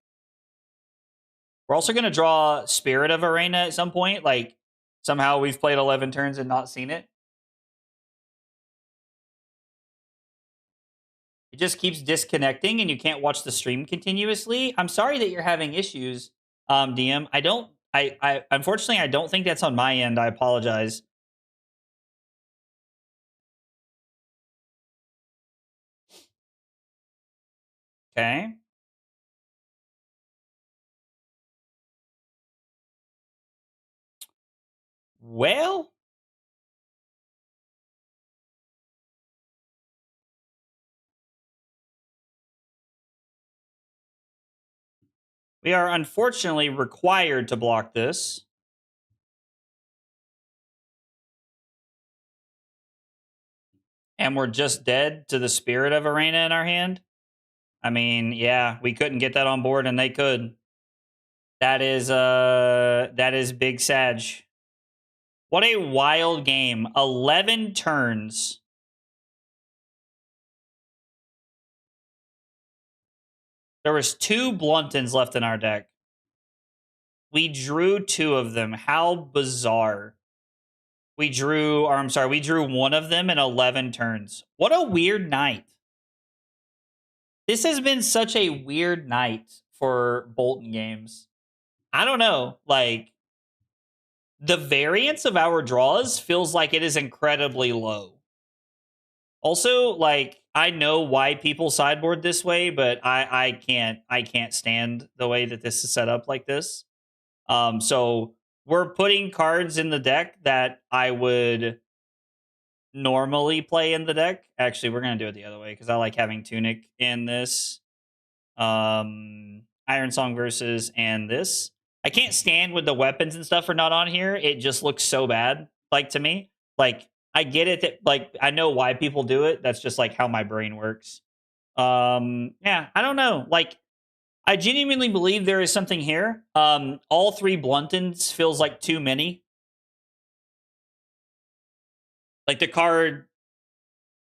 We're also going to draw Spirit of Arena at some point. Like, somehow we've played 11 turns and not seen it. It just keeps disconnecting and you can't watch the stream continuously. I'm sorry that you're having issues, DM. I unfortunately, I don't think that's on my end. I apologize. Okay. Well, we are unfortunately required to block this. And we're just dead to the Spirit of Arena in our hand. I mean, yeah, we couldn't get that on board and they could. That is big Sag. What a wild game. 11 turns. There was 2 Bluntons left in our deck. We drew 2 of them. How bizarre. We drew one of them in 11 turns. What a weird night. This has been such a weird night for Boltyn games. I don't know. Like, the variance of our draws feels like it is incredibly low. Also, like, I know why people sideboard this way, but I can't stand the way that this is set up like this. So we're putting cards in the deck that I would normally play in the deck. Actually, we're gonna do it the other way because I like having Tunic in this. Iron Song versus and this. I can't stand when the weapons and stuff are not on here. It just looks so bad, like, to me. Like, I get it that, like, I know why people do it. That's just like how my brain works. Yeah, I don't know. Like, I genuinely believe there is something here. All 3 Bluntons feels like too many. Like, the card,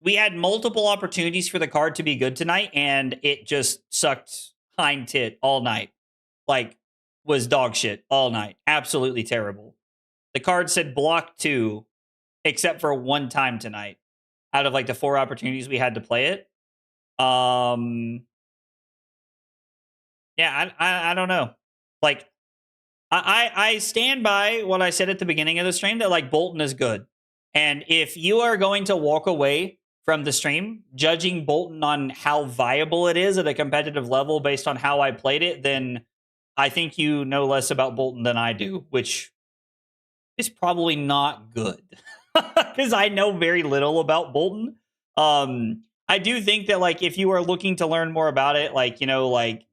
we had multiple opportunities for the card to be good tonight, and it just sucked hind tit all night. Like, was dog shit all night. Absolutely terrible. The card said block 2, except for 1 time tonight, out of like the 4 opportunities we had to play it. Yeah, I don't know. Like, I stand by what I said at the beginning of the stream that, like, Boltyn is good. And if you are going to walk away from the stream judging Boltyn on how viable it is at a competitive level based on how I played it, then I think you know less about Boltyn than I do, which is probably not good because I know very little about Boltyn. I do think that, like, if you are looking to learn more about it, like, you know, like,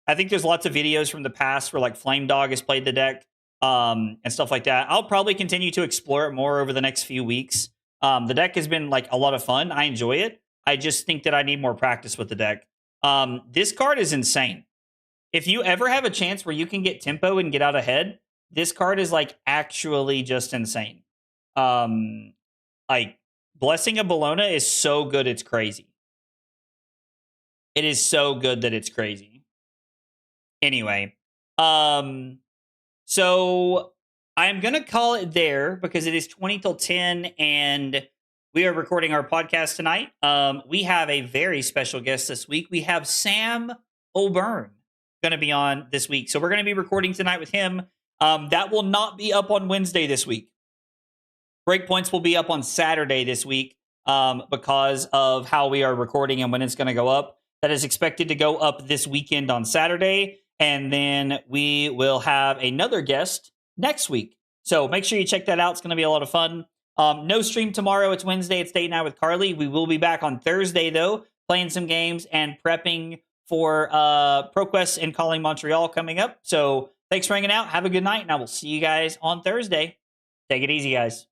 I think there's lots of videos from the past where, like, Flame Dog has played the deck and stuff like that. I'll probably continue to explore it more over the next few weeks. The deck has been, like, a lot of fun. I enjoy it. I just think that I need more practice with the deck. This card is insane. If you ever have a chance where you can get tempo and get out ahead, this card is, like, actually just insane. Like, Blessing of Bologna is so good it's crazy. It is so good that it's crazy. Anyway, so I'm going to call it there because it is 20 till 10 and we are recording our podcast tonight. We have a very special guest this week. We have Sam O'Byrne going to be on this week. So we're going to be recording tonight with him. That will not be up on Wednesday this week. Breakpoints will be up on Saturday this week because of how we are recording and when it's going to go up. That is expected to go up this weekend on Saturday. And then we will have another guest next week. So make sure you check that out. It's going to be a lot of fun. No stream tomorrow. It's Wednesday. It's Date Night with Carly. We will be back on Thursday, though, playing some games and prepping for ProQuest and Calling Montreal coming up. So Thanks for hanging out. Have a good night, and I will see you guys on Thursday. Take it easy, guys.